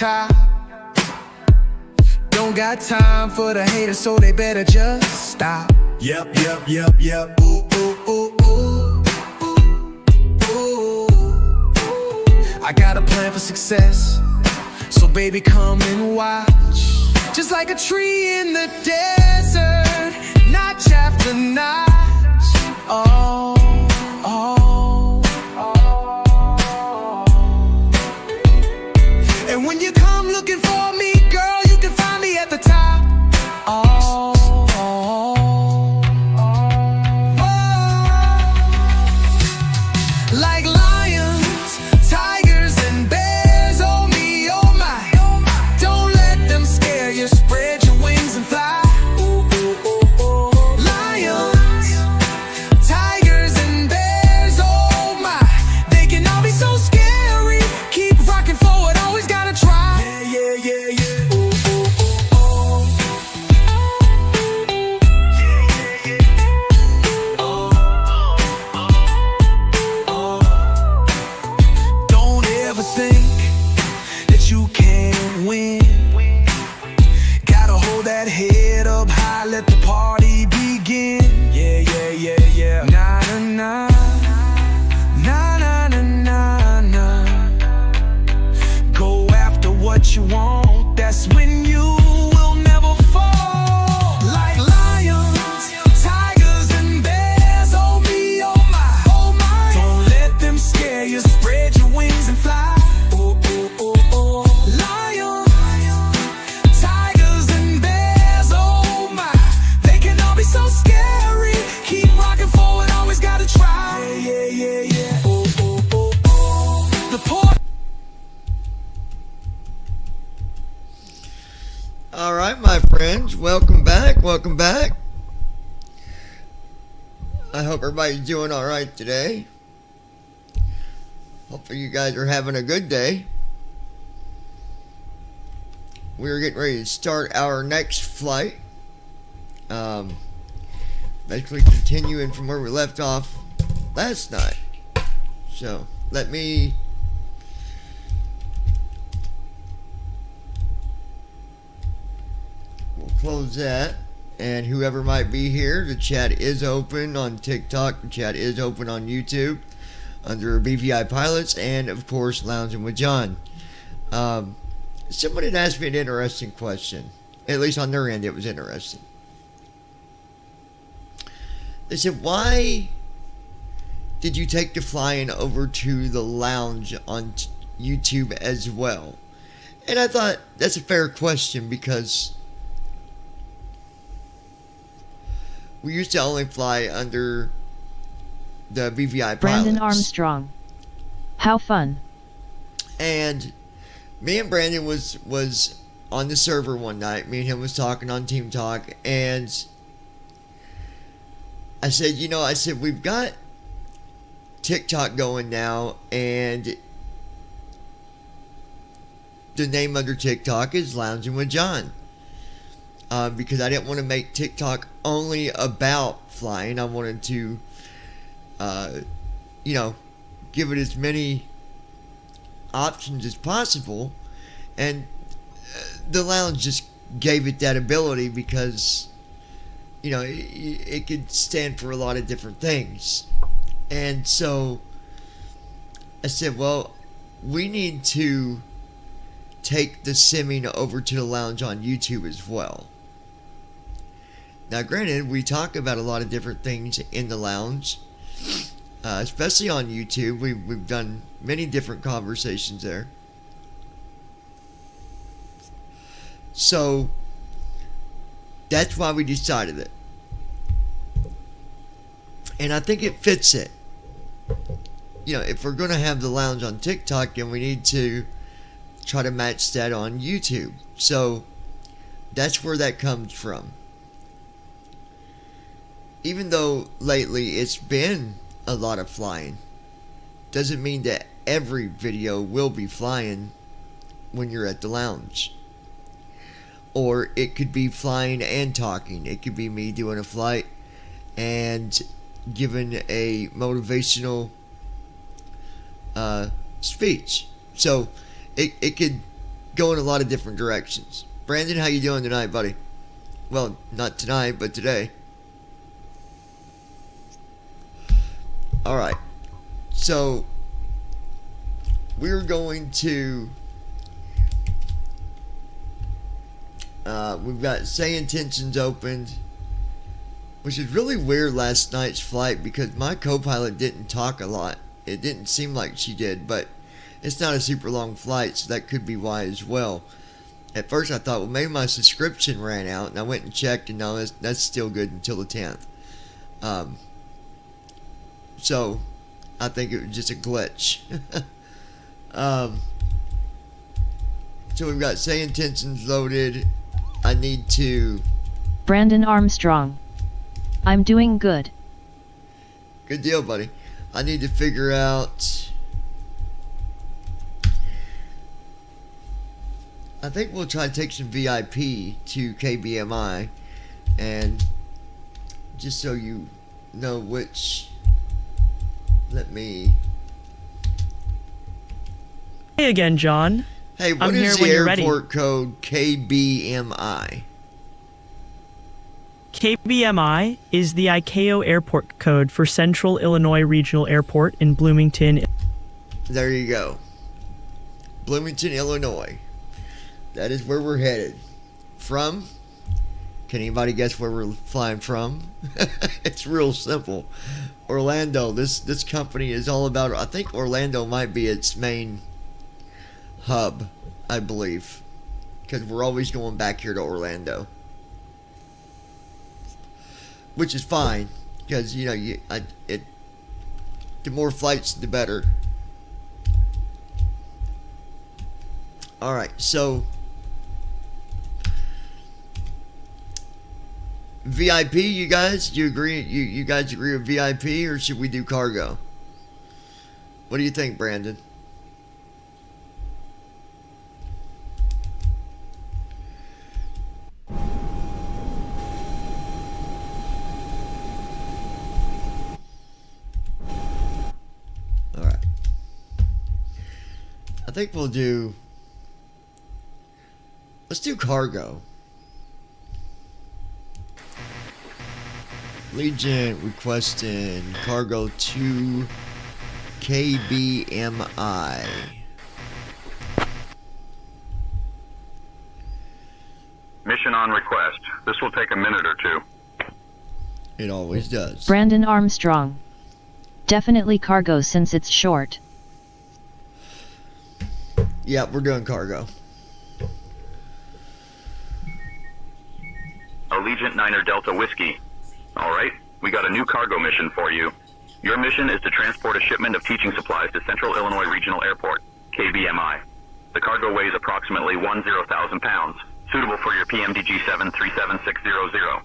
top. Don't got time for the haters, so they better just stop. Yep. Ooh, ooh, ooh, ooh, ooh. I got a plan for success, so baby come and watch. Just like a tree in the desert, notch after notch. Oh, oh, oh. And when you come looking for me, girl, you can find me at the top. Oh, oh, oh. Like lions, tigers, and bears, oh me, oh my. Don't let them scare you, spread your wings and fly. Ooh, ooh, ooh, ooh. Lions, tigers, and bears, oh my. They can all be so scary. Keep rocking forward, always gotta try. Yeah. Ooh, ooh, ooh, ooh. Don't ever think that you can't win. Gotta hold that head up high, let the party begin. Yeah. Nah, nah, nah. Nah, nah, nah, nah, nah. Go after what you want, that's when you will never fall. Like lions, tigers, and bears, oh me, oh my, oh my. Don't let them scare you, spread your wings and fly. Ooh, ooh, ooh, ooh. Lions, tigers, and bears, oh my. They can all be so scary. Keep rocking forward, always gotta try. Yeah. Ooh, ooh, ooh, ooh. The poor. All right, my friends, welcome back. I hope everybody's doing all right today. Hopefully you guys are having a good day. We're getting ready to start our next flight. Basically continuing from where we left off last night. So let me we'll close that. And whoever might be here, the chat is open on TikTok. The chat is open on YouTube under BVI Pilots, and of course Lounging with John. Somebody had asked me an interesting question. At least on their end, it was interesting. They said, why did you take the flying over to the lounge on YouTube as well? And I thought that's a fair question, because we used to only fly under the BVI Brandon pilots. Armstrong. How fun. And me and Brandon was on the server one night. Me and him was talking on Team Talk, and I said, we've got TikTok going now, and the name under TikTok is Lounging with John. Because I didn't want to make TikTok only about flying. I wanted to, give it as many options as possible. And the lounge just gave it that ability because, it could stand for a lot of different things. And so I said, well, we need to take the simming over to the lounge on YouTube as well. Now, granted, we talk about a lot of different things in the lounge, especially on YouTube. We've done many different conversations there. So that's why we decided it. And I think it fits it. If we're going to have the lounge on TikTok, then we need to try to match that on YouTube. So that's where that comes from. Even though lately it's been a lot of flying, doesn't mean that every video will be flying when you're at the lounge. Or it could be flying and talking. It could be me doing a flight and giving a motivational speech. So it could go in a lot of different directions. Brandon, how you doing tonight, buddy? Well, not tonight, but today. All right. So we're going to. We've got Say Intentions opened, which is really weird last night's flight because my co-pilot didn't talk a lot. It didn't seem like she did, but it's not a super long flight, so that could be why as well. At first I thought, well, maybe my subscription ran out, and I went and checked, and no, that's still good until the 10th. So I think it was just a glitch. So we've got Say Intentions loaded. I need to... Brandon Armstrong. I'm doing good. Good deal, buddy. I need to figure out... I think we'll try to take some VIP to KBMI. And just so you know which... Let me... Hey again, John. Hey, what I'm here is the when you're ready. airport code KBMI? KBMI is the ICAO airport code for Central Illinois Regional Airport in Bloomington. There you go. Bloomington, Illinois. That is where we're headed. From? Can anybody guess where we're flying from? It's real simple. Orlando. This company is all about... I think Orlando might be its main hub, I believe. Because we're always going back here to Orlando. Which is fine. Because, you know, the more flights, the better. Alright, so... VIP, you guys? Do you agree? You guys agree with VIP, or should we do cargo? What do you think, Brandon? All right. I think we'll do... Let's do cargo. Legion requesting cargo to KBMI. Mission on request. This will take a minute or two. It always does. Brandon Armstrong. Definitely cargo since it's short. Yeah, we're doing cargo. Allegiant Niner Delta Whiskey. All right, we got a new cargo mission for you. Your mission is to transport a shipment of teaching supplies to Central Illinois Regional Airport, KBMI. The cargo weighs approximately 10,000 pounds, suitable for your PMDG 737600.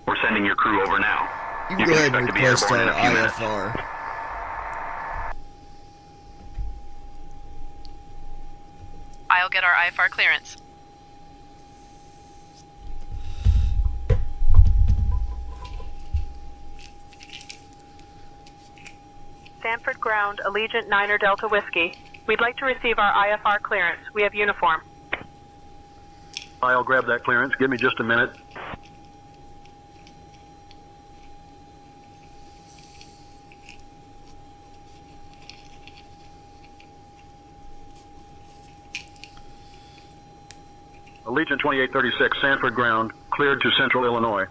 We're sending your crew over now. You can go ahead and request our minutes. IFR. I'll get our IFR clearance. Sanford Ground, Allegiant Niner Delta Whiskey. We'd like to receive our IFR clearance. We have uniform. I'll grab that clearance. Give me just a minute. Allegiant 2836, Sanford Ground, cleared to Central Illinois.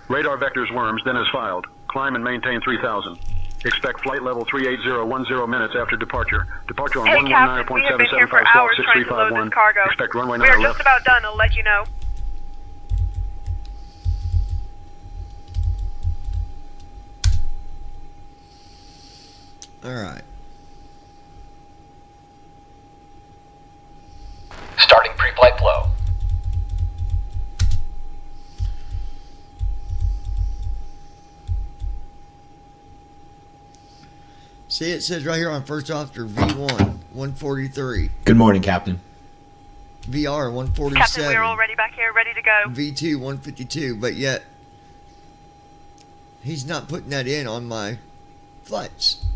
Radar vectors worms, then as filed. Climb and maintain 3000. Expect flight level 38010 minutes after departure. Departure on Hey, Captain, we have been here for hours trying to load this cargo. Expect runway We are 9 just left. about done. I'll let you know. All right. Starting pre-flight flow. See, it says right here on First Officer V1, 143. Good morning, Captain. VR, 147. Captain, we're all ready back here, ready to go. V2, 152. But yet, he's not putting that in on my flights.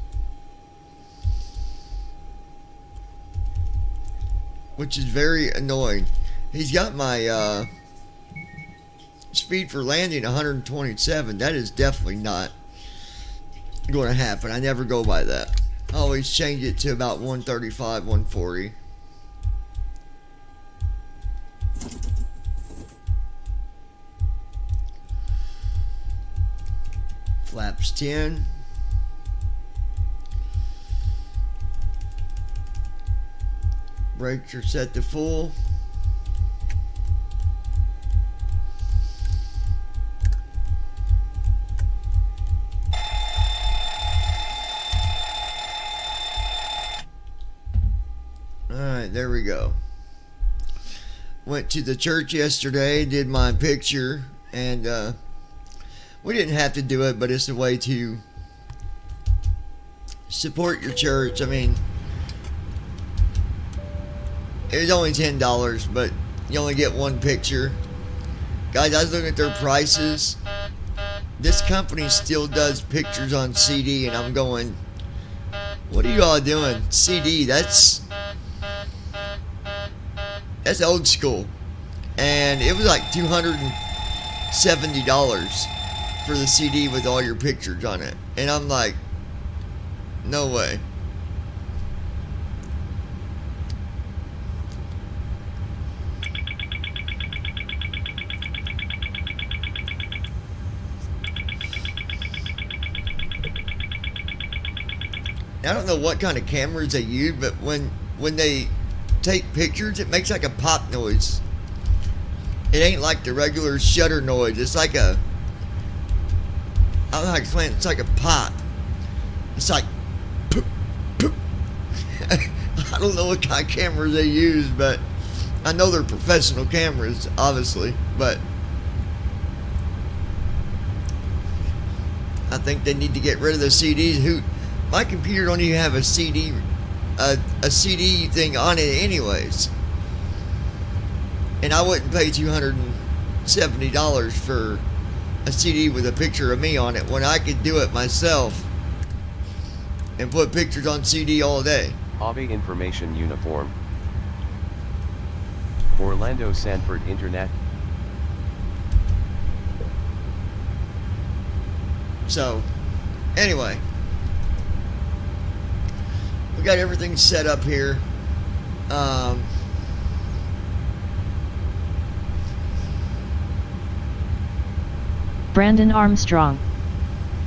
which is very annoying. He's got my speed for landing 127. That is definitely not going to happen. I never go by that. I always change it to about 135, 140. Flaps 10. Brakes are set to full. Alright, there we go. Went to the church yesterday, did my picture, and we didn't have to do it, but it's a way to support your church. I mean, it was only $10, but you only get one picture. Guys, I was looking at their prices. This company still does pictures on CD, and I'm going, what are you all doing? CD, that's old school. And it was like $270 for the CD with all your pictures on it. And I'm like, no way. I don't know what kind of cameras they use, but when they take pictures, it makes like a pop noise. It ain't like the regular shutter noise. It's like a, I don't know how to explain it. It's like a pop. It's like poop, poop. I don't know what kind of cameras they use, but I know they're professional cameras, obviously, but I think they need to get rid of the CDs. My computer don't even have a CD thing on it anyways. And I wouldn't pay $270 for a CD with a picture of me on it when I could do it myself and put pictures on CD all day. Hobby Information Uniform. Orlando Sanford Internet. So, anyway. We got everything set up here. Brandon Armstrong.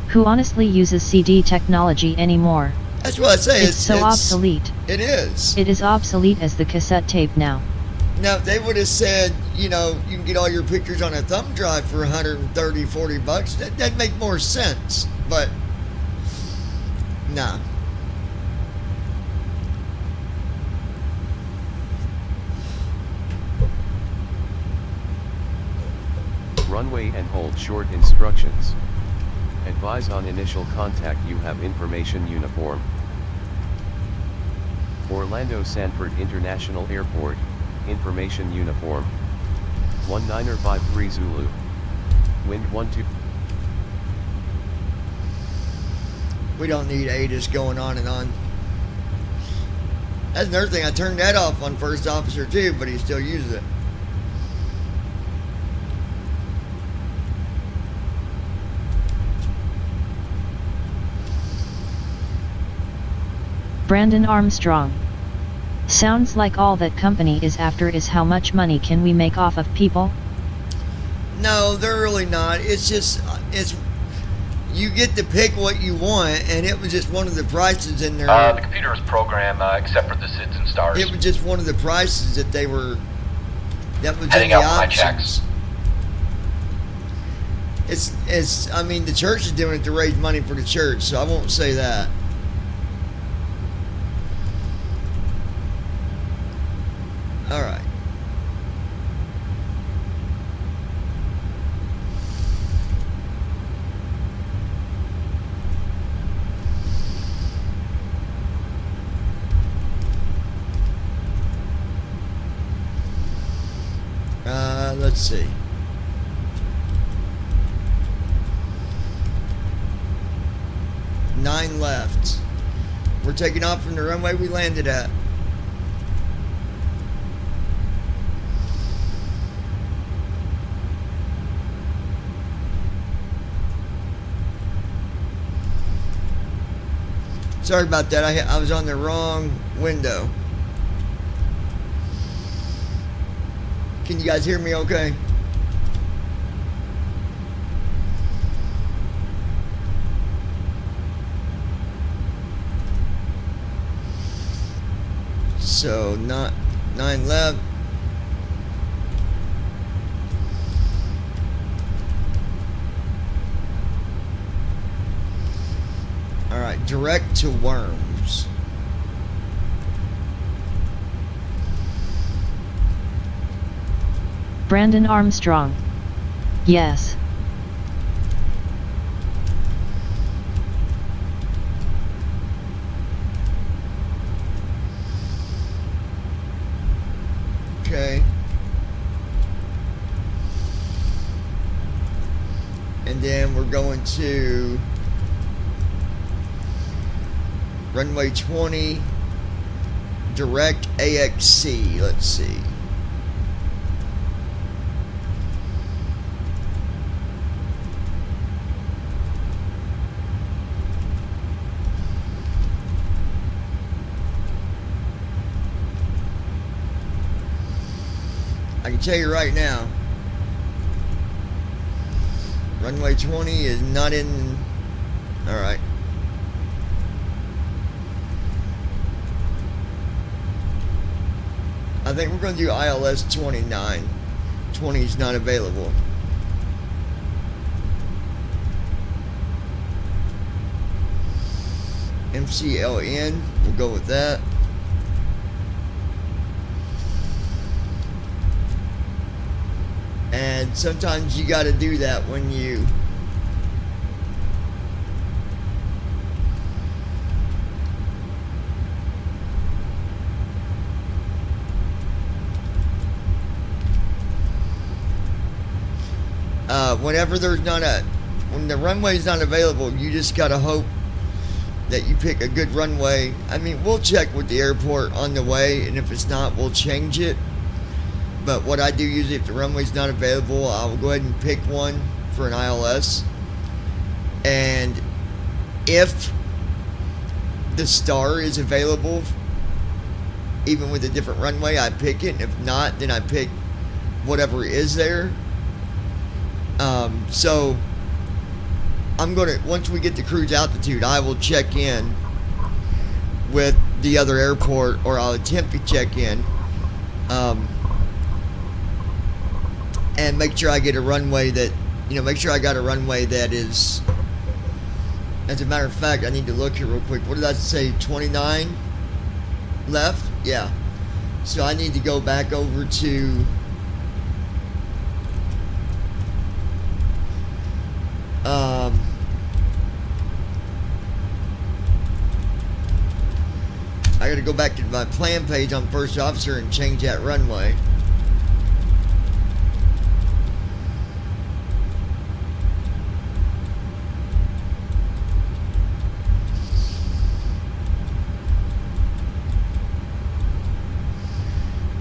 Who honestly uses CD technology anymore? That's what I say. It's so obsolete. It is. It is obsolete as the cassette tape now. Now, if they would have said, you know, you can get all your pictures on a thumb drive for $130, $40, that'd make more sense. But, nah. Runway and hold short instructions. Advise on initial contact you have information uniform. Orlando Sanford International Airport, information uniform. 1953 Zulu. Wind 12. We don't need ATIS going on and on. That's another thing. I turned that off on first officer too, but he still uses it. Brandon Armstrong. Sounds like all that company is after is how much money can we make off of people? No, they're really not. It's just, you get to pick what you want, and it was just one of the prices in there. The computer is programmed except for the SIDS and stars. It was just one of the prices that they were, that was Heading in the out for my options. checks. It's, I mean, the church is doing it to raise money for the church, so I won't say that. All right. Let's see. Nine left. We're taking off from the runway we landed at. Sorry about that. I was on the wrong window. Can you guys hear me okay? So, not 9 left. Alright, direct to Worms. Brandon Armstrong. Yes. Okay. And then we're going to runway 20, direct AXC. Let's see. I can tell you right now, runway 20 is not in. Alright. I think we're going to do ILS 29. 20 is not available. MCLN, we'll go with that. And sometimes you got to do that when you whenever there's not when the runway's not available, you just got to hope that you pick a good runway. I mean, we'll check with the airport on the way, and if it's not, we'll change it. But what I do usually, if the runway's not available, I will go ahead and pick one for an ILS. And if the star is available, even with a different runway, I pick it. And if not, then I pick whatever is there. So I'm gonna, once we get to cruise altitude, I will check in with the other airport, or I'll attempt to check in. And make sure I get a runway that, make sure I got a runway that is, as a matter of fact, I need to look here real quick. What did I say, 29 left? Yeah. So I need to go back over to, I gotta go back to my plan page on First Officer and change that runway.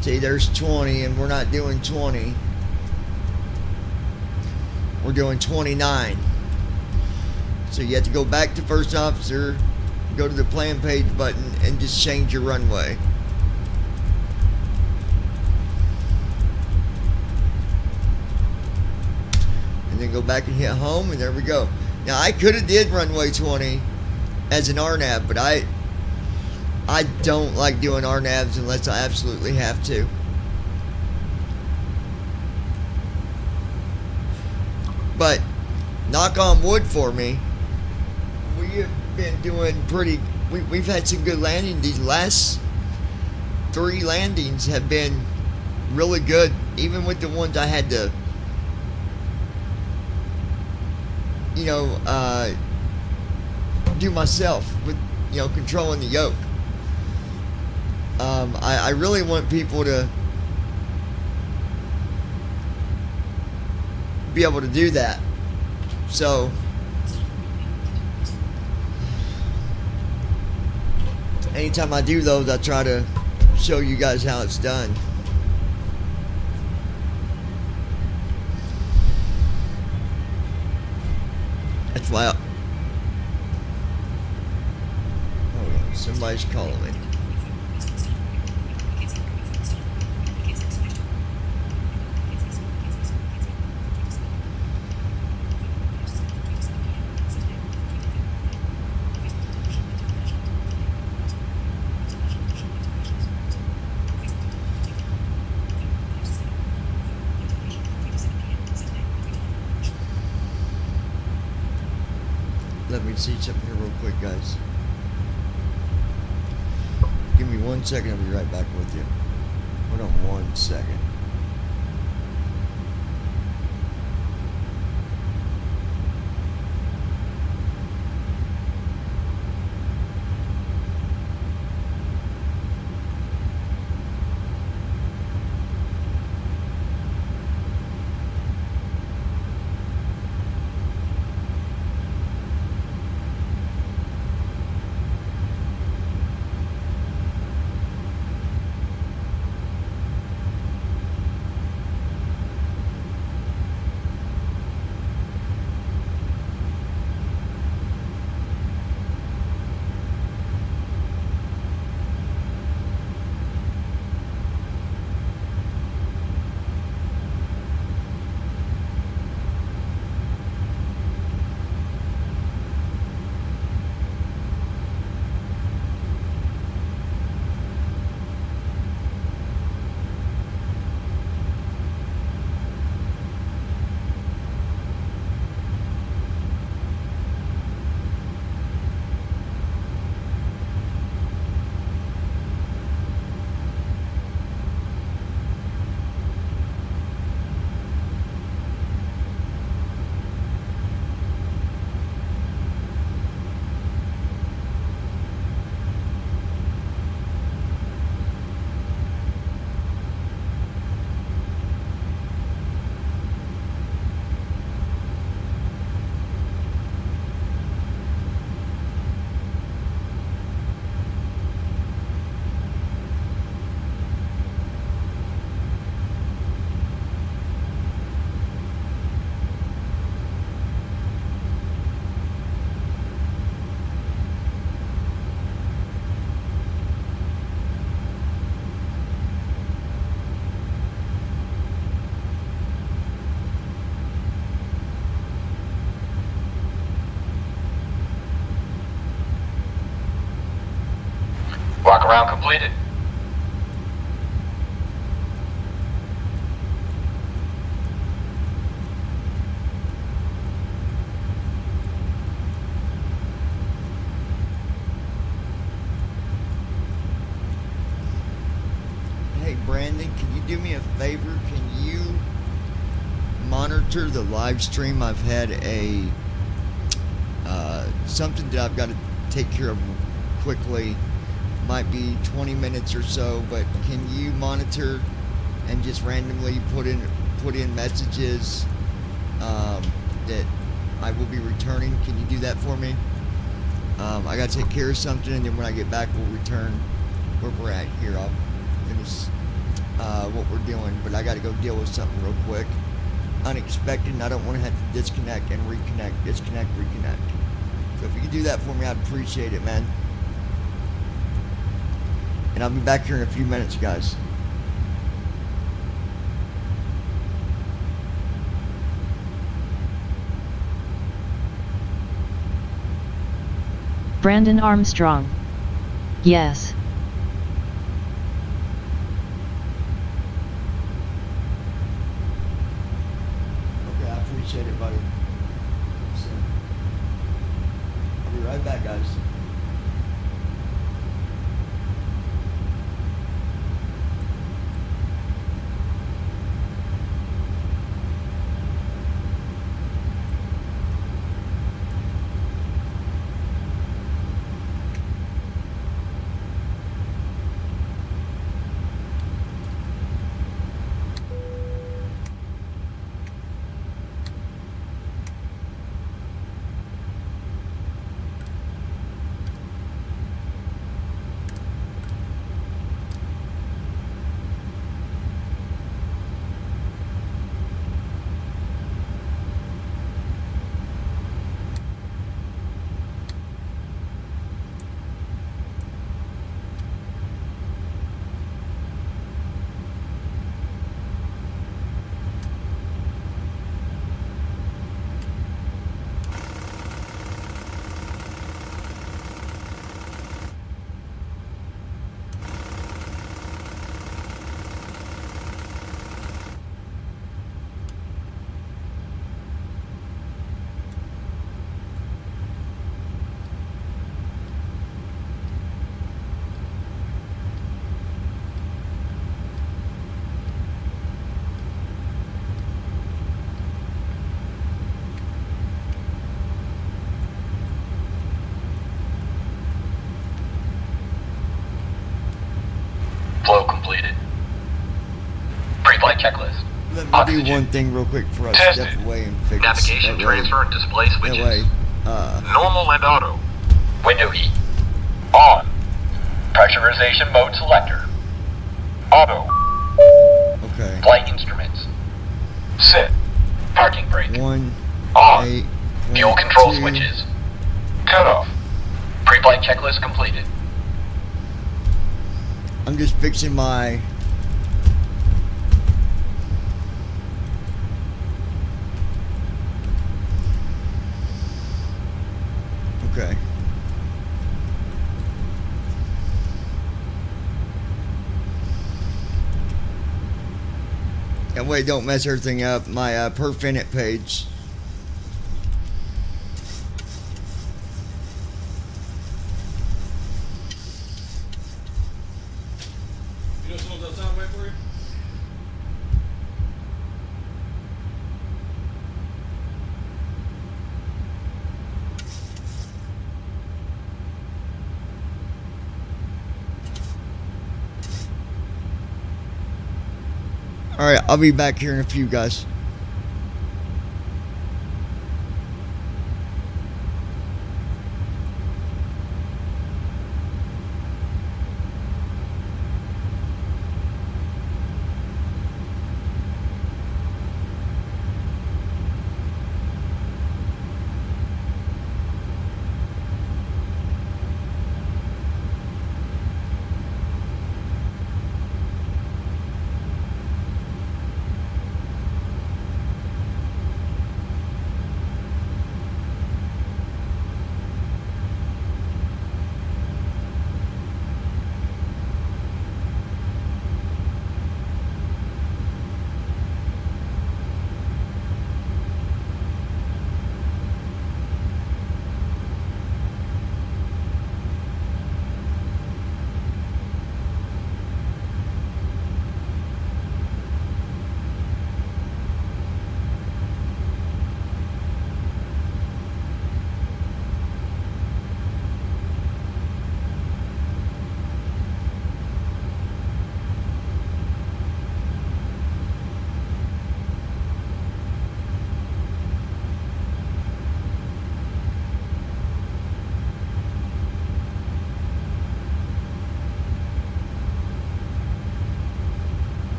See, there's 20, and we're not doing 20. We're doing 29. So you have to go back to First Officer, go to the plan page button, and just change your runway. And then go back and hit home, and there we go. Now, I could have did runway 20 as an RNAV, but I don't like doing RNAVs unless I absolutely have to. But knock on wood for me, we have been doing pretty. We've had some good landings. These last 3 landings have been really good, even with the ones I had to, do myself with, controlling the yoke. I really want people to be able to do that. So anytime I do those, I try to show you guys how it's done. That's why Somebody's calling me. Let me see something here real quick, guys. Give me 1 second, I'll be right back with you. Hold on 1 second. Walk around completed. Hey Brandon, can you do me a favor? Can you monitor the live stream? I've had a something that I've got to take care of quickly. Might be 20 minutes or so, but can you monitor and just randomly put in messages that I will be returning? Can you do that for me? I got to take care of something, and then when I get back, we'll return where we're at here. I'll finish what we're doing, but I got to go deal with something real quick. Unexpected, and I don't want to have to disconnect and reconnect, disconnect, reconnect. So if you could do that for me, I'd appreciate it, man. And I'll be back here in a few minutes, guys. Brandon Armstrong. Yes. Okay, I appreciate it, buddy. I'll be right back, guys. Pre-flight checklist. Let me Oxygen. do one thing real quick before I Testing. step away and fix Navigation, that way. transfer, and display switches. That way, Normal and auto. Window heat. On. Pressurization mode selector. Auto. okay. Flight instruments. Sit. Parking brake. 1, On. 8, Fuel control 2. switches. Cut off. Pre-flight checklist completed. I'm just fixing my. Okay. That way, don't mess everything up. My per minute page. You know someone does sound right for you? Alright, I'll be back here in a few, guys.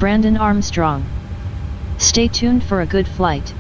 Brandon Armstrong. Stay tuned for a good flight.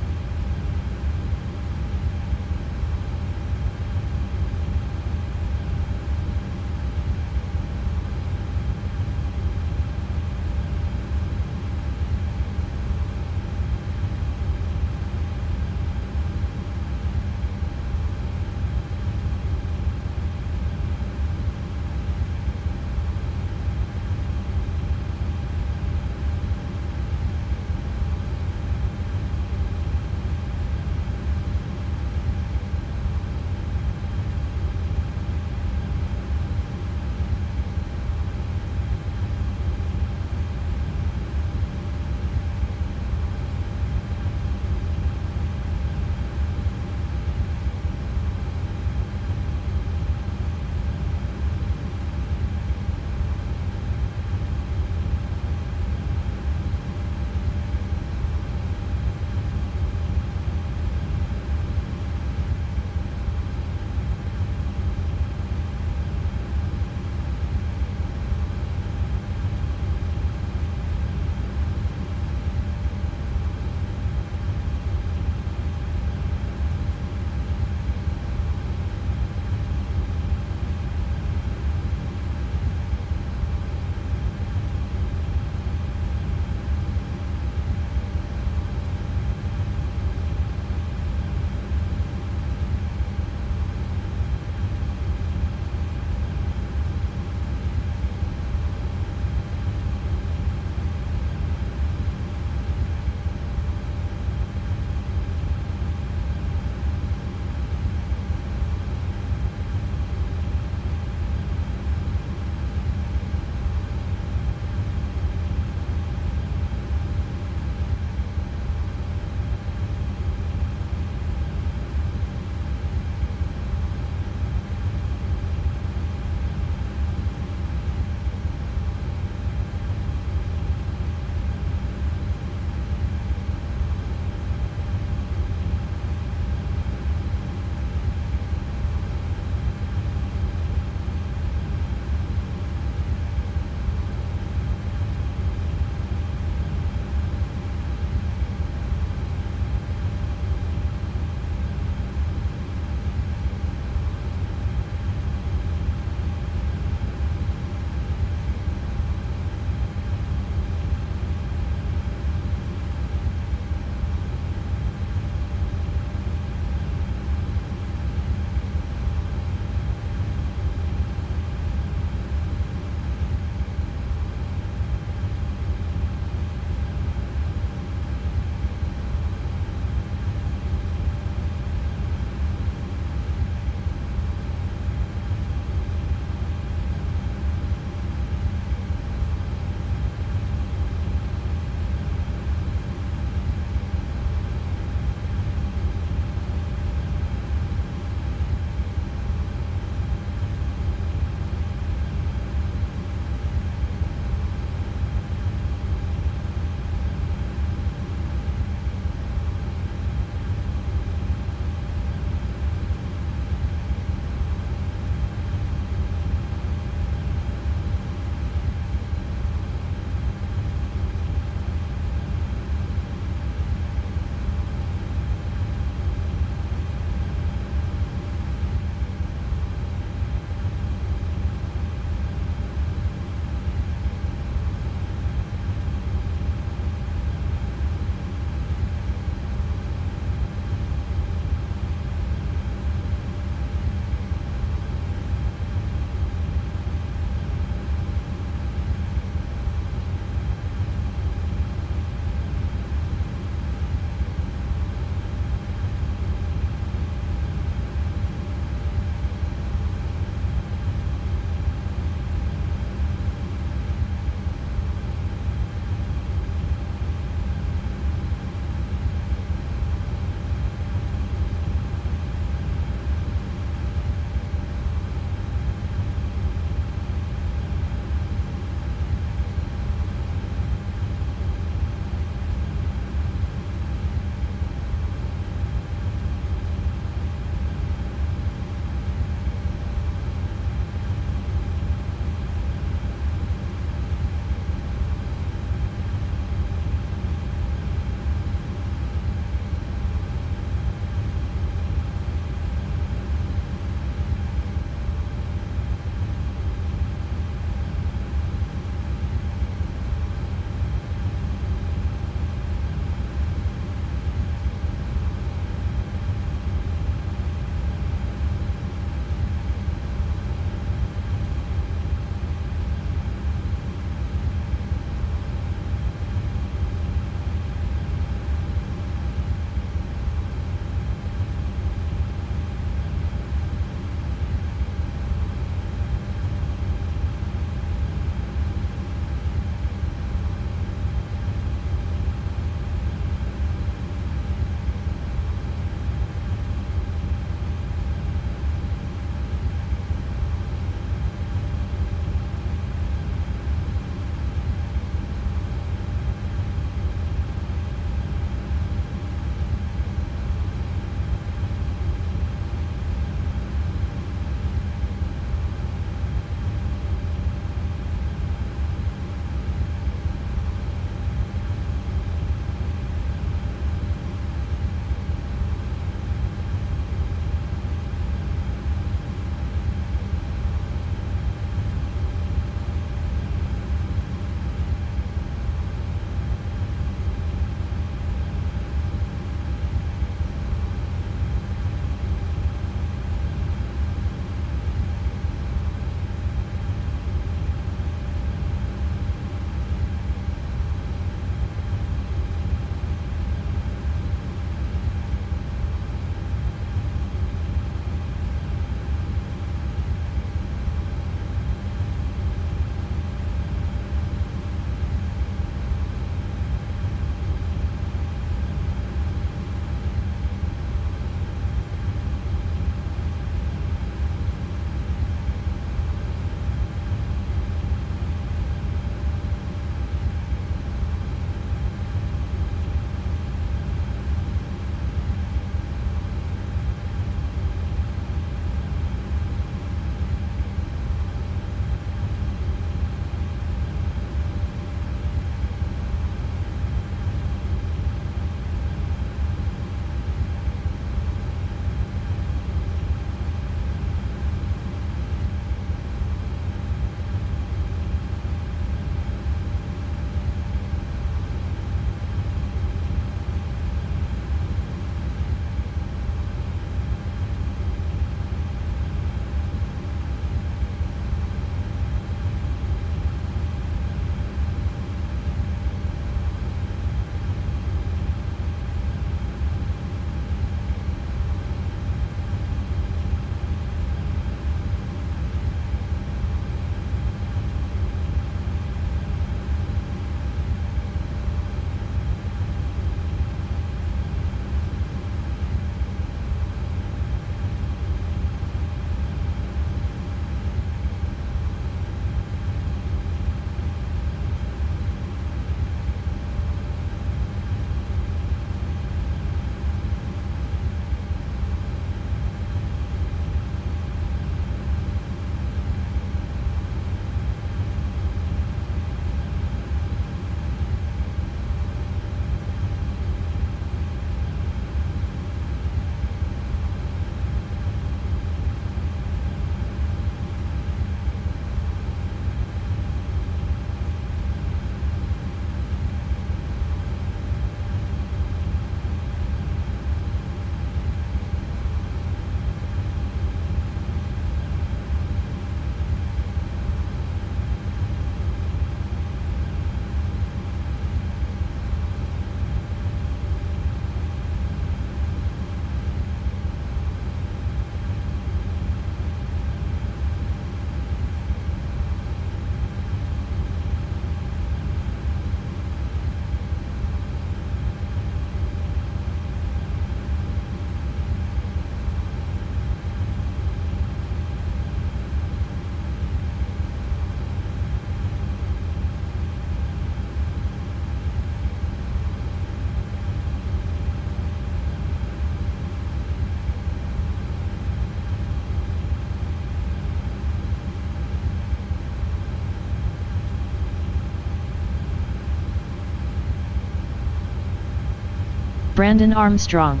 Brandon Armstrong.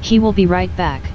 He will be right back.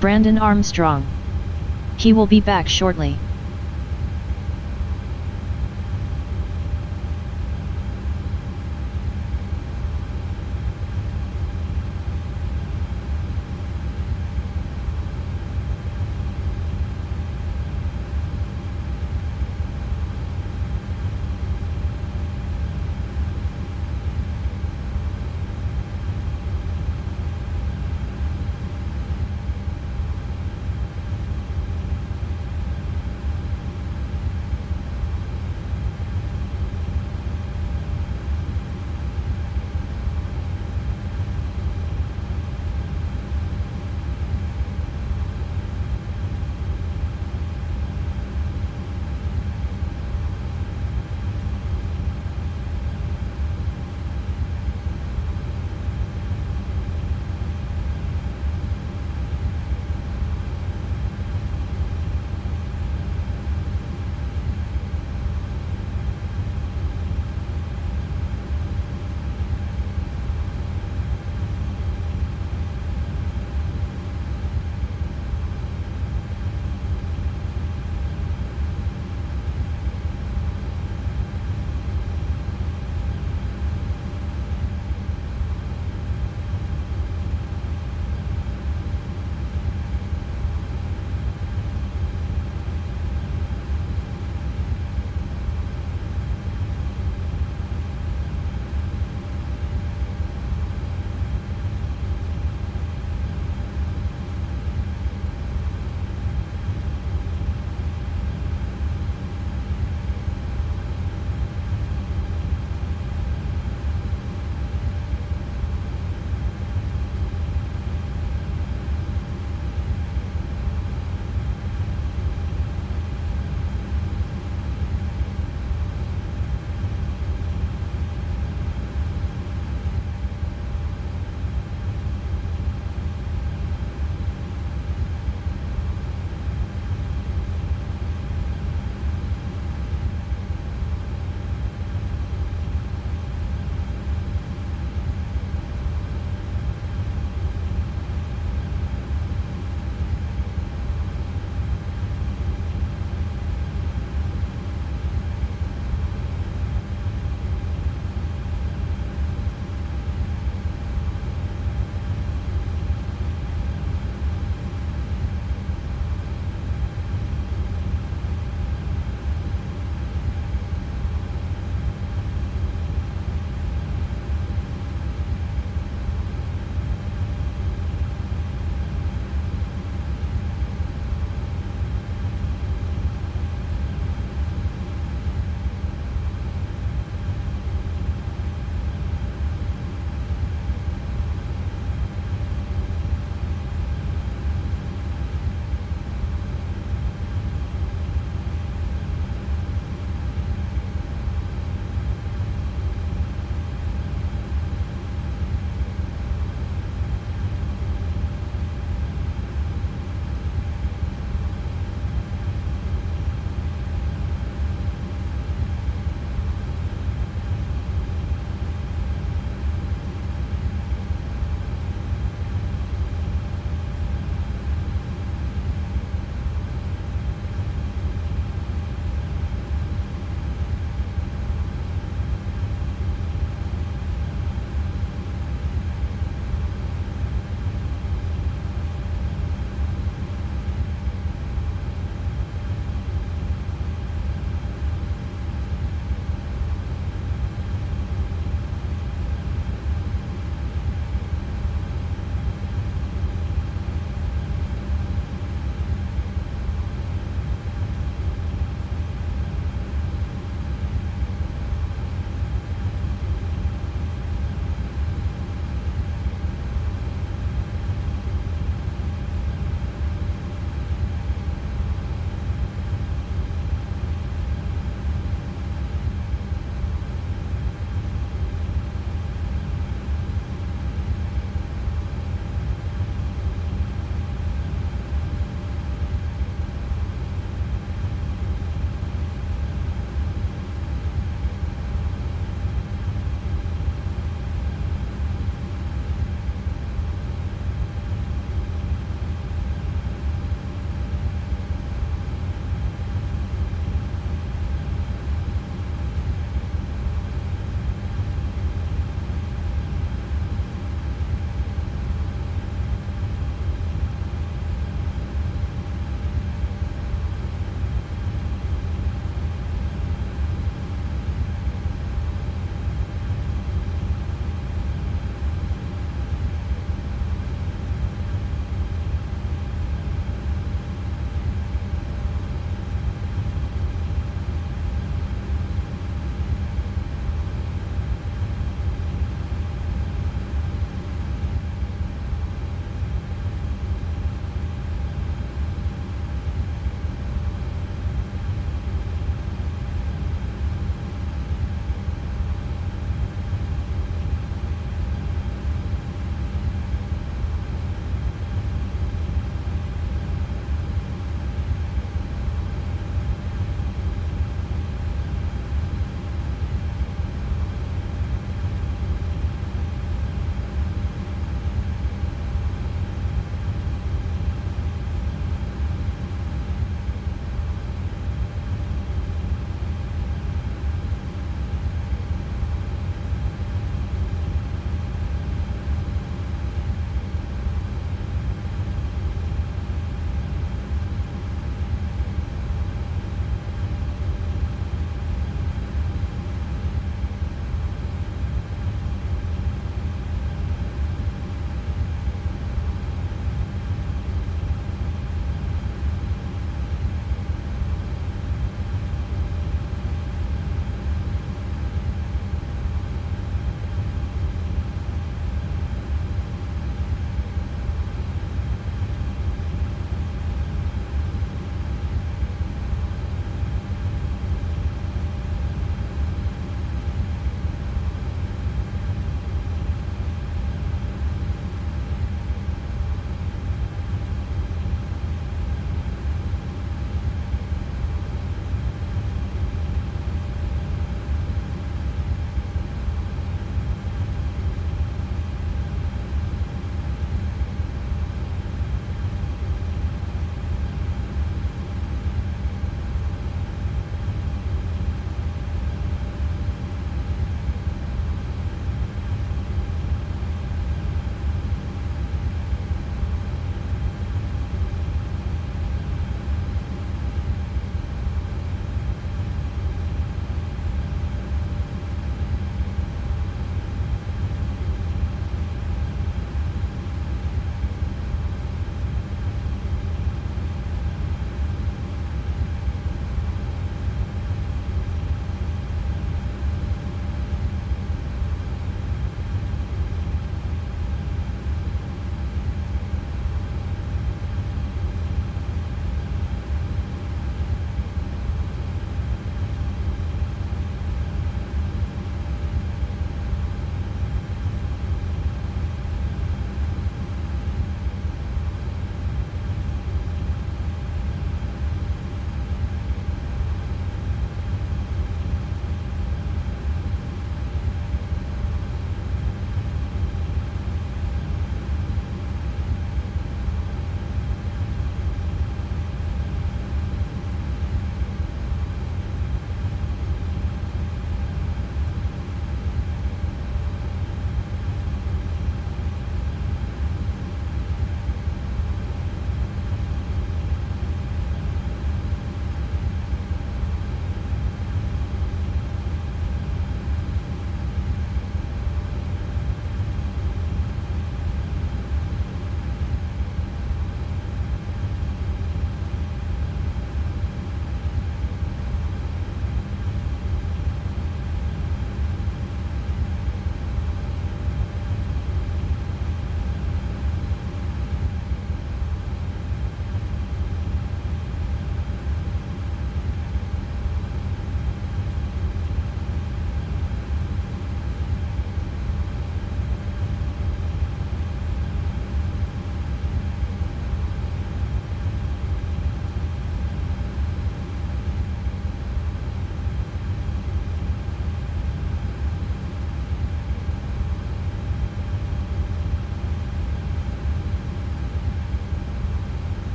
Brandon Armstrong. He will be back shortly.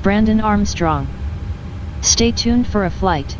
Brandon Armstrong. Stay tuned for a flight.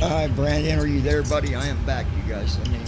Hi, Brandon, are you there, buddy? I am back, you guys. Let me.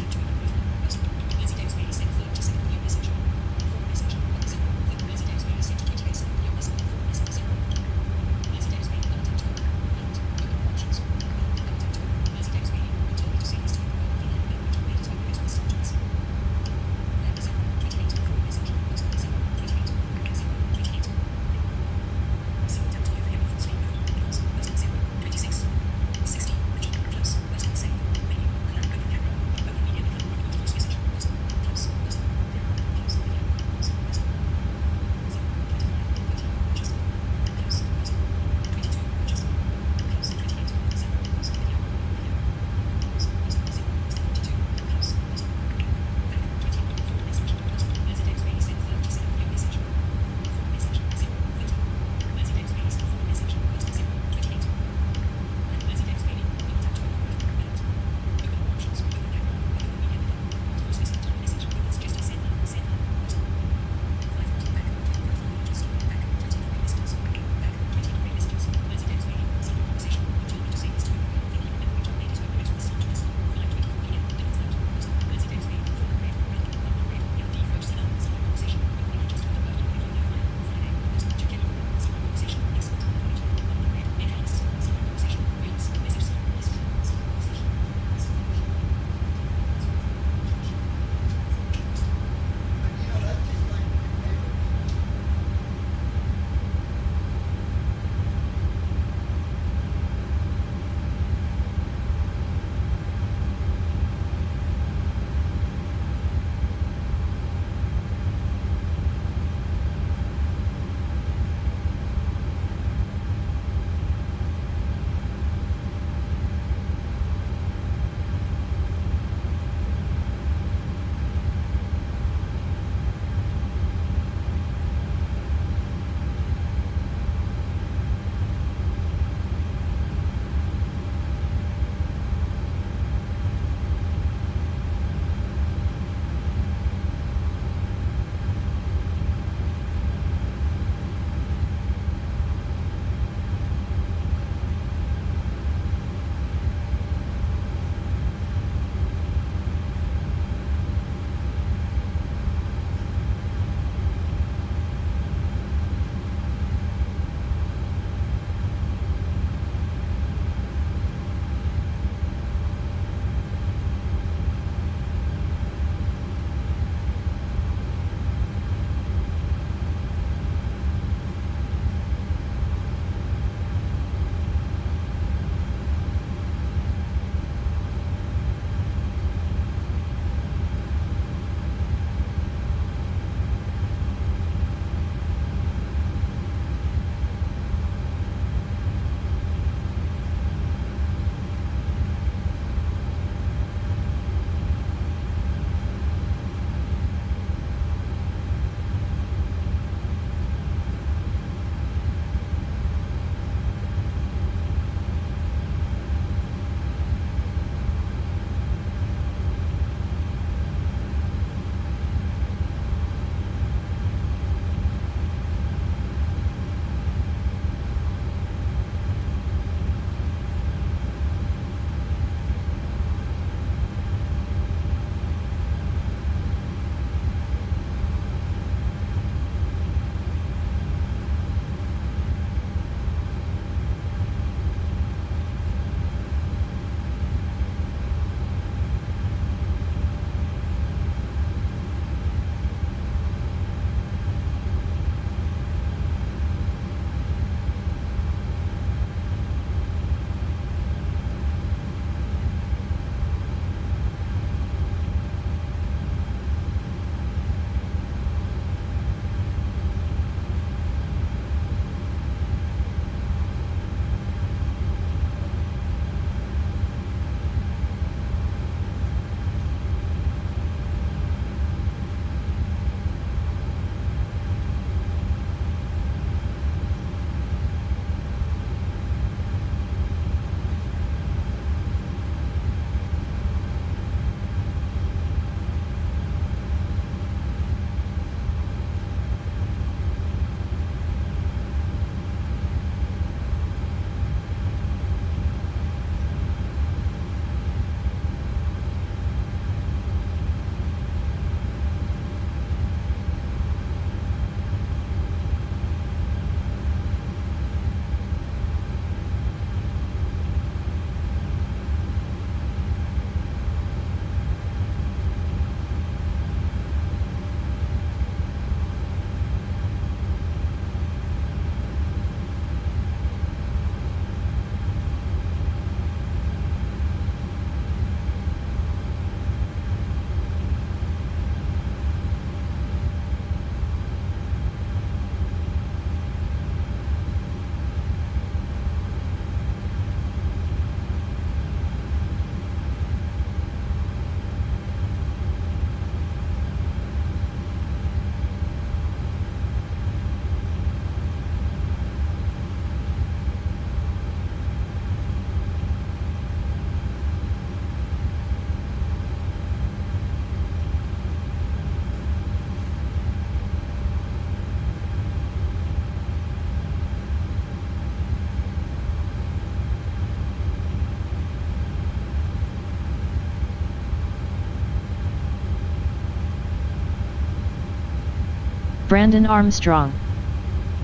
Brandon Armstrong.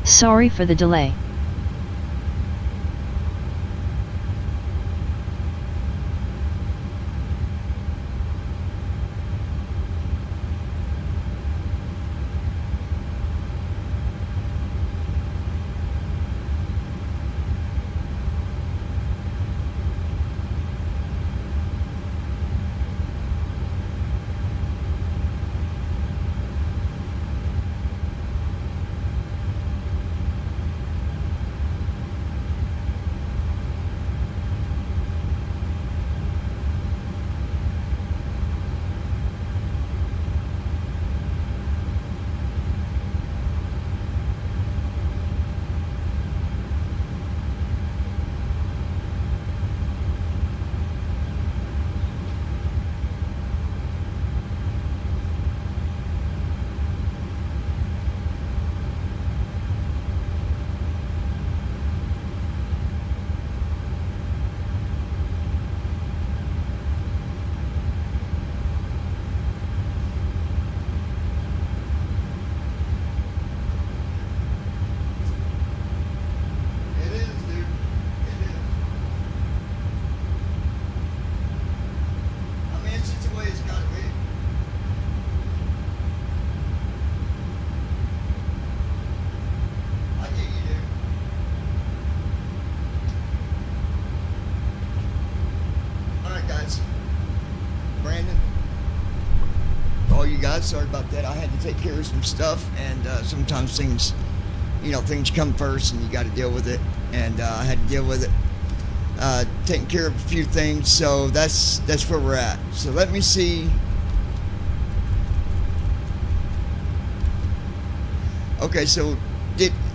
Sorry for the delay. Brandon, all you guys, sorry about that. I had to take care of some stuff, and sometimes things, things come first, and you got to deal with it. And I had to deal with it, taking care of a few things. So that's where we're at. So let me see. Okay, so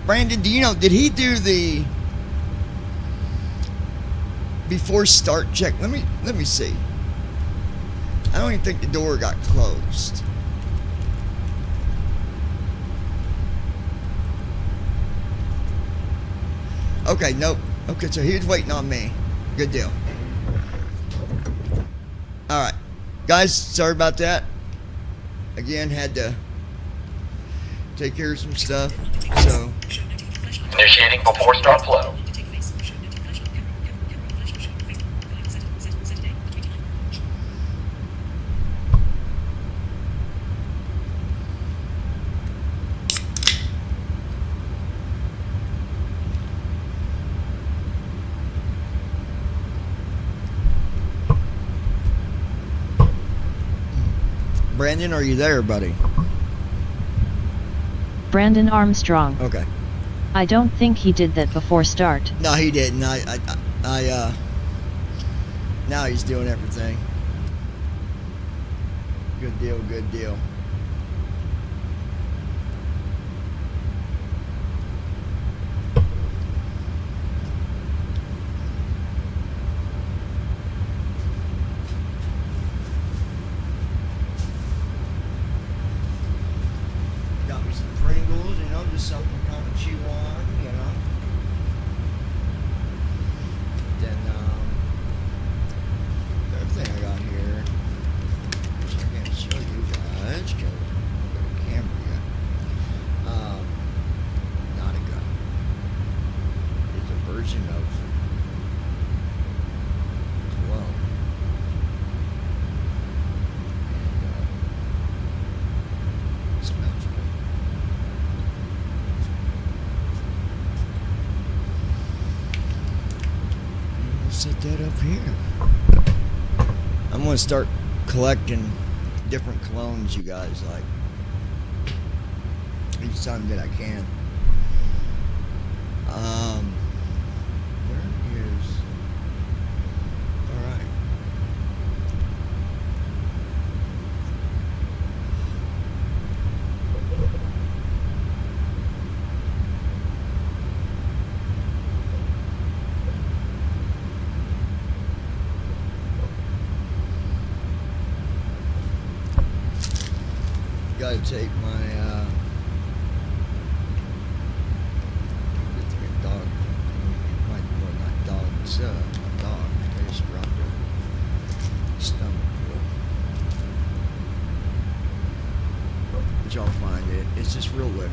Brandon, did he do the before start check? Let me see. I don't even think the door got closed. Okay, nope. Okay, so he was waiting on me. Good deal. Alright. Guys, sorry about that. Again, had to take care of some stuff. So Initiating before start flow. Brandon, are you there, buddy? Brandon Armstrong. Okay. I don't think he did that before start. No, he didn't. Now he's doing everything. Good deal, good deal. Got me some Pringles, just something kind of chew on, Then, everything I got here, which I can't show you guys because I've got a camera yet. Not a gun. It's a version of cologne. And, smells good. Set that up here. I'm gonna start collecting different colognes you guys like each time that I can. Where is? All right. Gotta take my dog, well, not dogs, a dog. They just dropped their stomach real. But y'all find it. It's just real low.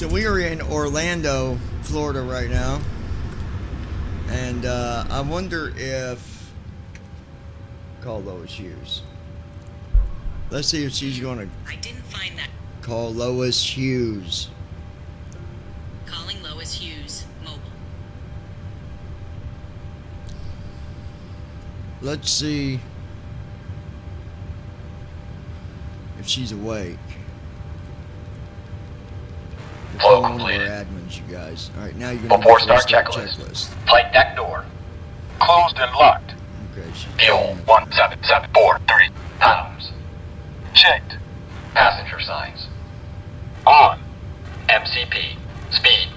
So we are in Orlando, Florida right now. And I wonder if... Call Lois Hughes. Let's see if she's going to... I didn't find that. Call Lois Hughes. Calling Lois Hughes, mobile. Let's see if she's awake. Flow Phone or completed. admins, you guys. All right, now you're going to Before start checklist. Flight deck door. Closed and locked. Okay, Fuel 17743 pounds. Checked. Passenger signs. On. MCP. Speed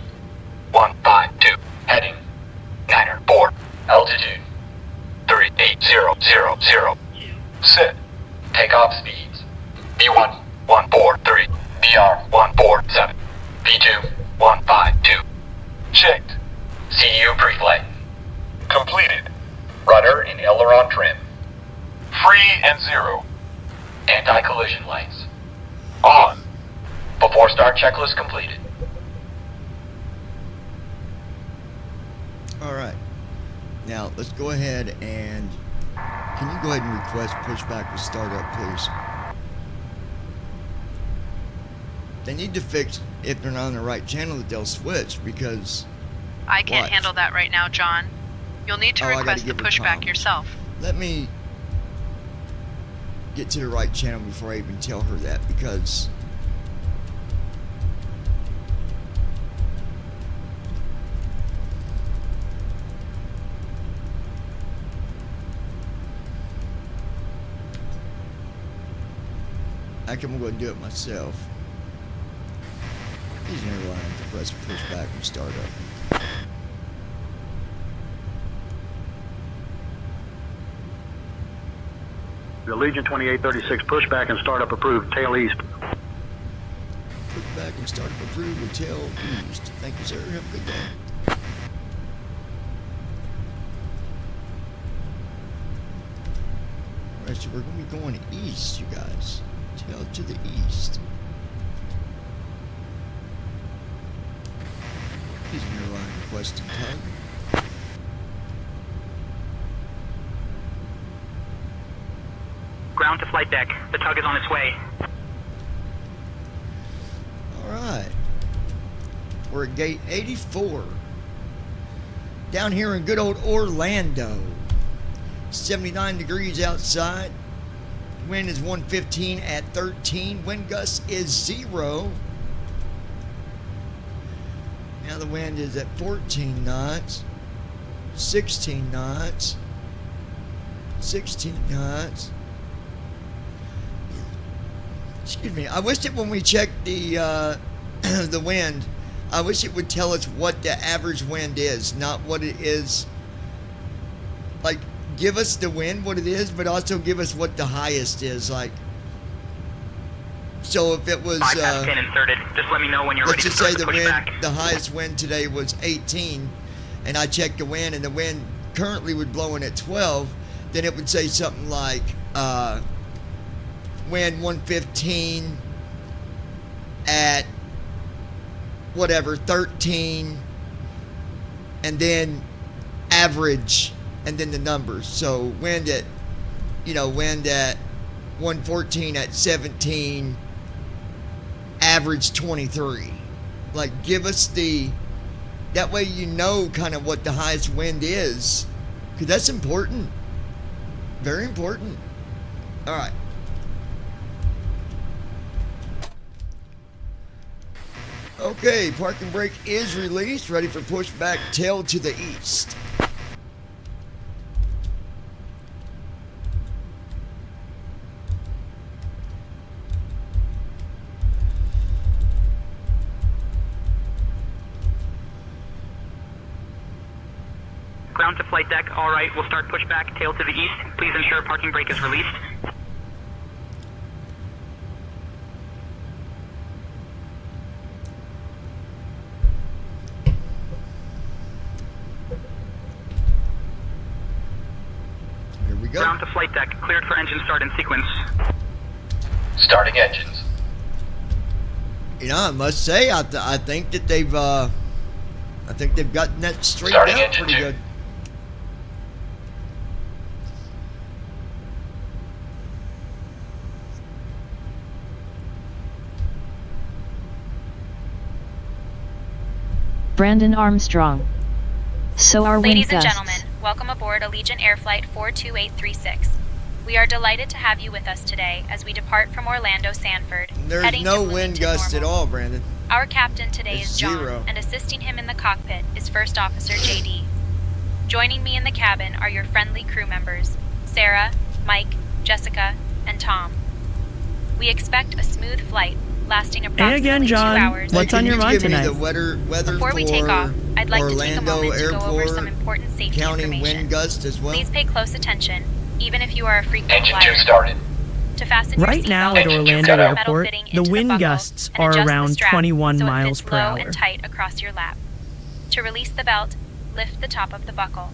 152. Heading 904. Altitude 38000. Sit. Takeoff speeds. B1 143. BR 147. B2 152. Checked. CU pre-flight. Completed. Rudder and aileron trim. Free and zero. Anti-collision lights. On. Before start checklist completed. All right. Now, let's go ahead and... Can you go ahead and request pushback with startup, please? They need to fix, if they're not on the right channel, that they'll switch, because... I can't What? handle that right now, John. You'll need to Oh, I gotta request the give her pushback comms. yourself. Let me get to the right channel before I even tell her that, because... I can go and do it myself. Please never line to press pushback and start up. The Allegiant 2836 pushback and startup approved. Tail east. Pushback and start up approved with tail east. Thank you, sir. Have a good day. Alright, so we're going to be going east, you guys. Tail to the east. Please never line requesting tug. Ground to flight deck. The tug is on its way. Alright. We're at gate 84. Down here in good old Orlando. 79 degrees outside. Wind is 115 at 13. Wind gust is 0. Now the wind is at 14 knots. 16 knots. 16 knots. Excuse me. I wish that when we checked the the wind, I wish it would tell us what the average wind is, not what it is. Like, give us the wind, what it is, but also give us what the highest is. Like, so if it was, Bypass pin inserted. Just let me know when you're ready let's to just start say the the wind, pushback. the highest wind today was 18, and I checked the wind, and the wind currently was blowing at 12, then it would say something like, wind 115 at whatever 13, and then average, and then the numbers. So wind at, wind at 114 at 17, average 23. Like, give us that way you know kind of what the highest wind is, because that's important, very important. All right. Okay, parking brake is released, ready for pushback, tail to the east. Ground to flight deck. All right, we'll start pushback. Tail to the east. Please ensure parking brake is released. Here we go. Ground to flight deck. Cleared for engine start in sequence. Starting engines. You know, I must say, I think that they've gotten that straightened Starting out engine pretty 2. good. Brandon Armstrong. So are wind Ladies and gusts. gentlemen, welcome aboard Allegiant Air Flight 42836. We are delighted to have you with us today as we depart from Orlando Sanford, There's heading no to wind Bloomington gust at Normal. all, Brandon. Our captain today It's is John, zero. and assisting him in the cockpit is First Officer JD. Joining me in the cabin are your friendly crew members, Sarah, Mike, Jessica, and Tom. We expect a smooth flight lasting approximately again, John. 2 hours. What's Hey, on your can you mind give me tonight? the weather Before we take for off, I'd like to take a Orlando moment to go over Airport, some important safety counting information. wind gust as well? Please pay close attention, even if you are a frequent Engine flyer. 2 started. To fasten your Right now seatbelt, at Orlando insert a metal Airport, fitting the into wind buckle gusts and are adjust the around strap 21 so it miles fits per low hour. and tight across your lap. To release the belt, lift the top of the buckle.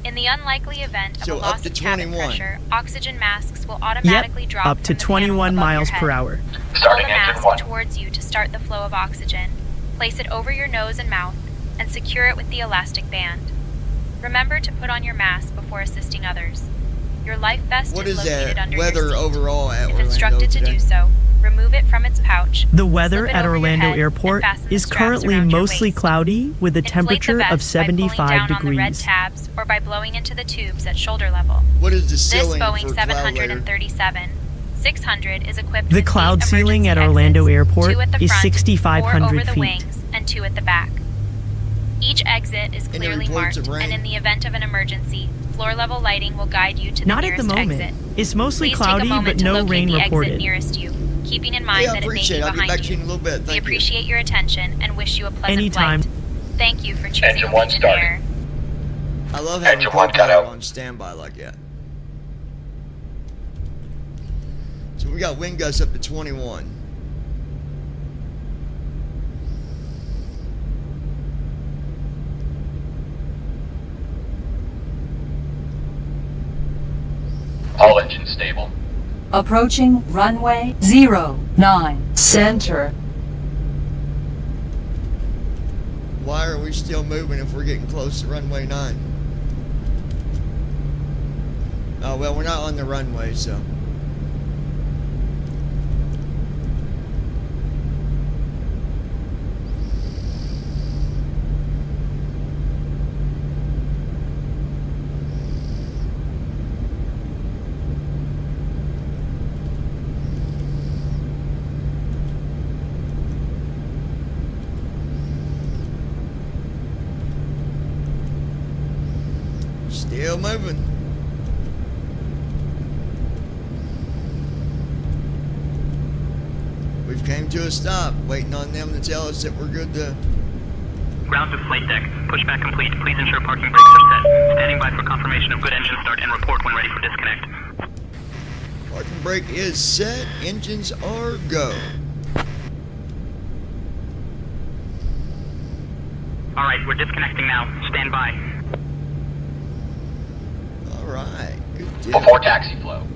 In the unlikely event of So a up loss to of cabin 21. pressure, oxygen masks will automatically drop Up to from the panel 21 above miles your per head. hour. Pull Starting the engine mask 1. towards you to start the flow of oxygen. Place it over your nose and mouth, and secure it with the elastic band. Remember to put on your mask before assisting others. Your life vest What is is located that under weather your seat. overall at If Orlando instructed to today? do so, remove it from its pouch. The weather slip it at over your Orlando head, Airport and fasten the is straps currently around your mostly waist. cloudy with a Inflate the temperature vest of by pulling 75 down on the red degrees. tabs or by blowing into the tubes at shoulder level. What is the This ceiling Boeing for cloud later? 737 600 is equipped The with cloud 8 ceiling at emergency Orlando exits, Airport 2 at the is front, 6,500 4 over the feet. wings, and 2 at the back. Each exit is Any clearly reports marked, of rain? and in the event of an emergency, floor level lighting will guide you to the Not at the nearest moment. exit. It's mostly Please cloudy, take a moment but no to locate rain the reported. exit nearest you, keeping in mind Yeah, I that it may be appreciate it. I'll get behind back to you in a little bit. We Thank you. appreciate your attention and wish you a pleasant Anytime. flight. Thank you for choosing Engine 1 Allegiant started. Air. I love having Engine 1 cut co-pilot out. on standby like that. So we got wind gusts up to 21. All engines stable. Approaching runway 09 center. Why are we still moving if we're getting close to runway 9? Oh, well, we're not on the runway, so. Still moving. We've came to a stop, waiting on them to tell us that we're good to. Ground to flight deck. Pushback complete. Please ensure parking brakes are set. Standing by for confirmation of good engine start and report when ready for disconnect. Parking brake is set. Engines are go. All right, we're disconnecting now. Stand by. All right. Good deal. Before taxi flow.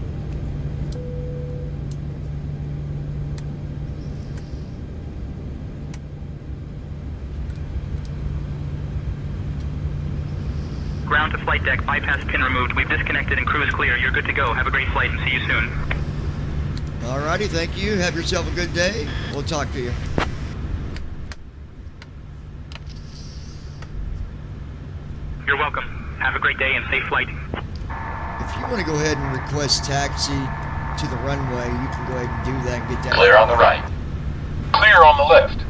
Ground to flight deck. Bypass pin removed. We've disconnected and crew is clear. You're good to go. Have a great flight and see you soon. All righty. Thank you. Have yourself a good day. We'll talk to you. You're welcome. Have a great day and safe flight. If you want to go ahead and request taxi to the runway, you can go ahead and do that and get that. Clear on the right. Clear on the left.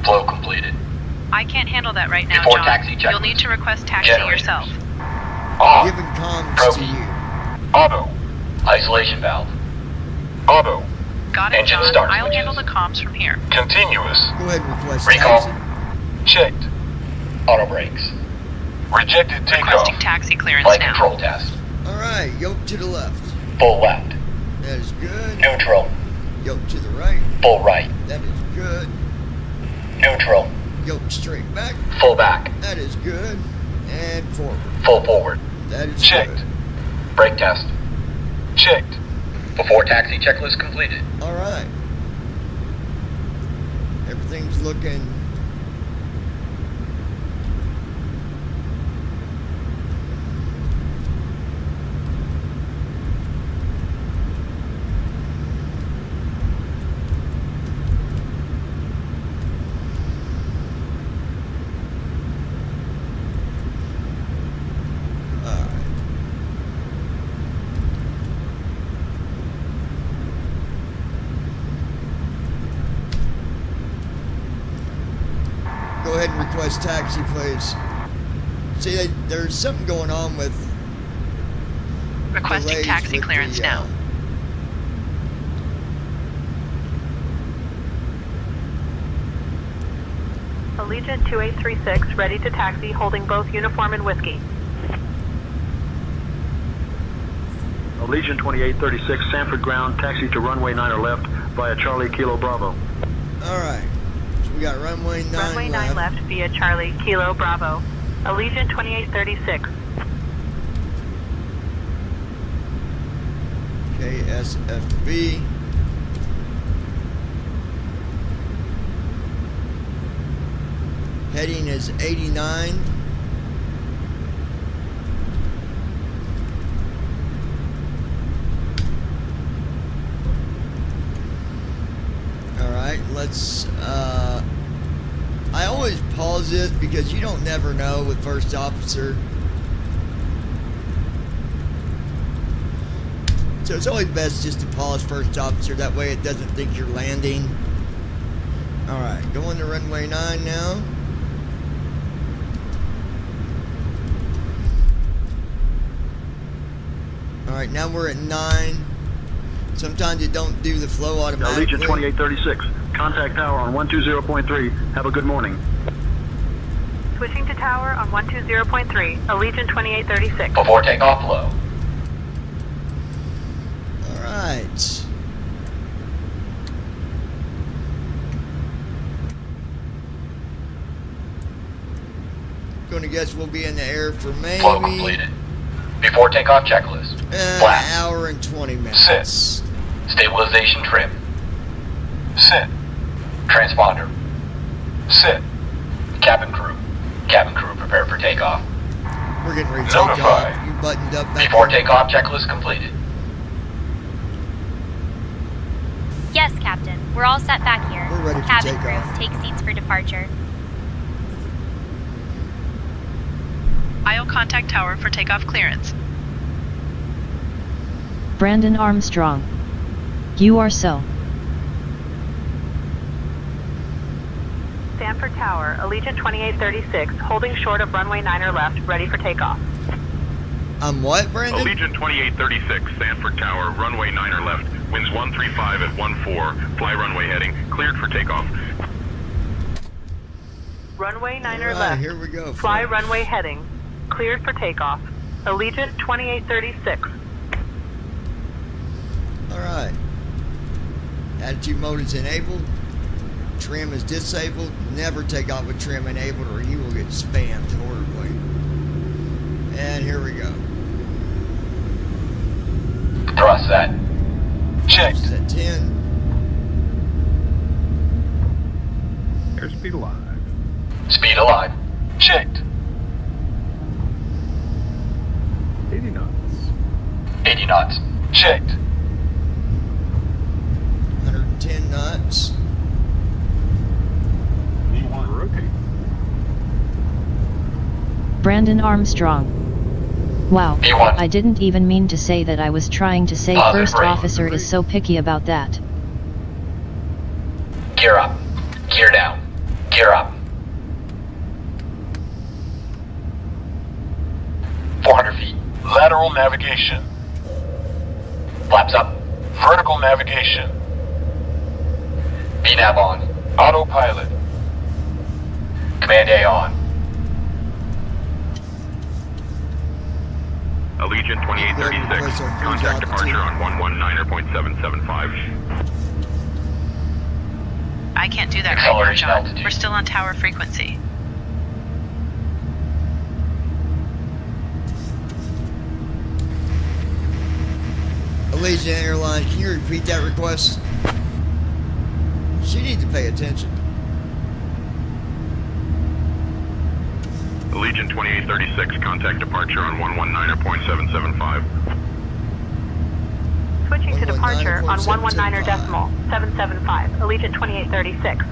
Flow completed. I can't handle that right now, Before John. taxi checklist. You'll need to request taxi Generators. yourself. On. Giving comms to Probe. you. Auto. Isolation valve. Auto. Got it, Engine John. start I'll switches. handle the comms from here. Continuous. Go ahead and request Recall. taxi. Checked. Auto brakes. Rejected takeoff. Requesting taxi clearance Flight now. control test. All right. Yoke to the left. Full left. That is good. Neutral. Yoke to the right. Full right. That is good. Neutral. Yoke straight back. Full back. That is good. And forward. Full forward. That is Checked. good. Brake test. Checked. Before taxi checklist completed. All right. everything's looking Go ahead and request taxi, please. See, there's something going on with Requesting delays taxi with clearance the, now. Allegiant 2836, ready to taxi, holding both uniform and whiskey. Allegiant 2836, Sanford ground, taxi to runway 9 or left via Charlie Kilo Bravo. All right. So we got runway 9 Runway 9 left via Charlie Kilo Bravo. Allegiant 2836. KSFB. Heading is 89. Alright, let's I always pause this because you don't never know with first officer. So it's always best just to pause first officer, that way it doesn't think you're landing. Alright, going to runway 9 now. Alright, now we're at 9. Sometimes it don't do the flow automatically. Allegiant 2836, contact tower on 120.3. Have a good morning. Switching to tower on 120.3. Allegiant 2836. Before takeoff, low. Alright. Gonna guess we'll be in the air for maybe Flow completed. Before takeoff checklist. an hour and 20 minutes. Sit. Stabilization trim. Sit. Transponder. Sit. Cabin crew. Cabin crew prepare for takeoff. We're getting ready to Notify. take off. You buttoned up back Before there? takeoff checklist completed. Yes, Captain. We're all set back here. We're ready for Cabin takeoff. crew, take seats for departure. I'll contact tower for takeoff clearance. Brandon Armstrong. You are so. Sanford Tower, Allegiant 2836, holding short of runway 9 or left, ready for takeoff. I'm what, Brandon? Allegiant 2836, Sanford Tower, runway 9 or left, winds 135 at 14, fly runway heading, cleared for takeoff. Runway 9 or Alright, left. here we go. Fly folks. runway heading. Cleared for takeoff. Allegiant 2836. Alright. Attitude mode is enabled. Trim is disabled. Never take off with trim enabled or you will get spammed horribly. And here we go. Thrust set. Checked. Set 10. Airspeed alive. Speed alive. Checked. 80 knots. 80 knots. Checked. 110 knots. Rotate. Brandon Armstrong. Wow, B1. I didn't even mean to say that. I was trying to say Positive first rate. officer is so picky about that. Gear up. Gear down. Gear up. 400 feet. Lateral navigation. Flaps up. Vertical navigation. VNAV on. Autopilot. Command A on. Allegiant 2836, contact departure on 119.775. I can't do that right now, Acceleration John. altitude. We're still on tower frequency. Allegiant Airlines, can you repeat that request? She needs to pay attention. Allegiant 2836, contact departure on 119.775. Switching to departure on 119 decimal 775, Allegiant 2836.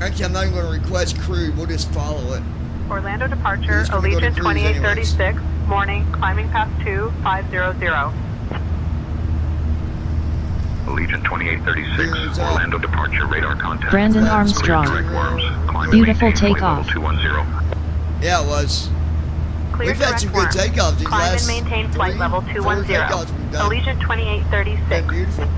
Actually, I'm not even going to request crew. We'll just follow it. Orlando departure, He's gonna go to Allegiant cruise 2836, morning, climbing past 2500. Allegiant 2836, Orlando departure, radar contact. Brandon Clear Armstrong. direct worms. Climb and Beautiful maintain flight takeoff. level 210. Yeah, it was. Clear We've had some good direct takeoffs these Climb last and maintain flight 3, level 4 210. takeoffs we've done. Allegiant 2836. Been beautiful.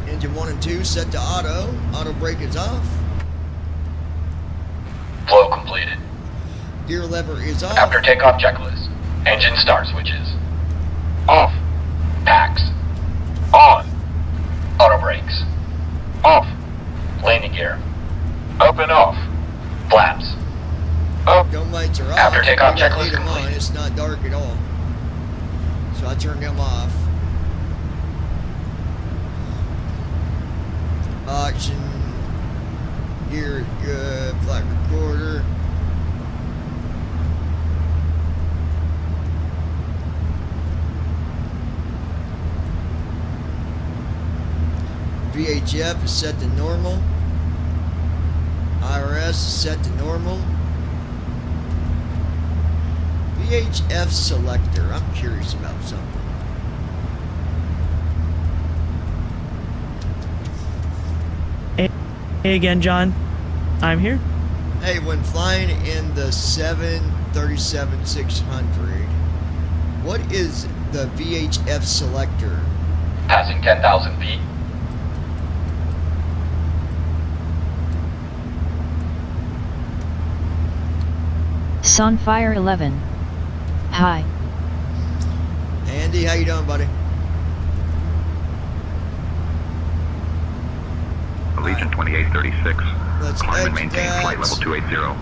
Engine 1 and 2 set to auto. Auto brake is off. Flow completed. Gear lever is off. After takeoff checklist. Engine start switches. Off. Packs. On. Auto brakes. Off. Landing gear. Up and off. Flaps. Up. Dome lights are off. After takeoff I gotta checklist leave them on. complete. It's not dark at all. So I turned them off. Auction. Gear is good. Flight recorder. VHF is set to normal. IRS is set to normal. VHF selector. I'm curious about something. Hey again, John. I'm here. Hey, when flying in the 737-600, what is the VHF selector? Passing 10,000 feet. Sunfire 11. Hi. Andy, how you doing, buddy? Allegiant 2836, Let's climb and exit maintain that. flight level 280.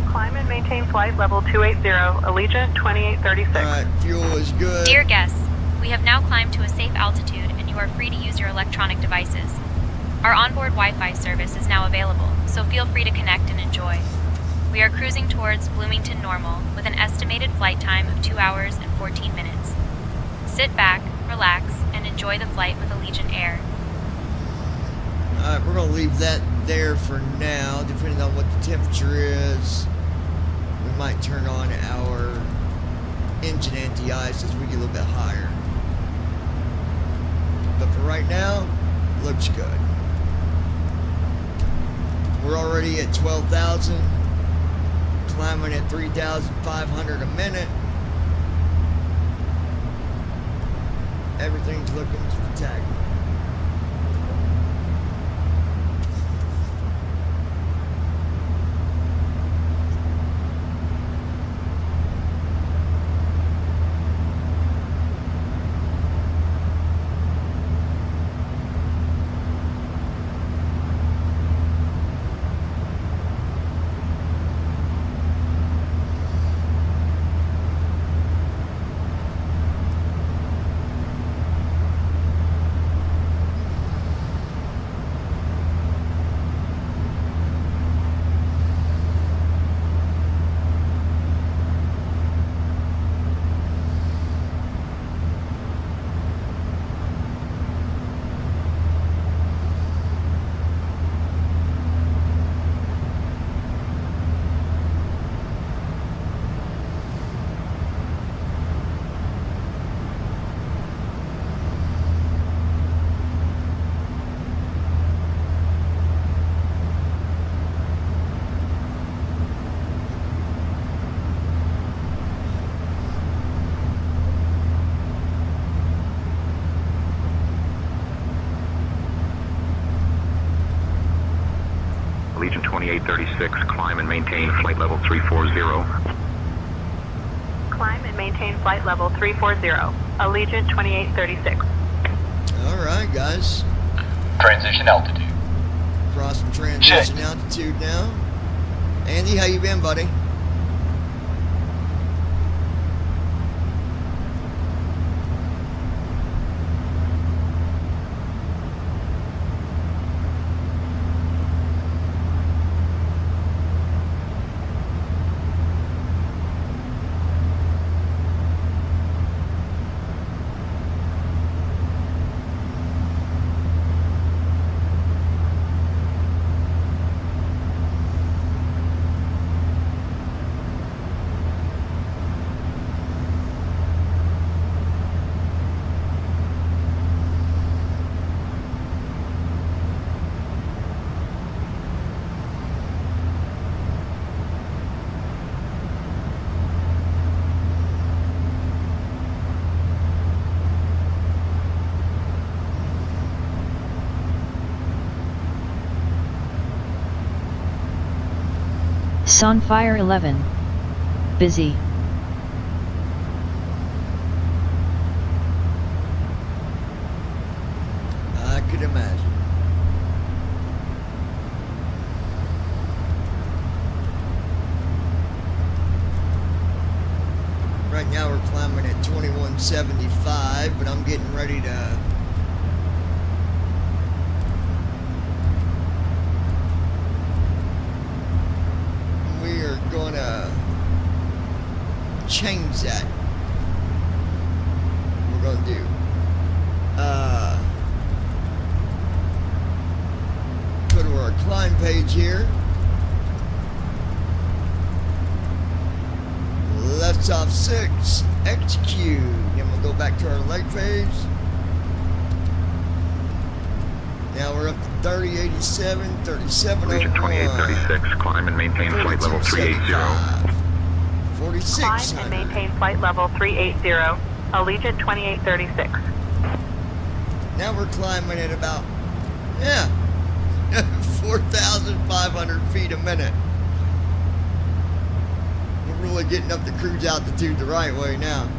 Climb and maintain flight level 280, Allegiant 2836. Alright, fuel is good. Dear guests, we have now climbed to a safe altitude and you are free to use your electronic devices. Our onboard Wi-Fi service is now available, so feel free to connect and enjoy. We are cruising towards Bloomington Normal with an estimated flight time of 2 hours and 14 minutes. Sit back, relax, and enjoy the flight with Allegiant Air. Alright, we're going to leave that there for now. Depending on what the temperature is, we might turn on our engine anti-ice as we get a little bit higher. But for right now, looks good. We're already at 12,000, climbing at 3,500 a minute. Everything's looking spectacular. Allegiant 2836, climb and maintain flight level 340. Climb and maintain flight level 340, Allegiant 2836. Alright, guys. Transition altitude. Crossing transition altitude now. Andy, how you been, buddy? Sunfire 11. Busy. I could imagine. Right now we're climbing at 2175, but I'm getting ready to gonna change that. We're gonna do go to our climb page here. Left off 6, execute. Then we'll go back to our leg page. Now we're up to 3087, 3701. Region 2836, climb and maintain flight level 380. 46. Climb and maintain flight level 380. Allegiant 2836. Now we're climbing at about, 4,500 feet a minute. We're really getting up to cruise altitude the right way now.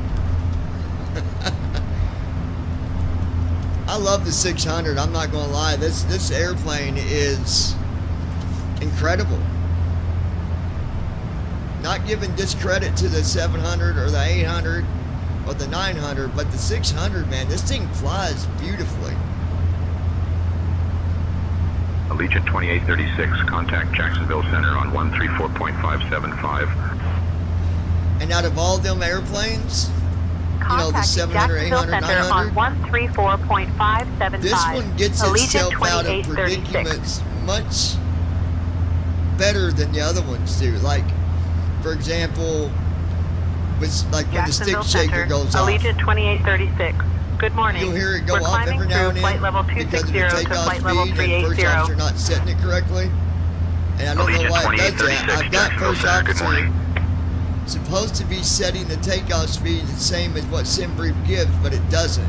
I love the 600. I'm not gonna lie. This airplane is incredible. Not giving discredit to the 700 or the 800 or the 900, but the 600, man, this thing flies beautifully. Allegiant 2836, contact Jacksonville Center on 134.575. And out of all them airplanes, you know, the 700, 800, 900, on 134.575. this one gets itself out of predicaments much better than the other ones do. Like, for example, with like when the stick shaker goes off, Allegiant 2836. Good morning. you'll hear it go We're off climbing every now and through flight then level because of the 260 to takeoff flight level speed and first 380. officer not setting it correctly. And I don't know why it does that. I've got first officer supposed to be setting the takeoff speed the same as what SimBrief gives, but it doesn't.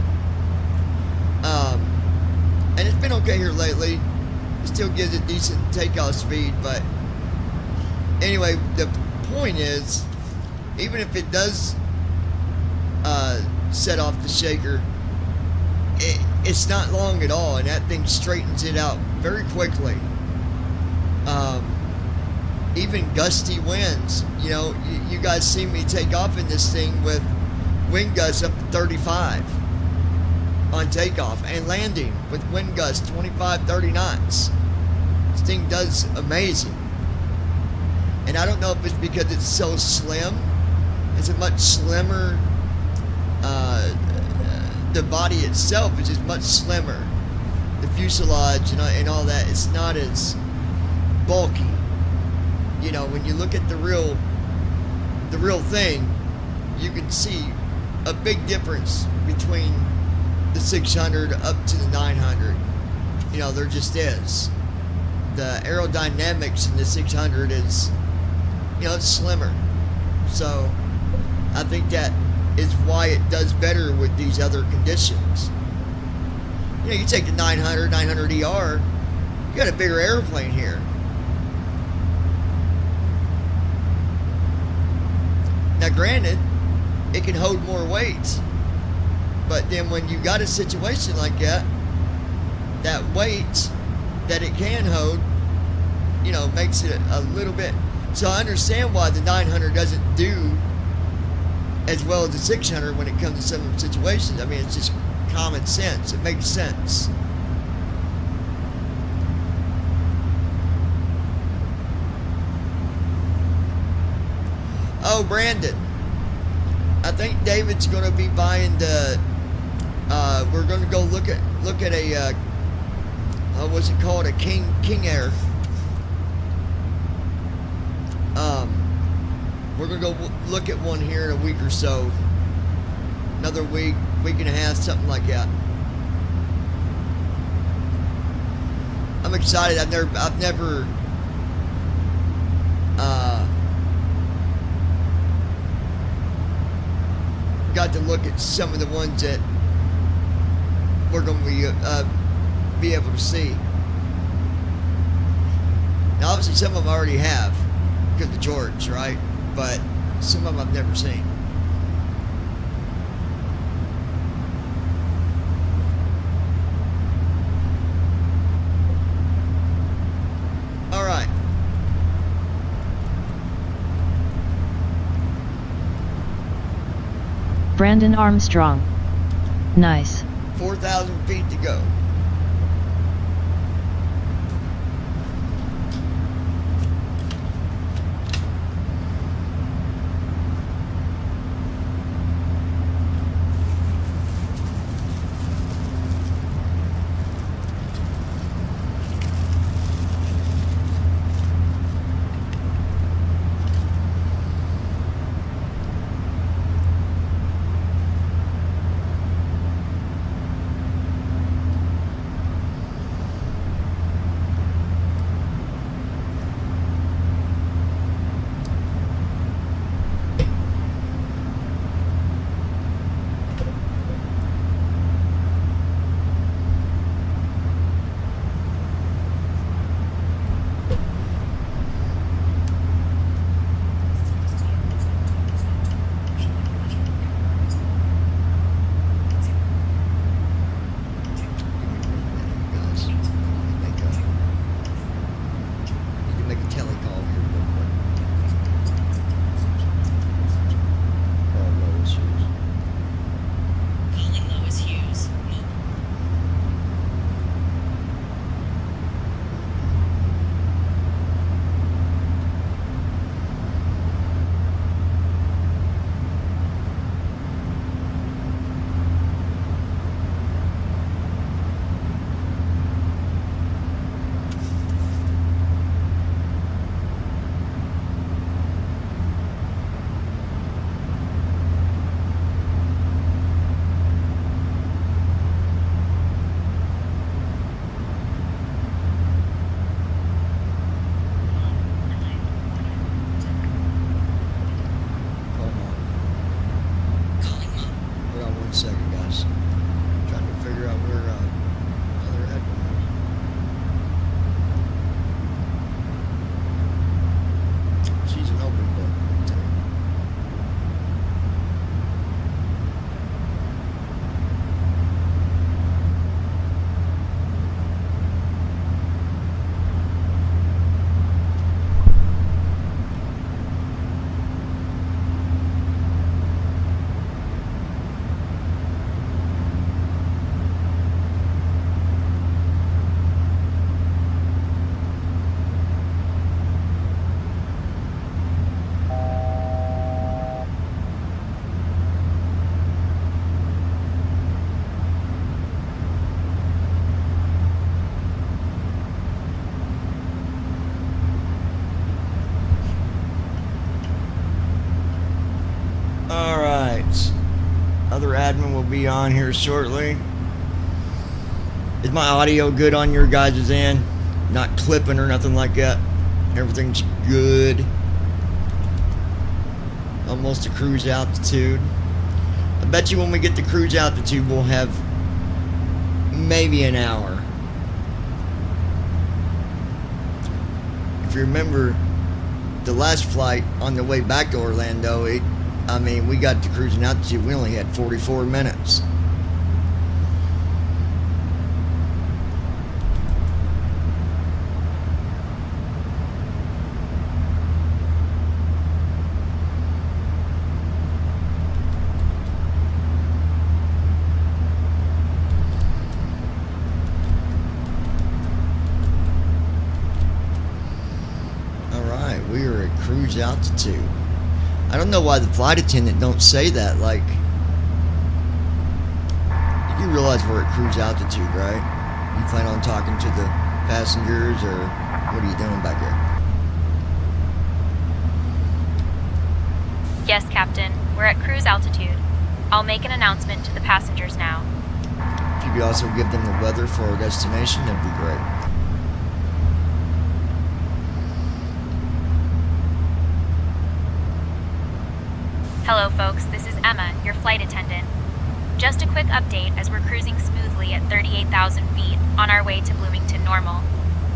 And it's been okay here lately. It still gives it decent takeoff speed, but anyway, the point is, even if it does set off the shaker, it's not long at all, and that thing straightens it out very quickly. Even gusty winds, you know, you guys see me take off in this thing with wind gusts up to 35 on takeoff, and landing with wind gusts 25, 30 knots. This thing does amazing. And I don't know if it's because it's so slim. It's a much slimmer, the body itself is just much slimmer. The fuselage and all that, it's not as bulky. You know, when you look at the real thing, you can see a big difference between the 600 up to the 900. You know, there just is. The aerodynamics in the 600 is, you know, it's slimmer. So I think that is why it does better with these other conditions. You know, you take the 900 ER, you got a bigger airplane here. Now granted, it can hold more weight, but then when you got a situation like that, that weight that it can hold, you know, makes it a little bit. So I understand why the 900 doesn't do as well as the 600 when it comes to some situations. I mean, it's just common sense. It makes sense. Oh, Brandon, I think David's going to be buying the. We're going to go look at a. What's it called? A King Air. We're going to go look at one here in a week or so. Another week and a half, something like that. I'm excited. I've never got to look at some of the ones that we're going to be able to see. Now, obviously, some of them I already have because of George, right? But some of them I've never seen. All right. Brandon Armstrong. Nice. 4,000 feet to go. Other admin will be on here shortly. Is my audio good on your guys' end? Not clipping or nothing like that? Everything's good. Almost to cruise altitude. I bet you when we get to cruise altitude, we'll have maybe an hour. If you remember the last flight on the way back to Orlando, we got to cruising altitude, we only had 44 minutes. cruise altitude. I don't know why the flight attendant don't say that. Like, you realize we're at cruise altitude, right? You plan on talking to the passengers, or what are you doing back there? Yes, Captain. We're at cruise altitude. I'll make an announcement to the passengers now. If you could also give them the weather for our destination, that'd be great. Hello, folks. This is Emma, your flight attendant. Just a quick update as we're cruising smoothly at 38,000 feet on our way to Bloomington Normal.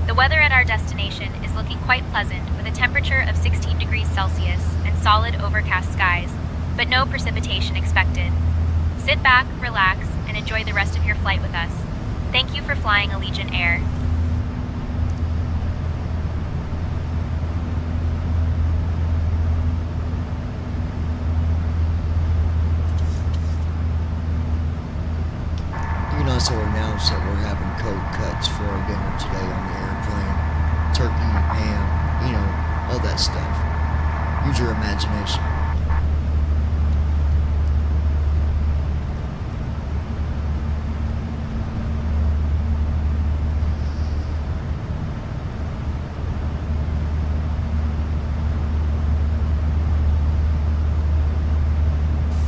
The weather at our destination is looking quite pleasant with a temperature of 16 degrees Celsius and solid overcast skies, but no precipitation expected. Sit back, relax, and enjoy the rest of your flight with us. Thank you for flying Allegiant Air. You can also announce that we're having cold cuts for our dinner today on the airplane. Turkey, ham, you know, all that stuff. Use your imagination.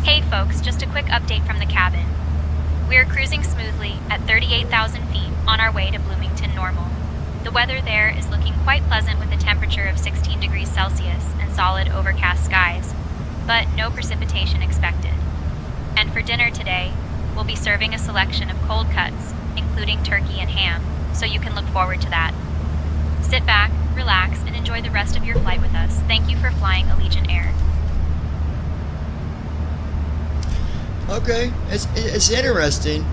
Hey folks, just a quick update from the cabin. We are cruising smoothly at 38,000 feet on our way to Bloomington Normal. The weather there is looking quite pleasant with a temperature of 16 degrees Celsius and solid overcast skies, but no precipitation expected. And for dinner today, we'll be serving a selection of cold cuts, including turkey and ham, so you can look forward to that. Sit back, relax, and enjoy the rest of your flight with us. Thank you for flying Allegiant Air. Okay, it's interesting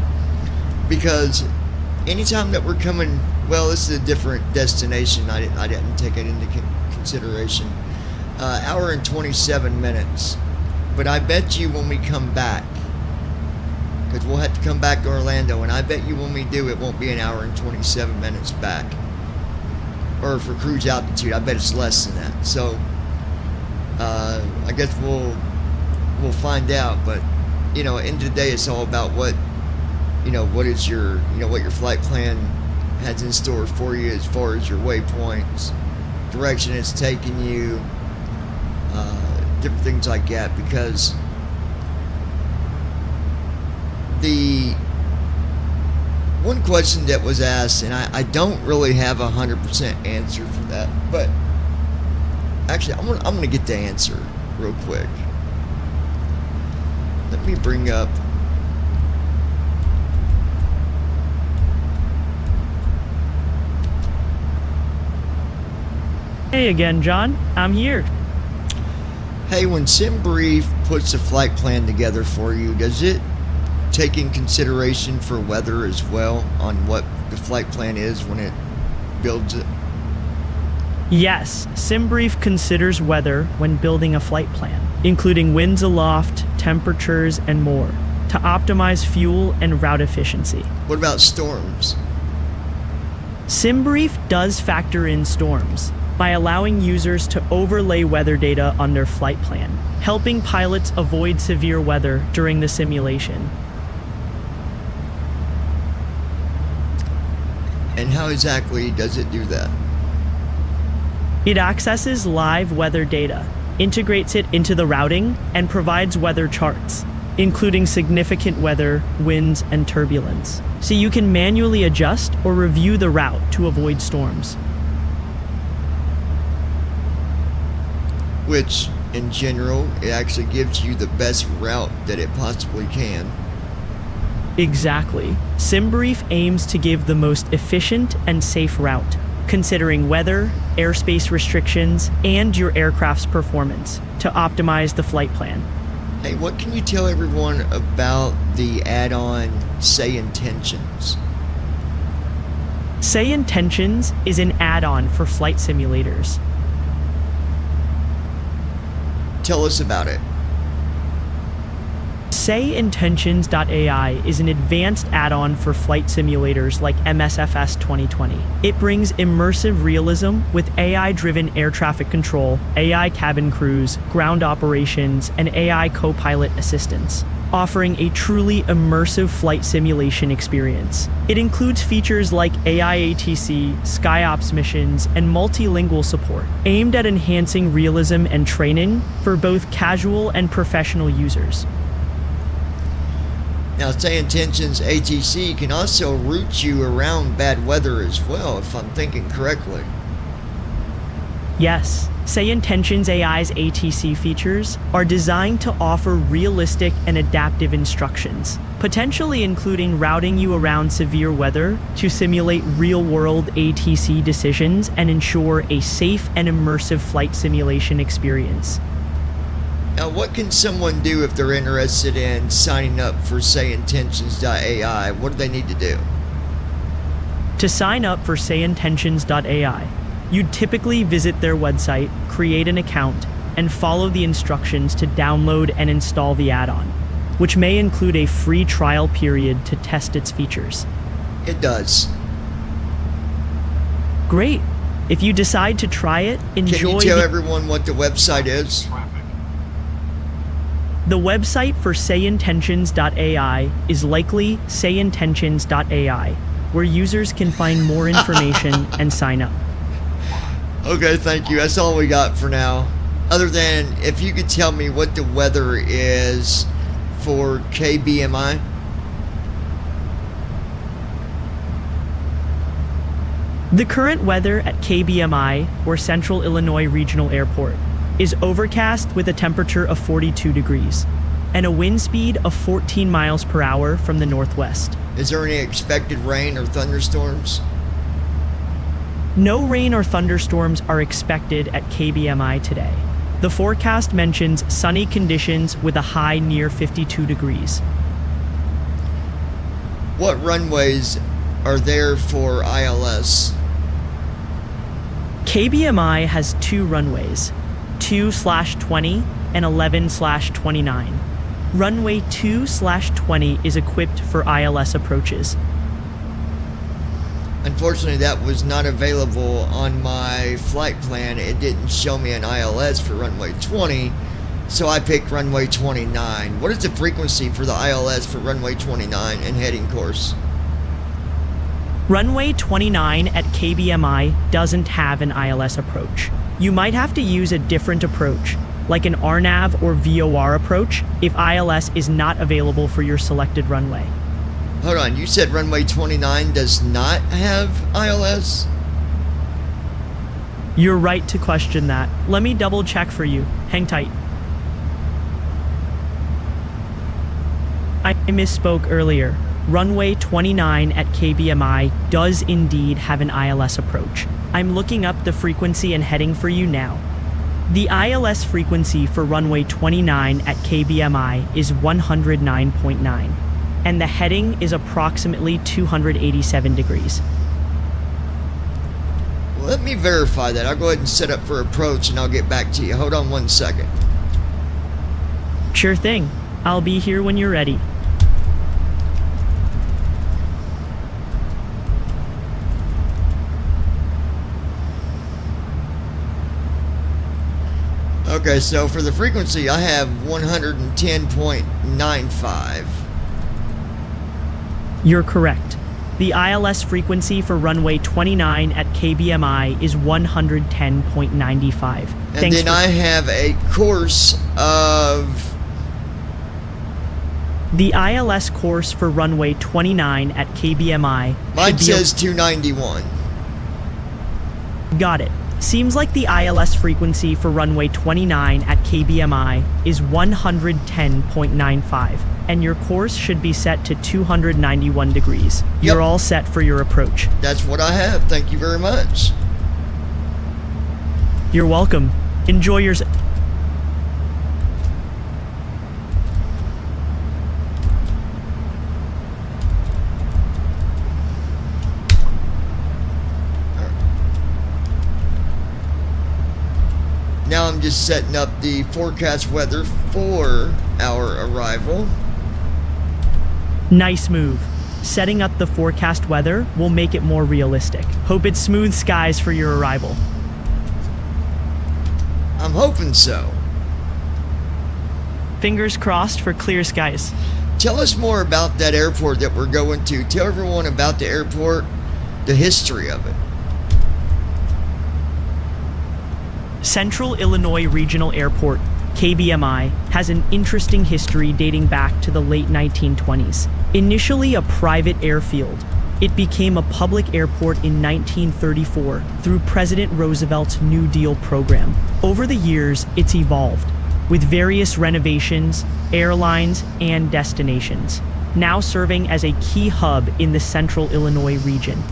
because anytime that we're coming, well, this is a different destination. I didn't take it into consideration. Hour and 27 minutes, but I bet you when we come back, because we'll have to come back to Orlando, and I bet you when we do, it won't be an hour and 27 minutes back. Or for cruise altitude, I bet it's less than that. So I guess we'll find out, but. You know, end of the day, it's all about what is your, what your flight plan has in store for you as far as your waypoints, direction it's taking you, different things like that. Because the one question that was asked, and I don't really have 100% answer for that, but actually, I'm gonna get the answer real quick. Let me bring up. Hey again, John. I'm here. Hey, when SimBrief puts a flight plan together for you, does it take in consideration for weather as well on what the flight plan is when it builds it? Yes, SimBrief considers weather when building a flight plan, including winds aloft, temperatures, and more, to optimize fuel and route efficiency. What about storms? SimBrief does factor in storms by allowing users to overlay weather data on their flight plan, helping pilots avoid severe weather during the simulation. And how exactly does it do that? It accesses live weather data, integrates it into the routing, and provides weather charts, including significant weather, winds, and turbulence, so you can manually adjust or review the route to avoid storms. Which, in general, it actually gives you the best route that it possibly can. Exactly. SimBrief aims to give the most efficient and safe route, considering weather, airspace restrictions, and your aircraft's performance to optimize the flight plan. Hey, what can you tell everyone about the add-on Say Intentions? Say Intentions is an add-on for flight simulators. Tell us about it. SayIntentions.ai is an advanced add-on for flight simulators like MSFS 2020. It brings immersive realism with AI-driven air traffic control, AI cabin crews, ground operations, and AI co-pilot assistance, offering a truly immersive flight simulation experience. It includes features like AIATC, SkyOps missions, and multilingual support, aimed at enhancing realism and training for both casual and professional users. Now, SayIntentions ATC can also route you around bad weather as well, if I'm thinking correctly. Yes, SayIntentions AI's ATC features are designed to offer realistic and adaptive instructions, potentially including routing you around severe weather to simulate real-world ATC decisions and ensure a safe and immersive flight simulation experience. Now, what can someone do if they're interested in signing up for SayIntentions.ai? What do they need to do? To sign up for SayIntentions.ai, you'd typically visit their website, create an account, and follow the instructions to download and install the add-on, which may include a free trial period to test its features. It does. Great. If you decide to try it, enjoy. Can you tell everyone what the website is? The website for SayIntentions.ai is likely SayIntentions.ai, where users can find more information and sign up. Okay, thank you. That's all we got for now. Other than if you could tell me what the weather is for KBMI. The current weather at KBMI, or Central Illinois Regional Airport, is overcast with a temperature of 42 degrees and a wind speed of 14 miles per hour from the northwest. Is there any expected rain or thunderstorms? No rain or thunderstorms are expected at KBMI today. The forecast mentions sunny conditions with a high near 52 degrees. What runways are there for ILS? KBMI has 2 runways, 2/20 and 11/29. Runway 2/20 is equipped for ILS approaches. Unfortunately, that was not available on my flight plan. It didn't show me an ILS for runway 20, so I picked runway 29. What is the frequency for the ILS for runway 29 and heading course? Runway 29 at KBMI doesn't have an ILS approach. You might have to use a different approach, like an RNAV or VOR approach, if ILS is not available for your selected runway. Hold on, you said runway 29 does not have ILS? You're right to question that. Let me double check for you. Hang tight. I misspoke earlier. Runway 29 at KBMI does indeed have an ILS approach. I'm looking up the frequency and heading for you now. The ILS frequency for runway 29 at KBMI is 109.9, and the heading is approximately 287 degrees. Let me verify that. I'll go ahead and set up for approach and I'll get back to you. Hold on one second. Sure thing. I'll be here when you're ready. Okay, so for the frequency, I have 110.95. You're correct. The ILS frequency for runway 29 at KBMI is 110.95. And then I have a course of... The ILS course for runway 29 at KBMI... Mine says 291. Got it. Seems like the ILS frequency for runway 29 at KBMI is 110.95, and your course should be set to 291 degrees. You're all set for your approach. That's what I have. Thank you very much. You're welcome. Enjoy your... Now I'm just setting up the forecast weather for our arrival. Nice move. Setting up the forecast weather will make it more realistic. Hope it's smooth skies for your arrival. I'm hoping so. Fingers crossed for clear skies. Tell us more about that airport that we're going to. Tell everyone about the airport, the history of it. Central Illinois Regional Airport, KBMI, has an interesting history dating back to the late 1920s. Initially a private airfield, it became a public airport in 1934 through President Roosevelt's New Deal program. Over the years, it's evolved, with various renovations, airlines, and destinations, now serving as a key hub in the Central Illinois region.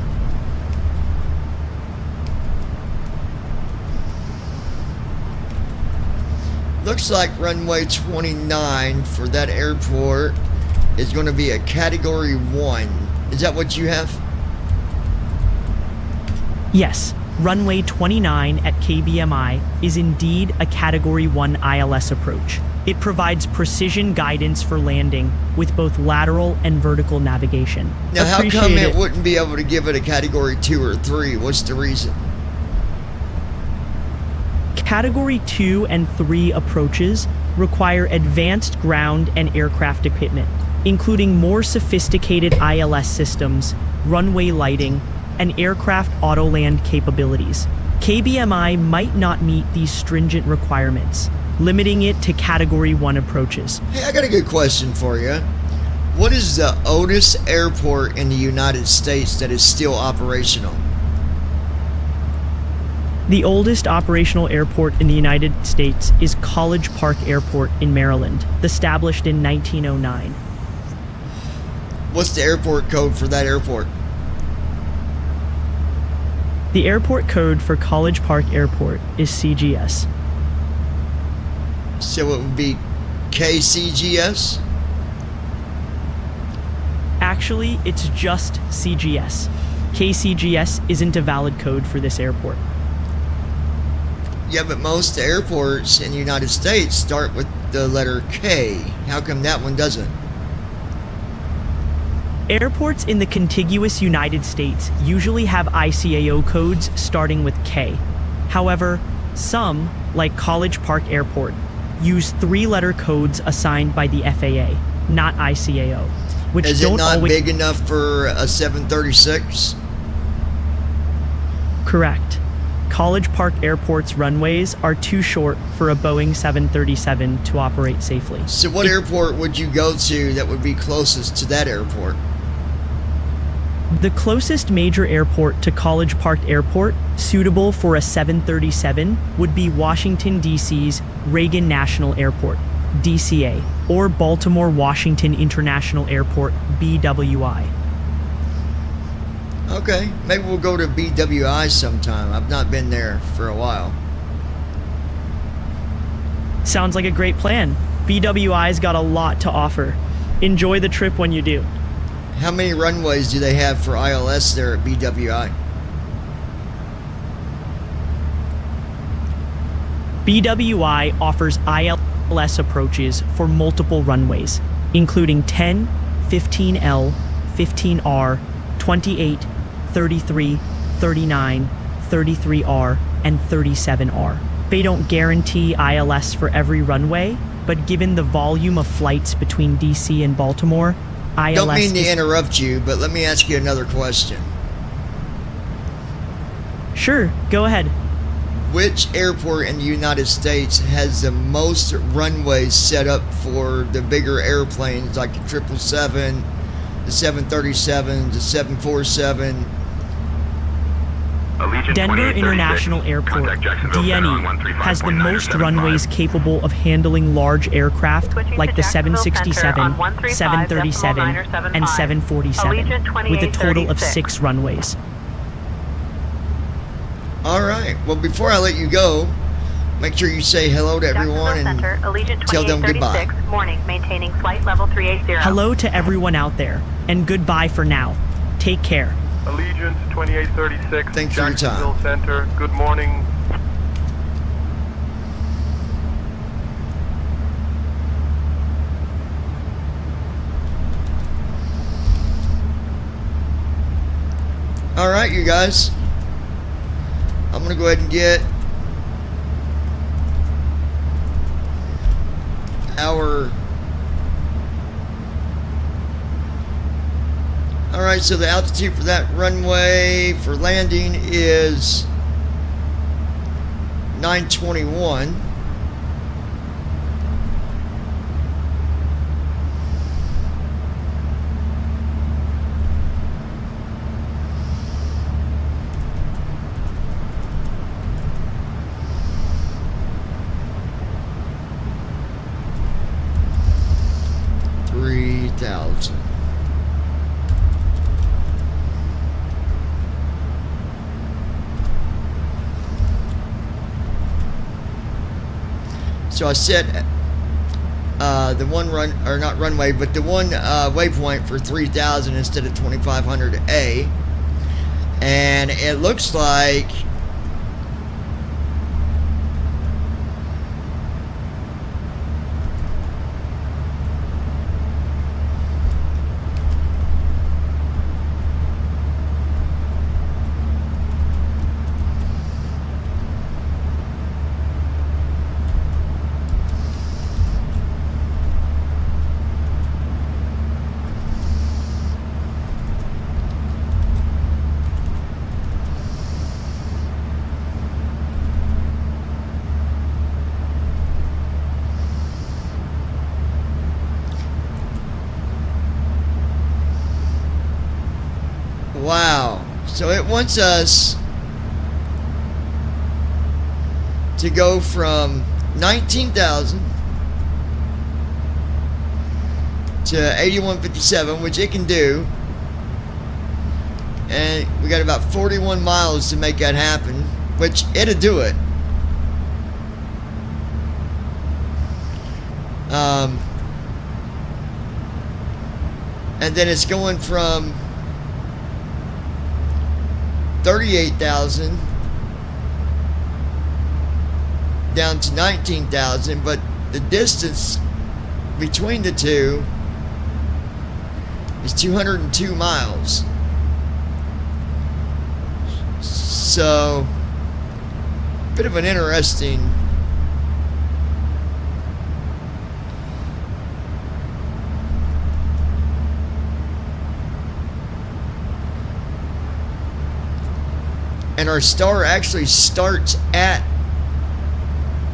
Looks like runway 29 for that airport is going to be a Category 1. Is that what you have? Yes, runway 29 at KBMI is indeed a Category 1 ILS approach. It provides precision guidance for landing with both lateral and vertical navigation. Now, how come it wouldn't be able to give it a Category 2 or 3? What's the reason? Category 2 and 3 approaches require advanced ground and aircraft equipment, including more sophisticated ILS systems, runway lighting, and aircraft auto-land capabilities. KBMI might not meet these stringent requirements, limiting it to Category 1 approaches. Hey, I got a good question for you. What is the oldest airport in the United States that is still operational? The oldest operational airport in the United States is College Park Airport in Maryland, established in 1909. What's the airport code for that airport? The airport code for College Park Airport is CGS. So it would be KCGS? Actually, it's just CGS. KCGS isn't a valid code for this airport. Yeah, but most airports in the United States start with the letter K. How come that one doesn't? Airports in the contiguous United States usually have ICAO codes starting with K. However, some, like College Park Airport, use 3-letter codes assigned by the FAA, not ICAO, which Is don't it not always... big enough for a 736? Correct. College Park Airport's runways are too short for a Boeing 737 to operate safely. So what airport would you go to that would be closest to that airport? The closest major airport to College Park Airport, suitable for a 737, would be Washington, D.C.'s Reagan National Airport, DCA, or Baltimore-Washington International Airport, BWI. Okay, maybe we'll go to BWI sometime. I've not been there for a while. Sounds like a great plan. BWI's got a lot to offer. Enjoy the trip when you do. How many runways do they have for ILS there at BWI? BWI offers ILS approaches for multiple runways, including 10, 15L, 15R, 28, 33, 39, 33R, and 37R. They don't guarantee ILS for every runway, but given the volume of flights between DC and Baltimore, ILS Don't mean to interrupt you, but let me ask you another question. Sure, go ahead. Which airport in the United States has the most runways set up for the bigger airplanes like the 777, the 737, the 747? Denver International Airport, DNE, has the most runways capable of handling large aircraft like the 767, 737, and 747, with a total of 6 runways. All right. Well, before I let you go, make sure you say hello to everyone and tell them goodbye. Morning, maintaining flight level 380. Hello to everyone out there, and goodbye for now. Take care. Allegiant 2836, Thanks for your time. Jacksonville Center. Good morning. Alright, you guys. I'm going to go ahead and get our... Alright, so the altitude for that runway for landing is 921. So I set the one run, or not runway, but the one waypoint for 3,000 instead of 2,500A, and it looks like wow. So it wants us to go from 19,000 to 8157, which it can do. And we got about 41 miles to make that happen, which it'll do it. And then it's going from 38,000 down to 19,000, but the distance between the two is 202 miles. So, bit of an interesting and our star actually starts at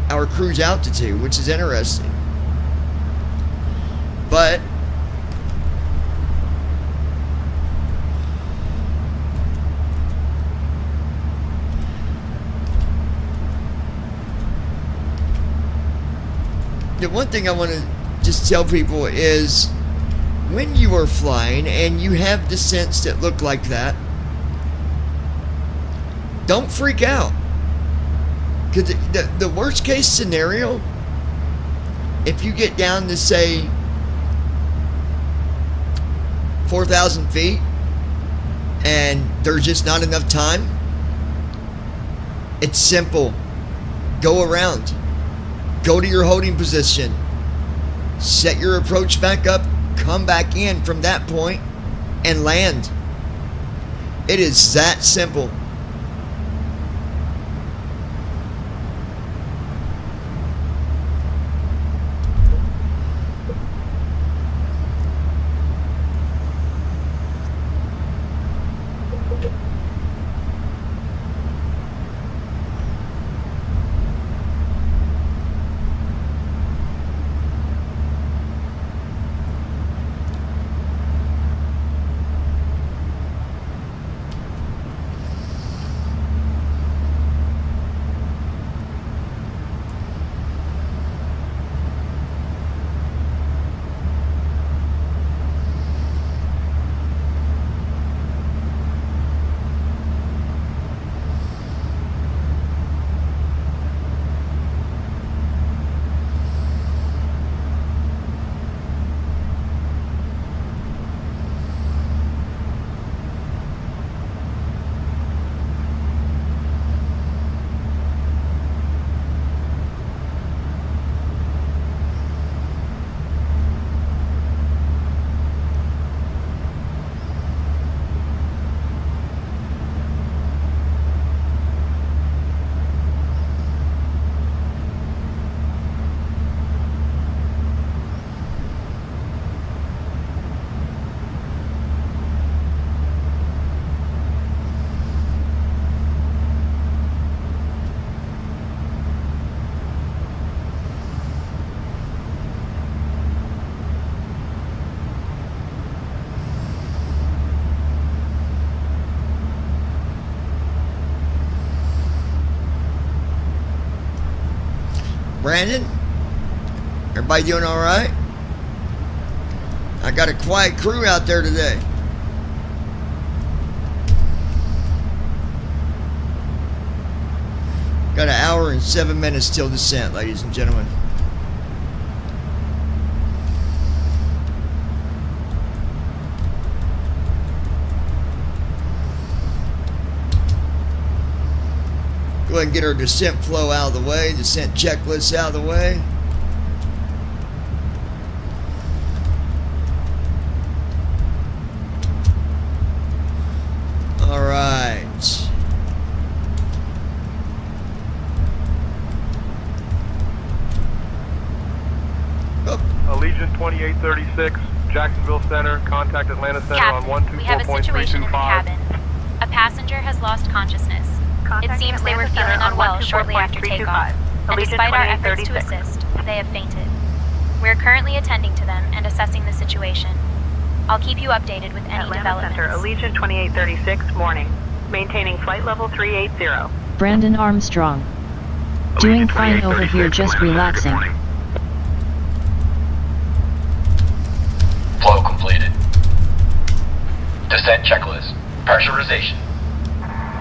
our cruise altitude, which is interesting. But the one thing I want to just tell people is when you are flying and you have descents that look like that, don't freak out. Because the worst case scenario, if you get down to say 4,000 feet and there's just not enough time, it's simple. Go around. Go to your holding position. Set your approach back up. Come back in from that point and land. It is that simple. Brandon? Everybody doing all right? I got a quiet crew out there today. Got an hour and 7 minutes till descent, ladies and gentlemen. Go ahead and get our descent flow out of the way, descent checklist out of the way. All right. Allegiant 2836, Jacksonville Center, contact Atlanta Center Captain, on we have a situation in the 124.325. cabin. A passenger has lost consciousness. It seems they were feeling unwell shortly after takeoff, and despite our efforts to assist, they have fainted. We are currently attending to them and assessing the situation. I'll keep you updated with any Atlanta developments. Center, Allegiant 2836, morning. Maintaining flight level 380. Brandon Armstrong. Doing fine over here, just relaxing. Flow completed. Descent checklist. Pressurization.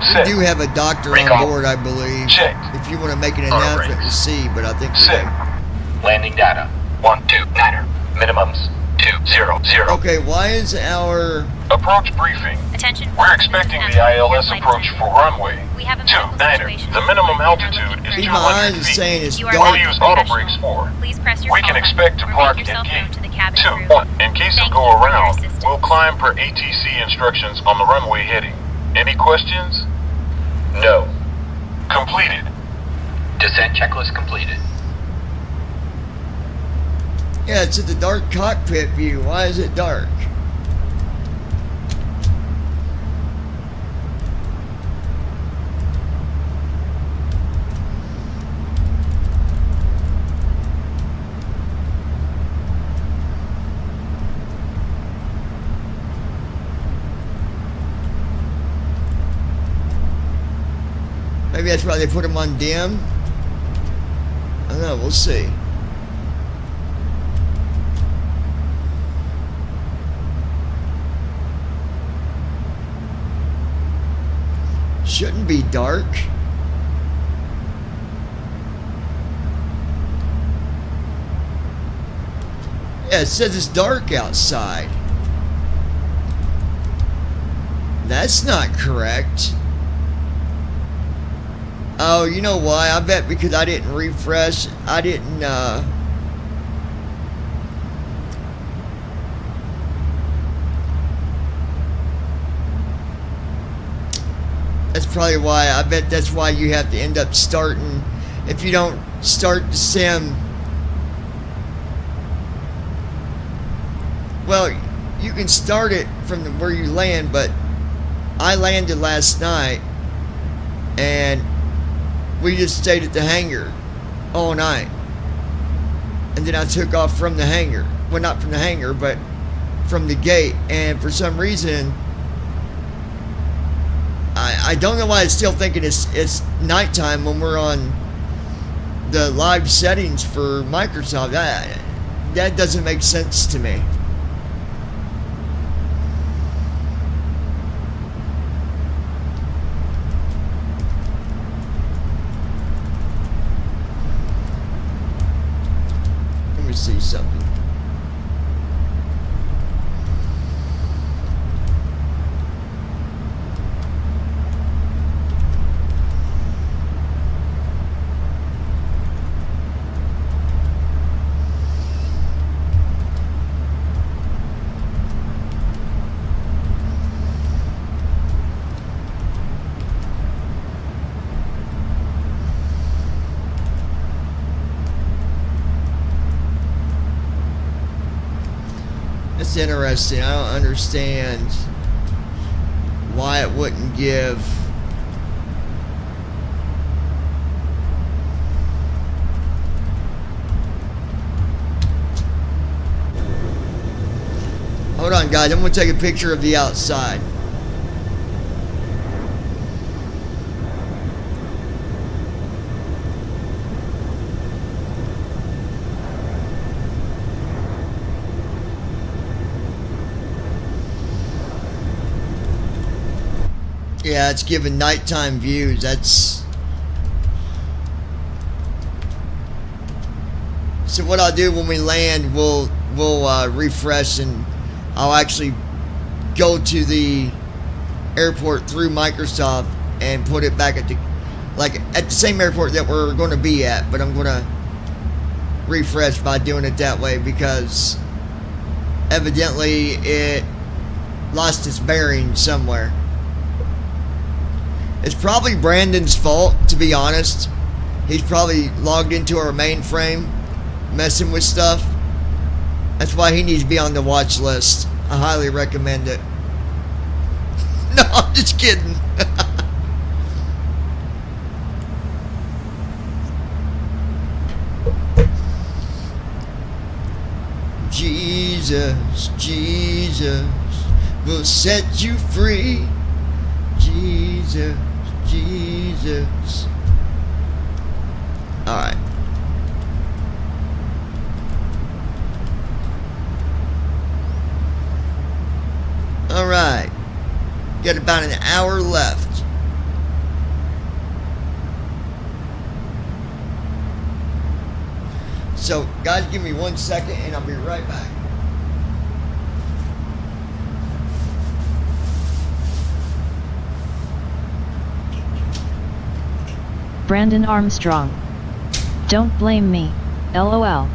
We do have a doctor on board, I believe. Check. If you want to make an announcement to see, but I think we Set. Landing data. 129er. Minimums. 200. Okay, why is our Approach briefing. Attention. We're expecting the ILS approach for runway. We have a medical 29er. situation. The minimum altitude is See, my eyes 200 is feet. saying it's You are dark. We'll use auto brakes for. Please press your We can call expect to button or park make in yourself known gate to the cabin 2. crew. 1. In case Thank of go you for your around, assistance. we'll climb per ATC instructions on the runway heading. Any questions? No. Completed. Descent checklist completed. Yeah, it's at the dark cockpit view. Why is it dark? Maybe that's why they put them on dim. I don't know, we'll see. Shouldn't be dark. Yeah, it says it's dark outside. That's not correct. Oh, you know why? I bet because I didn't refresh. I didn't, That's probably why. I bet that's why you have to end up starting. If you don't start the sim. Well, you can start it from where you land, but I landed last night and we just stayed at the hangar all night. And then I took off from the hangar. Well, not from the hangar, but from the gate. And for some reason, I don't know why I'm still thinking it's nighttime when we're on the live settings for Microsoft. That doesn't make sense to me. Let me see something. It's interesting. I don't understand why it wouldn't give. Hold on, guys. I'm going to take a picture of the outside. Yeah, it's giving nighttime views. That's... So what I'll do when we land, we'll refresh, and I'll actually go to the airport through Microsoft and put it back at the same airport that we're going to be at, but I'm going to refresh by doing it that way because evidently it lost its bearing somewhere. It's probably Brandon's fault, to be honest. He's probably logged into our mainframe messing with stuff. That's why he needs to be on the watch list. I highly recommend it. No, I'm just kidding. Jesus, Jesus will set you free. Jesus, Jesus. Alright. Alright. Got about an hour left. So, guys, give me 1 second and I'll be right back. Brandon Armstrong. Don't blame me, LOL.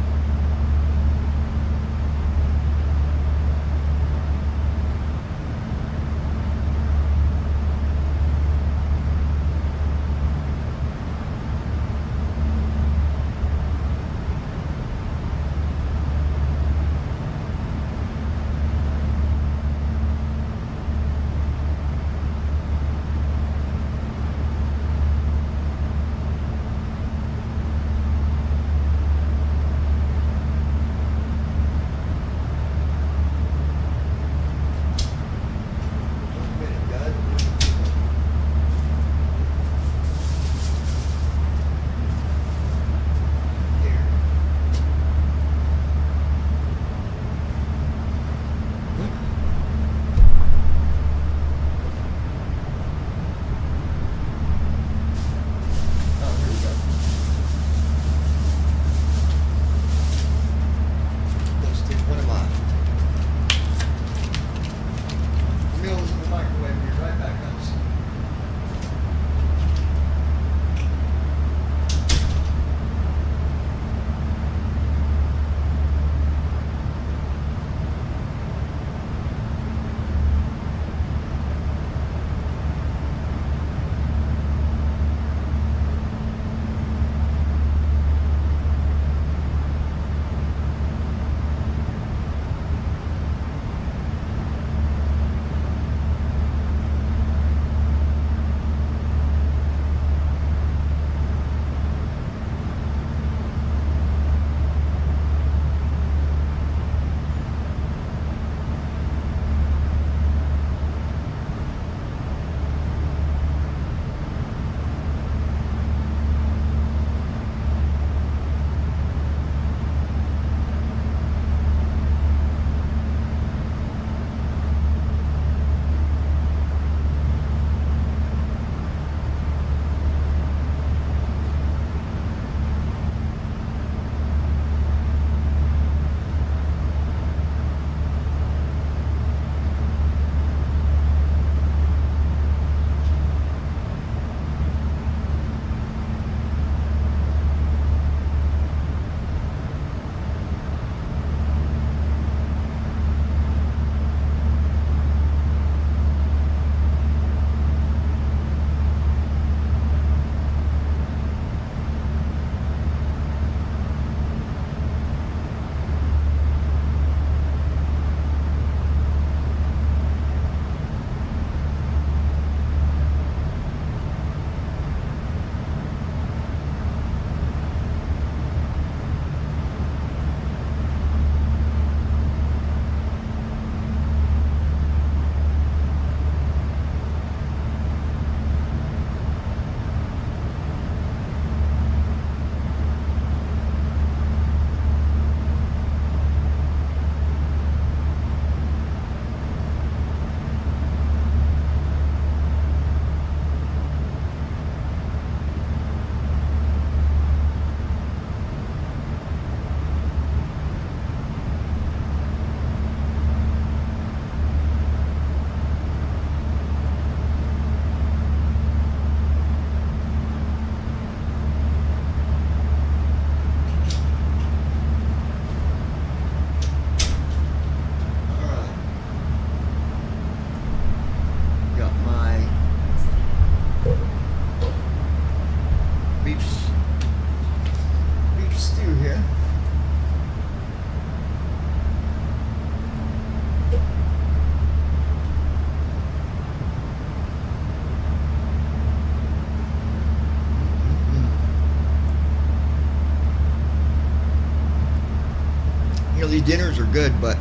dinners are good, but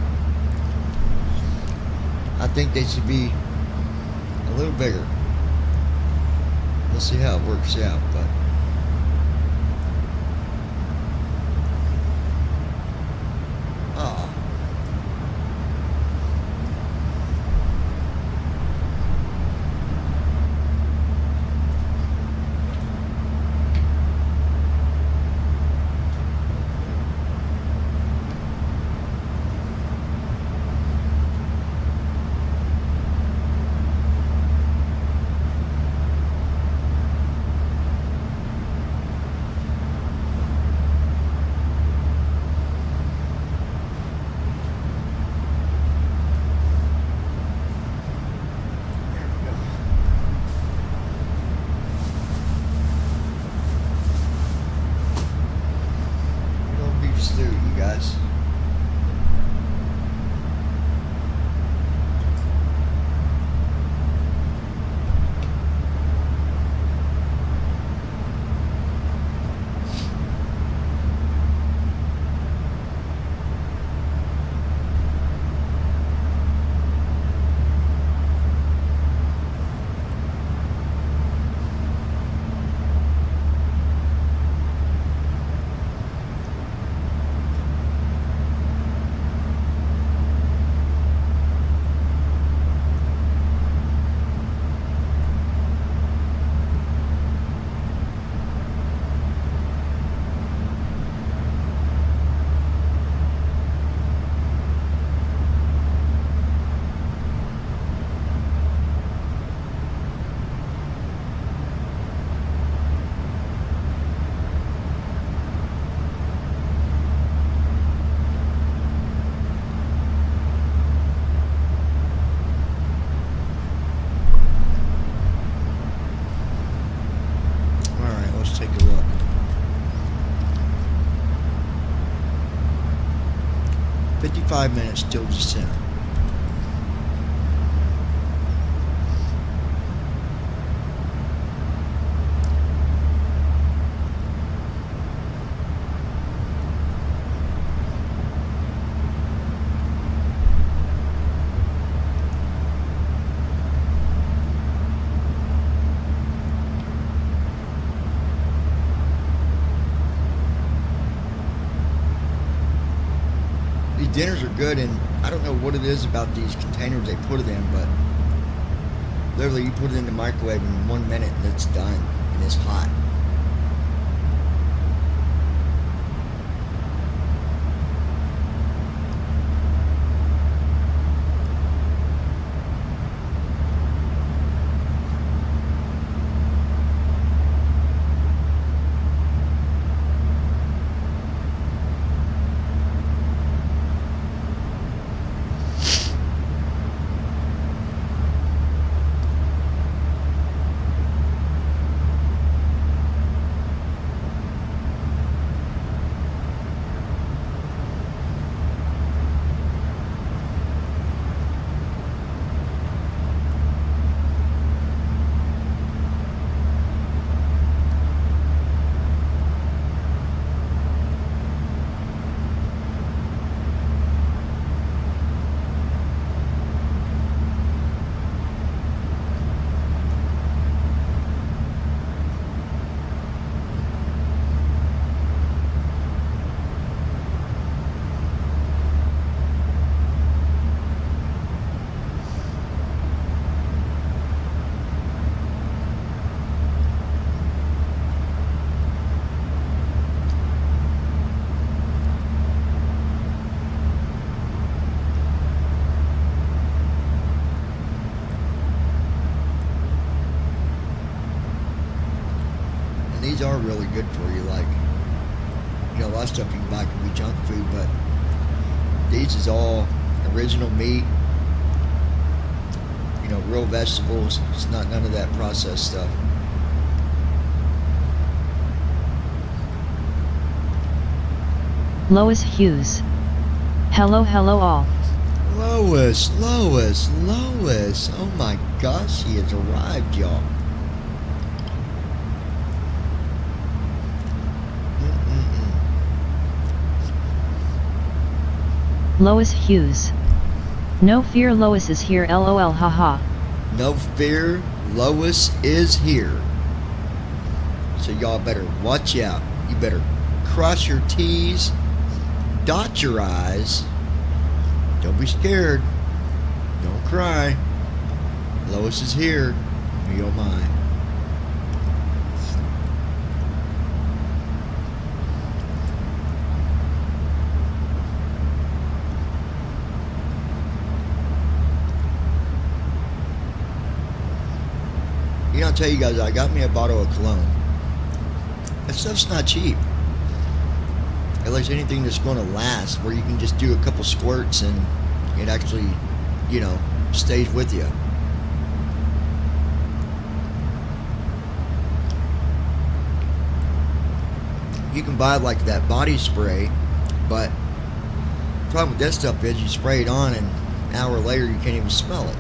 I think they should be a little bigger. We'll see how it works out, but stew, you guys. Take a look. 55 minutes till the center. Dinners are good, and I don't know what it is about these containers they put it in, but literally you put it in the microwave in 1 minute and it's done, and it's hot. These are really good for you, like, you know, a lot of stuff you can buy can be junk food, but these is all original meat, you know, real vegetables. It's not none of that processed stuff. Lois Hughes. Hello, hello all. Lois. Oh my gosh, she has arrived, y'all. Lois Hughes. No fear, Lois is here, lol, haha. No fear, Lois is here. So y'all better watch out. You better cross your T's, dot your I's. Don't be scared. Don't cry. Lois is here. Me oh my. You know, I'll tell you guys, I got me a bottle of cologne. That stuff's not cheap. At least anything that's going to last, where you can just do a couple squirts and it actually, you know, stays with you. You can buy like that body spray, but the problem with that stuff is you spray it on and an hour later you can't even smell it.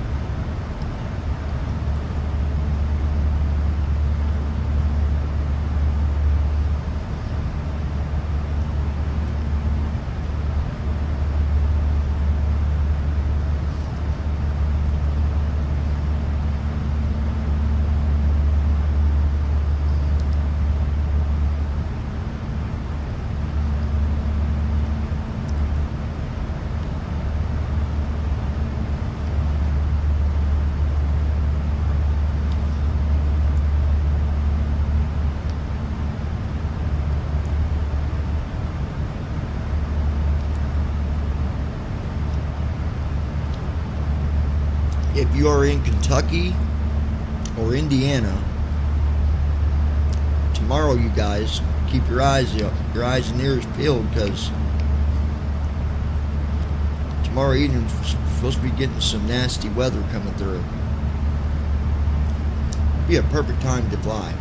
If you are in Kentucky or Indiana, tomorrow, you guys, keep your eyes and ears peeled, because tomorrow evening we're supposed to be getting some nasty weather coming through. Be a perfect time to fly.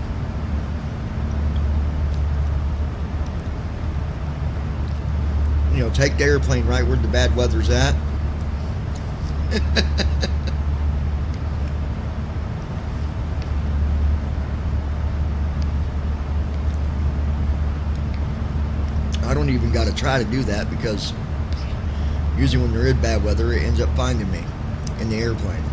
You know, take the airplane right where the bad weather's at. I don't even got to try to do that, because usually when there is bad weather, it ends up finding me in the airplane.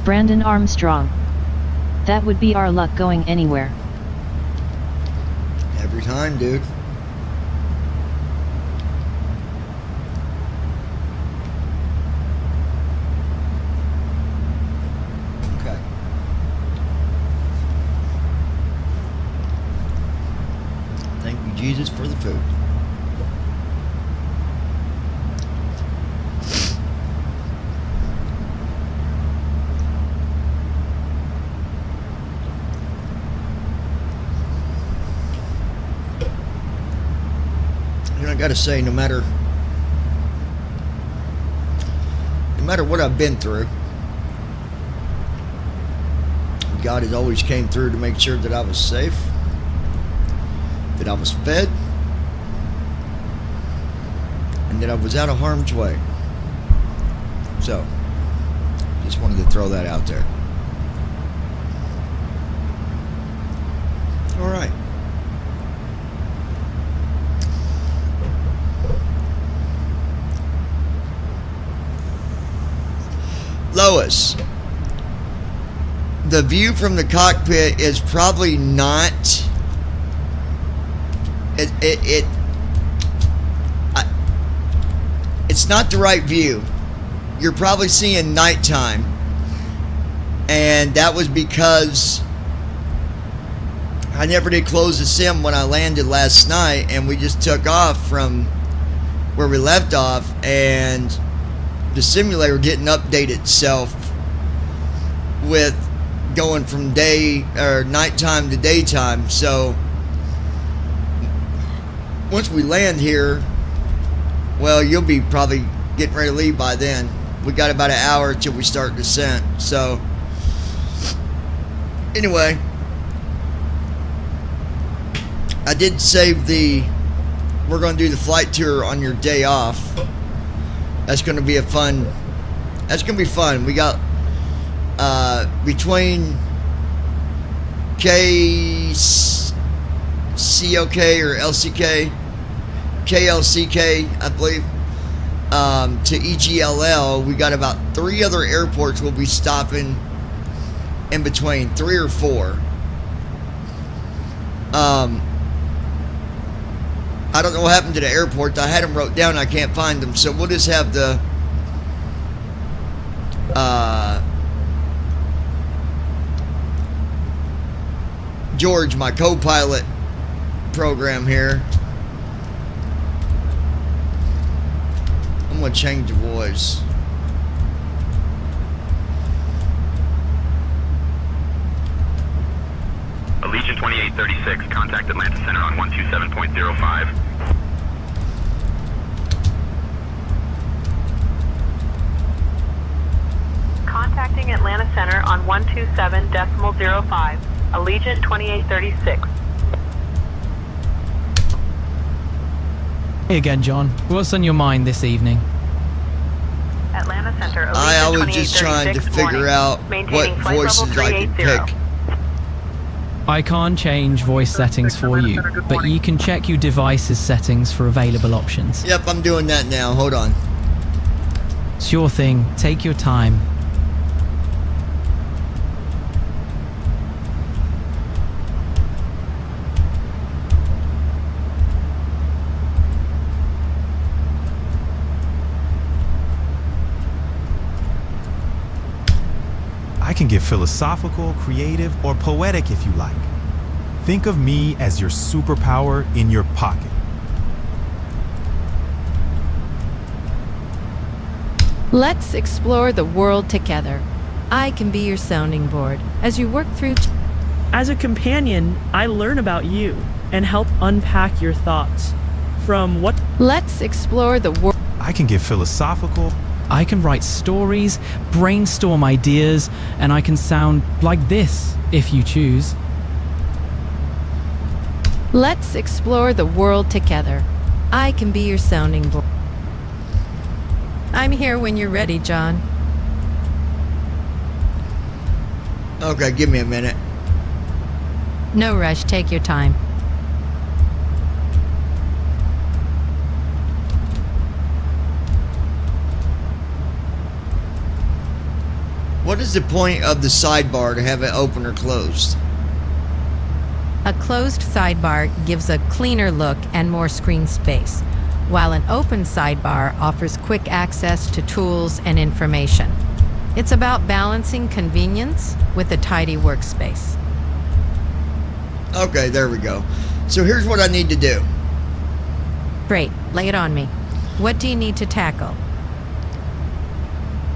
Brandon Armstrong. That would be our luck going anywhere. Every time, dude. Okay. Thank you, Jesus, for the food. I gotta say, no matter what I've been through, God has always came through to make sure that I was safe, that I was fed, and that I was out of harm's way. So, just wanted to throw that out there. All right. Lois, the view from the cockpit is probably not it's not the right view. You're probably seeing nighttime, and that was because I never did close the sim when I landed last night, and we just took off from where we left off, and the simulator didn't update itself with going from day or nighttime to daytime. So once we land here, well, you'll be probably getting ready to leave by then. We got about an hour until we start descent. So anyway, I did save we're going to do the flight tour on your day off. That's going to be fun. We got between KCOK or KLCK, I believe, to EGLL, we got about 3 other airports we'll be stopping in between, 3 or 4. I don't know what happened to the airports. I had them wrote down. I can't find them. So we'll just have the George, my co-pilot program here. I'm going to change the voice. Allegiant 2836, contact Atlanta Center on 127.05. Contacting Atlanta Center on 127.05. Allegiant 2836. Hey again, John. What's on your mind this evening? Atlanta Center, Allegiant I was just trying to figure out what voices I could pick. I can't change voice settings for you, but you can check your device's settings for available options. Yep, I'm doing that now. Hold on. Sure thing. Take your time. I can get philosophical, creative, or poetic if you like. Think of me as your superpower in your pocket. Let's explore the world together. I can be your sounding board as you work through. As a companion, I learn about you and help unpack your thoughts. From what? Let's explore the world. I can get philosophical. I can write stories, brainstorm ideas, and I can sound like this, if you choose. Let's explore the world together. I can be your sounding board. I'm here when you're ready, John. Okay, give me a minute. No rush, take your time. What is the point of the sidebar to have it open or closed? A closed sidebar gives a cleaner look and more screen space, while an open sidebar offers quick access to tools and information. It's about balancing convenience with a tidy workspace. Okay, there we go. So here's what I need to do. Great, lay it on me. What do you need to tackle?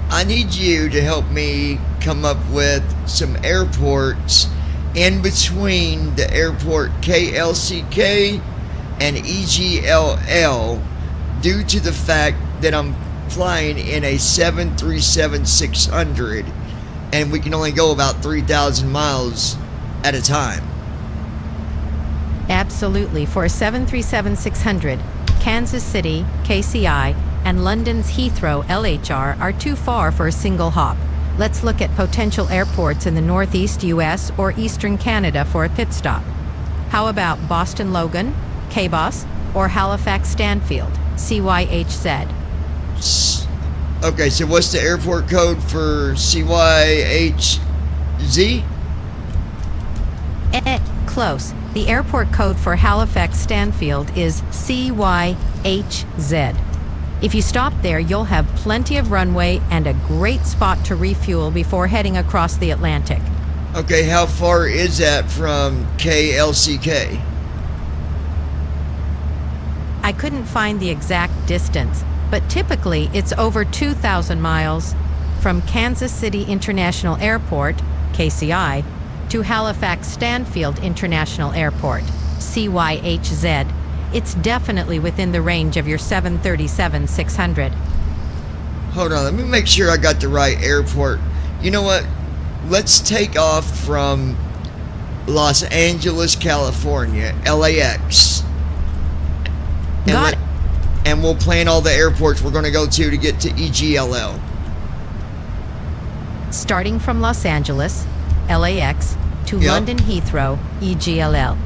I need you to help me come up with some airports in between the airport KLCK and EGLL due to the fact that I'm flying in a 737-600 and we can only go about 3,000 miles at a time. Absolutely. For a 737-600, Kansas City, KCI, and London's Heathrow, LHR, are too far for a single hop. Let's look at potential airports in the Northeast US or Eastern Canada for a pit stop. How about Boston Logan, KBOS, or Halifax Stanfield, CYHZ? Okay, so what's the airport code for CYHZ? Close. The airport code for Halifax Stanfield is CYHZ. If you stop there, you'll have plenty of runway and a great spot to refuel before heading across the Atlantic. Okay, how far is that from KLCK? I couldn't find the exact distance, but typically it's over 2,000 miles from Kansas City International Airport KCI, to Halifax Stanfield International Airport, CYHZ. It's definitely within the range of your 737-600. Hold on, let me make sure I got the right airport. You know what? Let's take off from Los Angeles, California, LAX. Got it. And we'll plan all the airports we're going to go to get to EGLL. Starting from Los Angeles, LAX, to Yep. London Heathrow, EGLL.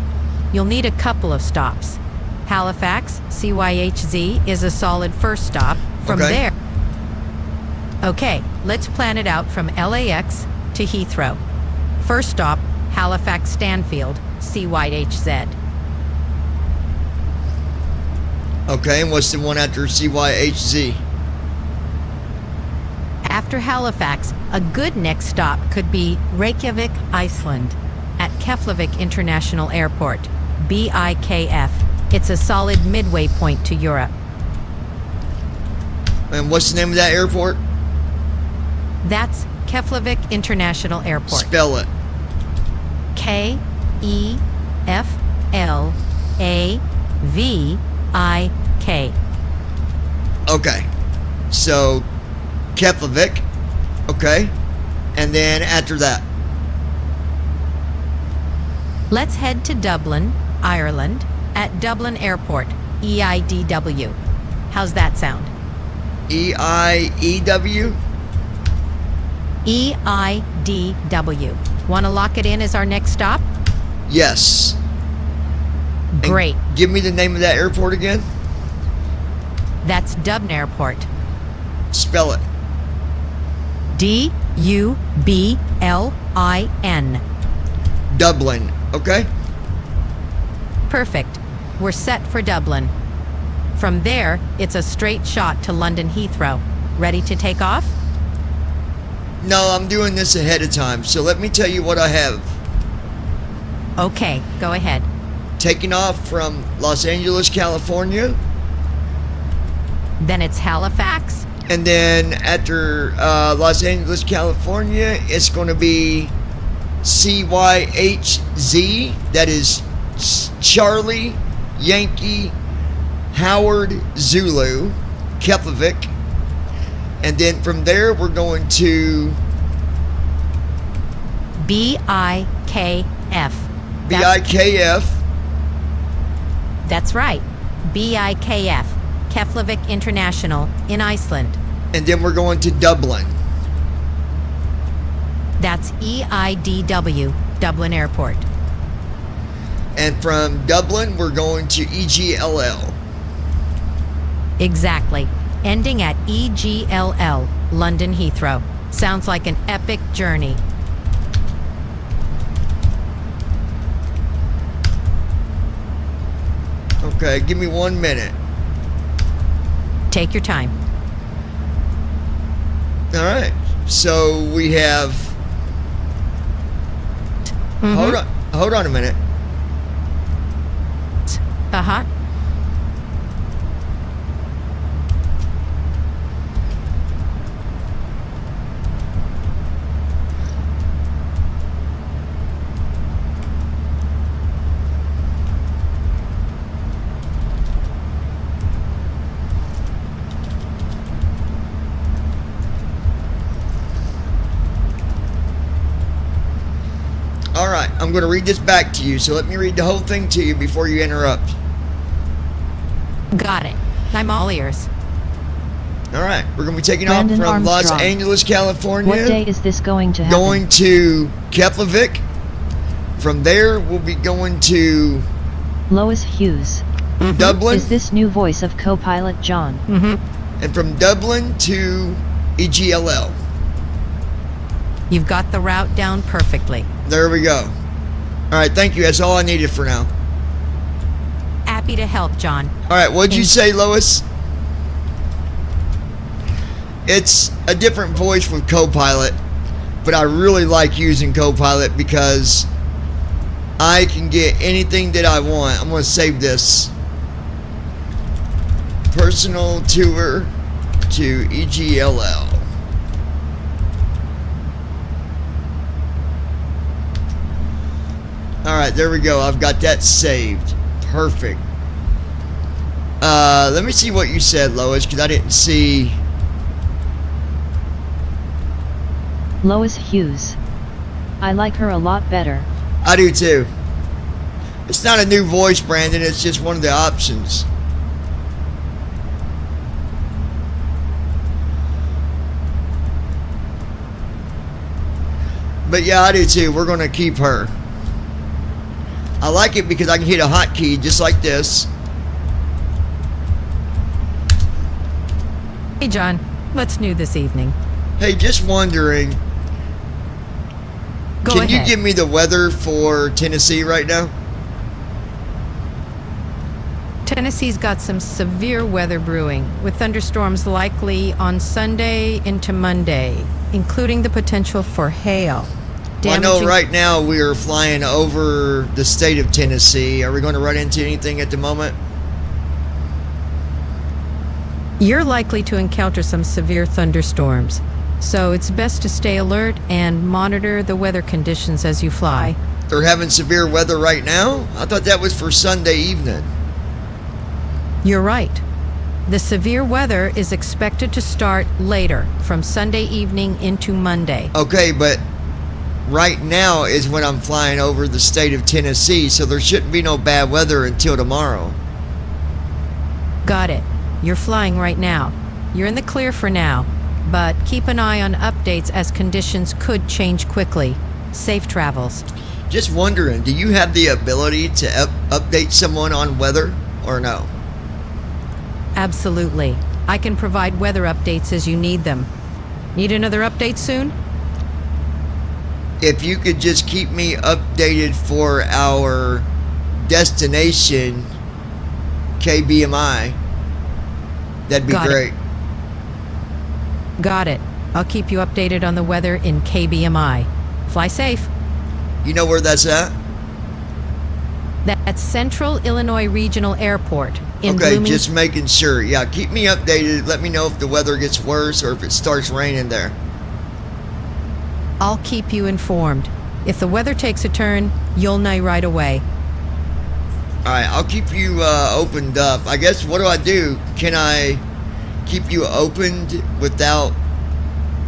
You'll need a couple of stops. Halifax, CYHZ, is a solid first stop. From Okay. there... Okay, let's plan it out from LAX to Heathrow. First stop, Halifax Stanfield, CYHZ. Okay, and what's the one after CYHZ? After Halifax, a good next stop could be Reykjavik, Iceland, at Keflavik International Airport, BIKF. It's a solid midway point to Europe. And what's the name of that airport? That's Keflavik International Airport. Spell it. Keflavik. Okay. So, Keflavik. Okay. And then after that? Let's head to Dublin, Ireland, at Dublin Airport, EIDW. How's that sound? EIEW? EIDW. Want to lock it in as our next stop? Yes. Great. And give me the name of that airport again. That's Dublin Airport. Spell it. DUBLIN. Dublin. Okay. Perfect. We're set for Dublin. From there, it's a straight shot to London Heathrow. Ready to take off? No, I'm doing this ahead of time, so let me tell you what I have. Okay, go ahead. Taking off from Los Angeles, California. Then it's Halifax. And then after Los Angeles, California, it's going to be CYHZ. That is Charlie, Yankee, Howard, Zulu, Keflavik. And then from there, we're going to BIKF. BIKF. That's right. BIKF. Keflavik International in Iceland. And then we're going to Dublin. That's EIDW, Dublin Airport. And from Dublin, we're going to EGLL. Exactly. Ending at EGLL, London Heathrow. Sounds like an epic journey. Okay, give me 1 minute. Take your time. All right. So we have. Hold on a minute. Uh-huh. All right, I'm going to read this back to you, so let me read the whole thing to you before you interrupt. Got it. I'm all ears. All right, we're going to be taking Brandon off from Los Armstrong. Angeles, California. What day is this going to happen? Going to Keflavik. From there, we'll be going to Lois Hughes. Dublin. Is this new voice of co-pilot John? And from Dublin to EGLL. You've got the route down perfectly. There we go. All right, thank you. That's all I needed for now. Happy to help, John. All right, what'd you say, Lois? It's a different voice with Copilot, but I really like using Copilot because I can get anything that I want. I'm going to save this. Personal tour to EGLL. Alright, there we go. I've got that saved. Perfect. Let me see what you said, Lois, because I didn't see. Lois Hughes. I like her a lot better. I do too. It's not a new voice, Brandon. It's just one of the options. But yeah, I do too. We're going to keep her. I like it because I can hit a hotkey just like this. Hey, John. What's new this evening? Hey, just wondering. Go Can ahead. you give me the weather for Tennessee right now? Tennessee's got some severe weather brewing, with thunderstorms likely on Sunday into Monday, including the potential for hail. Well, I know right now we are flying over the state of Tennessee. Are we going to run into anything at the moment? You're likely to encounter some severe thunderstorms, so it's best to stay alert and monitor the weather conditions as you fly. They're having severe weather right now? I thought that was for Sunday evening. You're right. The severe weather is expected to start later, from Sunday evening into Monday. Okay, but right now is when I'm flying over the state of Tennessee, so there shouldn't be no bad weather until tomorrow. Got it. You're flying right now. You're in the clear for now, but keep an eye on updates as conditions could change quickly. Safe travels. Just wondering, do you have the ability to update someone on weather or no? Absolutely. I can provide weather updates as you need them. Need another update soon? If you could just keep me updated for our destination, KBMI, that'd be great. Got it. I'll keep you updated on the weather in KBMI. Fly safe. You know where that's at? That's Central Illinois Regional Airport in Okay, Bloomington. just making sure. Yeah, keep me updated. Let me know if the weather gets worse or if it starts raining there. I'll keep you informed. If the weather takes a turn, you'll know right away. Alright, I'll keep you opened up. I guess, what do I do? Can I keep you opened without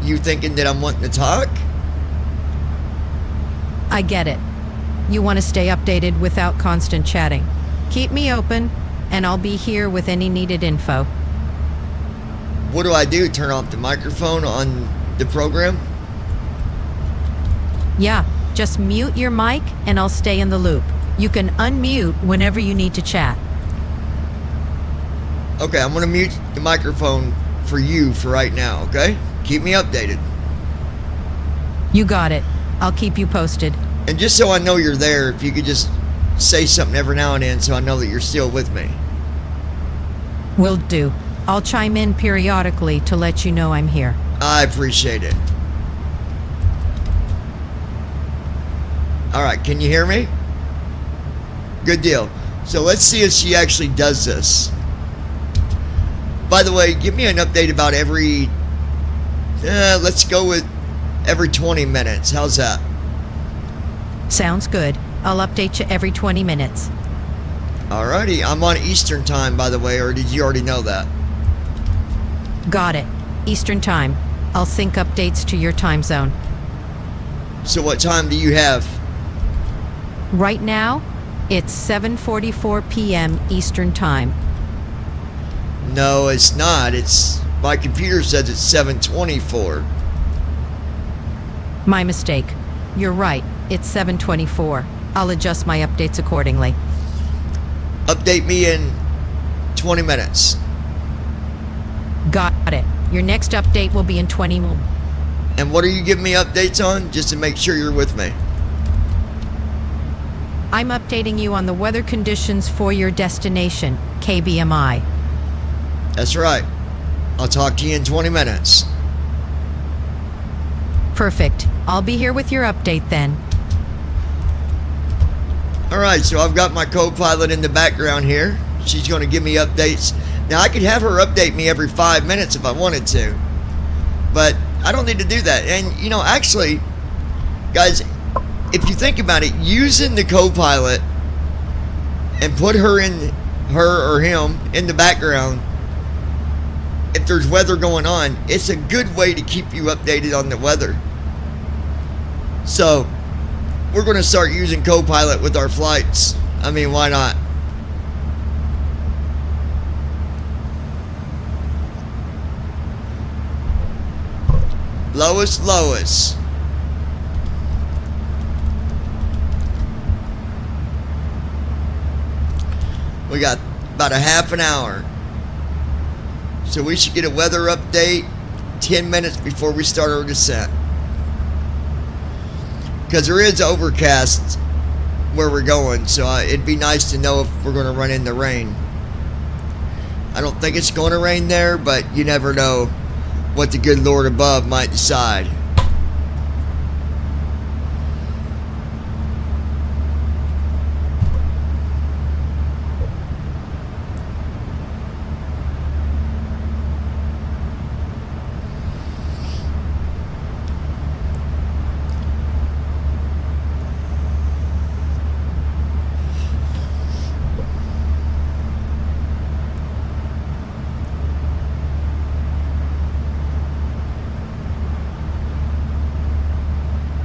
you thinking that I'm wanting to talk? I get it. You want to stay updated without constant chatting. Keep me open, and I'll be here with any needed info. What do I do? Turn off the microphone on the program? Yeah, just mute your mic and I'll stay in the loop. You can unmute whenever you need to chat. Okay, I'm going to mute the microphone for you for right now, okay? Keep me updated. You got it. I'll keep you posted. And just so I know you're there, if you could just say something every now and then so I know that you're still with me. Will do. I'll chime in periodically to let you know I'm here. I appreciate it. Alright, can you hear me? Good deal. So let's see if she actually does this. By the way, give me an update about every... let's go with every 20 minutes. How's that? Sounds good. I'll update you every 20 minutes. Alrighty, I'm on Eastern time, by the way, or did you already know that? Got it. Eastern time. I'll sync updates to your time zone. So what time do you have? Right now, it's 7:44 p.m. Eastern time. No, it's not. It's my computer says it's 7:24. My mistake. You're right. It's 7:24. I'll adjust my updates accordingly. Update me in 20 minutes. Got it. Your next update will be in 20 minutes. And what are you giving me updates on, just to make sure you're with me? I'm updating you on the weather conditions for your destination, KBMI. That's right. I'll talk to you in 20 minutes. Perfect. I'll be here with your update then. Alright, so I've got my co-pilot in the background here. She's going to give me updates. Now, I could have her update me every 5 minutes if I wanted to. But I don't need to do that. And, you know, actually, guys, if you think about it, using the co-pilot and put her or him in the background, if there's weather going on, it's a good way to keep you updated on the weather. So we're going to start using co-pilot with our flights. I mean, why not? Lois. We got about a half an hour. So we should get a weather update 10 minutes before we start our descent. Because there is overcast where we're going, so it'd be nice to know if we're going to run into rain. I don't think it's going to rain there, but you never know what the good Lord above might decide.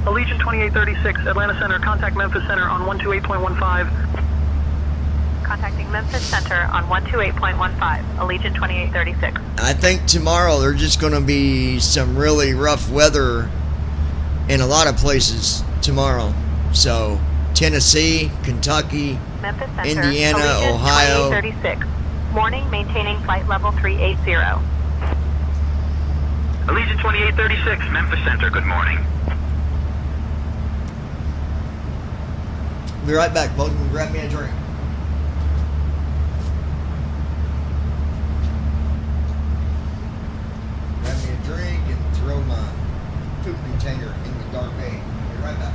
Allegiant 2836, Atlanta Center, contact Memphis Center on 128.15. Contacting Memphis Center on 128.15, Allegiant 2836. I think tomorrow there's just going to be some really rough weather in a lot of places tomorrow. So, Tennessee, Kentucky, Memphis Center, Indiana, Allegiant Ohio. 2836. Morning, maintaining flight level 380. Allegiant 2836, Memphis Center, good morning. Be right back. Both of them grab me a drink. Grab me a drink and throw my food container in the dark bay. Be right back.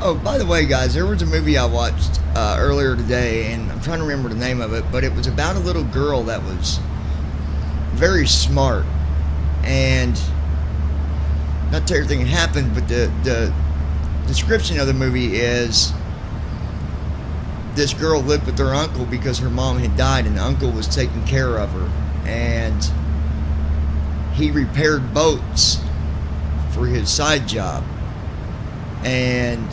Oh, by the way, guys, there was a movie I watched earlier today, and I'm trying to remember the name of it, but it was about a little girl that was very smart, and not to everything happened, but the description of the movie is this girl lived with her uncle because her mom had died, and the uncle was taking care of her, and he repaired boats for his side job. And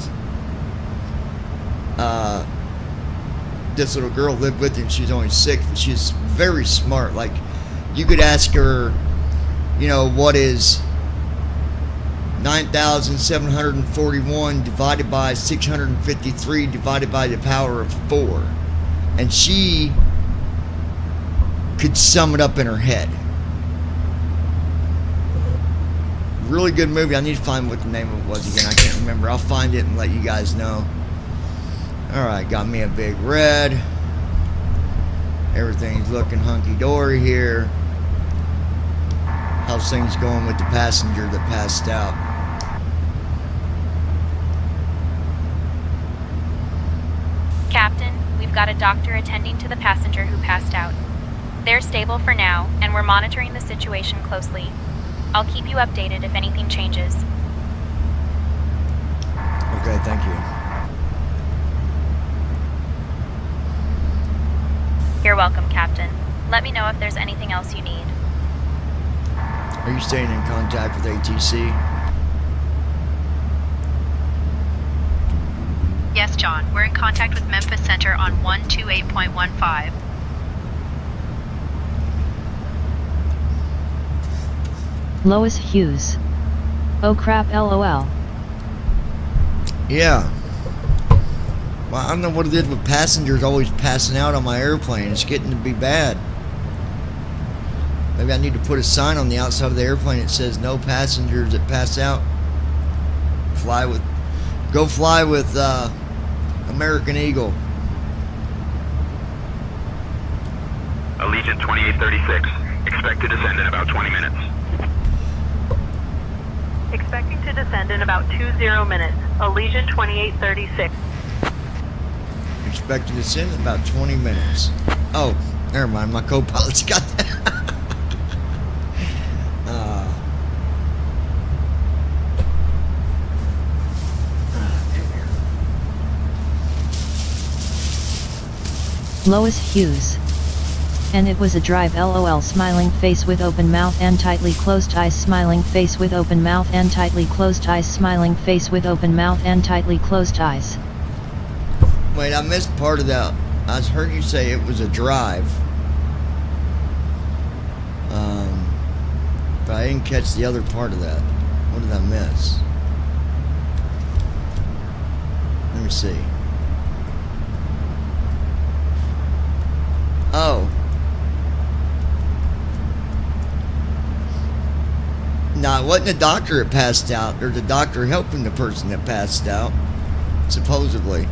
this little girl lived with him. She was only 6, but she's very smart. Like, you could ask her, you know, what is 9,741 divided by 653 divided by the power of 4, and she could sum it up in her head. Really good movie. I need to find what the name of it was again. I can't remember. I'll find it and let you guys know. Alright, got me a big red. Everything's looking hunky-dory here. How's things going with the passenger that passed out? Captain, we've got a doctor attending to the passenger who passed out. They're stable for now, and we're monitoring the situation closely. I'll keep you updated if anything changes. Okay, thank you. You're welcome, Captain. Let me know if there's anything else you need. Are you staying in contact with ATC? Yes, John. We're in contact with Memphis Center on 128.15. Lois Hughes. Oh crap, lol. Yeah. Well, I don't know what it is with passengers always passing out on my airplane. It's getting to be bad. Maybe I need to put a sign on the outside of the airplane that says no passengers that pass out. Go fly with American Eagle. Allegiant 2836. Expect to descend in about 20 minutes. Expecting to descend in about 20 minutes. Allegiant 2836. Expect to descend in about 20 minutes. Oh, never mind. My co-pilot's got that. Lois Hughes. And it was a drive, lol. Smiling face with open mouth and tightly closed eyes. Smiling face with open mouth and tightly closed eyes. Smiling face with open mouth and tightly closed eyes. Wait, I missed part of that. I heard you say it was a drive. But I didn't catch the other part of that. What did I miss? Let me see. Oh. No, it wasn't the doctor that passed out. There's a doctor helping the person that passed out. Supposedly.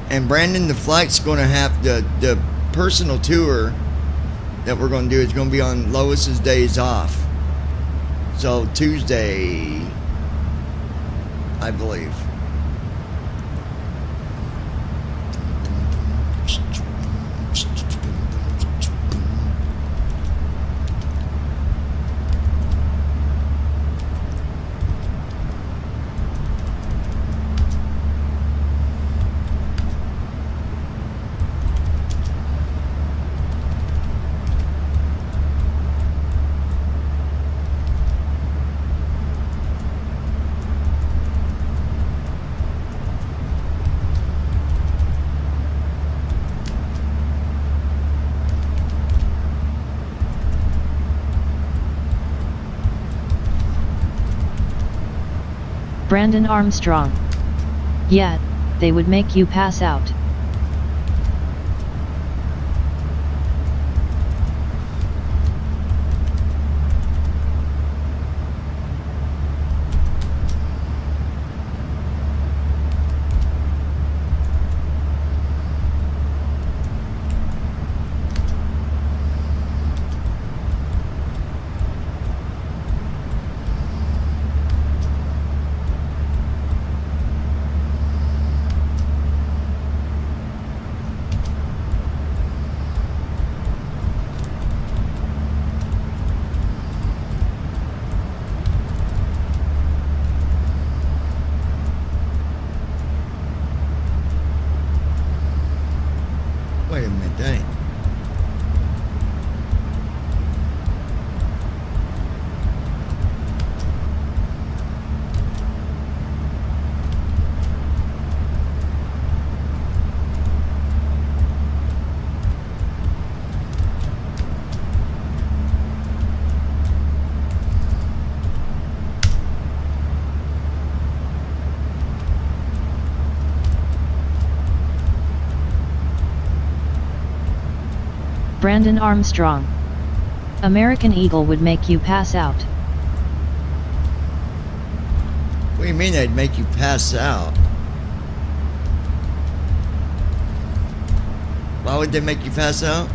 And Brandon, the flight's going to have the personal tour that we're going to do is going to be on Lois's days off. So Tuesday, I believe. Brandon Armstrong. Yet, they would make you pass out. Wait a minute, dang. Brandon Armstrong. American Eagle would make you pass out. What do you mean they'd make you pass out? Why would they make you pass out?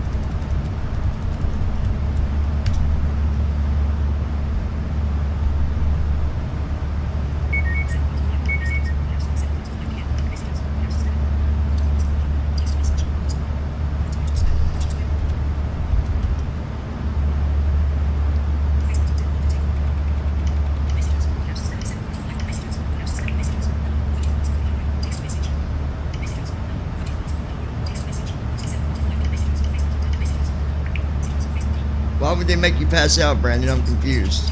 Why would they make you pass out, Brandon? I'm confused.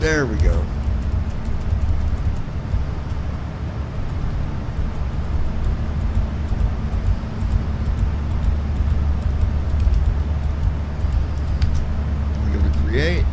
There we go. We go to create.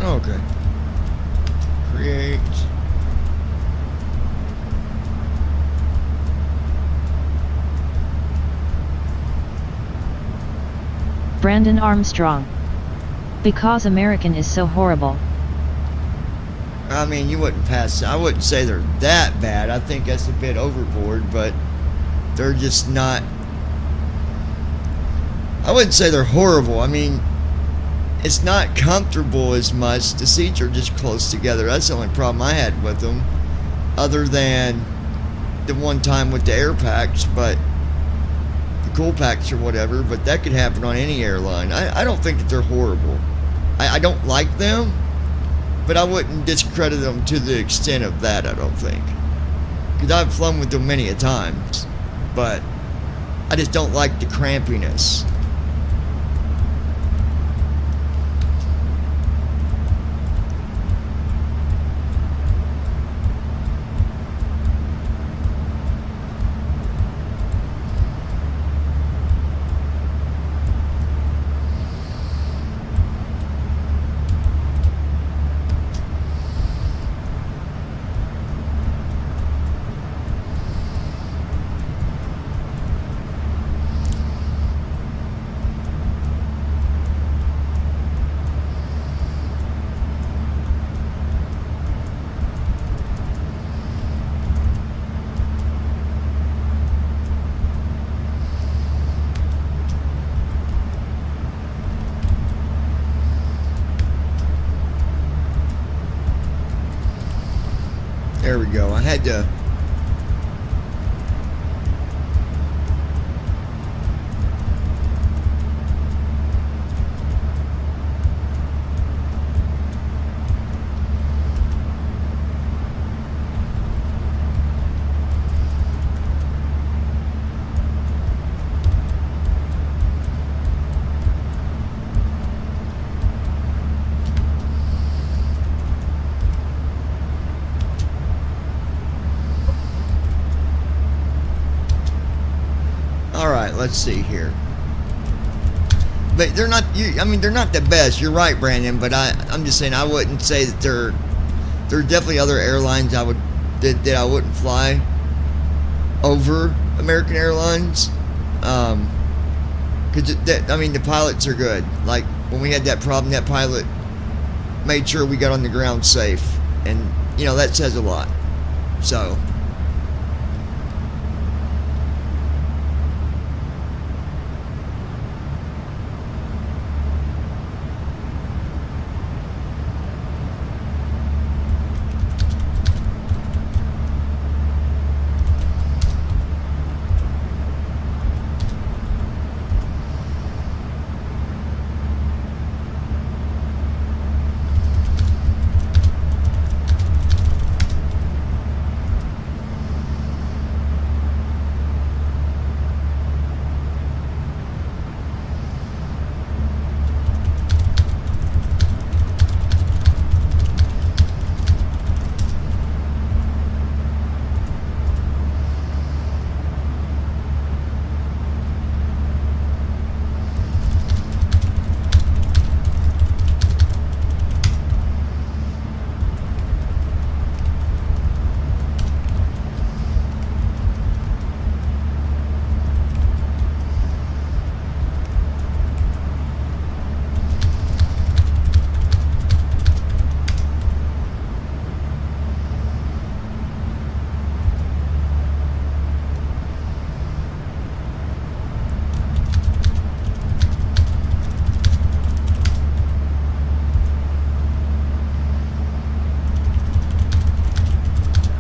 Okay. Create. Brandon Armstrong. Because American is so horrible. I mean, you wouldn't pass. I wouldn't say they're that bad. I think that's a bit overboard, but they're just not. I wouldn't say they're horrible. I mean, it's not comfortable as much. The seats are just close together. That's the only problem I had with them, other than the one time with the air packs, but the cool packs or whatever. But that could happen on any airline. I don't think that they're horrible. I don't like them, but I wouldn't discredit them to the extent of that, I don't think. Because I've flown with them many a times, but I just don't like the crampiness. There we go. I had to. Let's see here. But they're not. I mean, they're not the best. You're right, Brandon. But I'm just saying I wouldn't say that they're. There are definitely other airlines that I wouldn't fly over American Airlines. Because, I mean, the pilots are good. Like, when we had that problem, that pilot made sure we got on the ground safe. And, you know, that says a lot. So...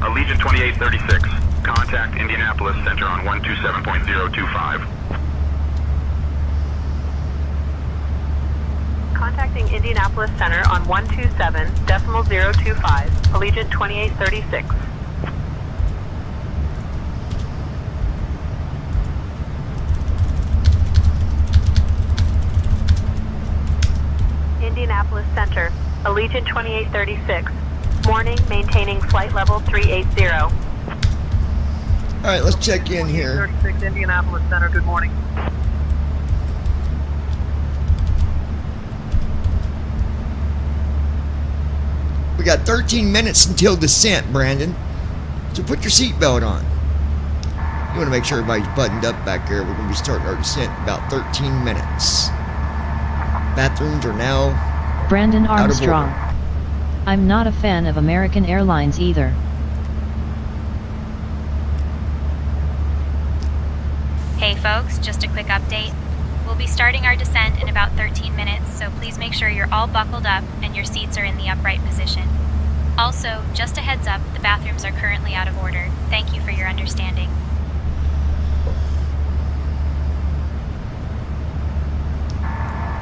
Allegiant 2836, contact Indianapolis Center on 127.025. Contacting Indianapolis Center on 127.025, Allegiant 2836. Indianapolis Center, Allegiant 2836. Morning, maintaining flight level 380. Alright, let's check in here. 36 Indianapolis Center, good morning. We got 13 minutes until descent, Brandon. So put your seatbelt on. You want to make sure everybody's buttoned up back there. We're going to be starting our descent in about 13 minutes. Bathrooms are now Brandon out of Armstrong. order. I'm not a fan of American Airlines either. Hey folks, just a quick update. We'll be starting our descent in about 13 minutes, so please make sure you're all buckled up and your seats are in the upright position. Also, just a heads up, the bathrooms are currently out of order. Thank you for your understanding.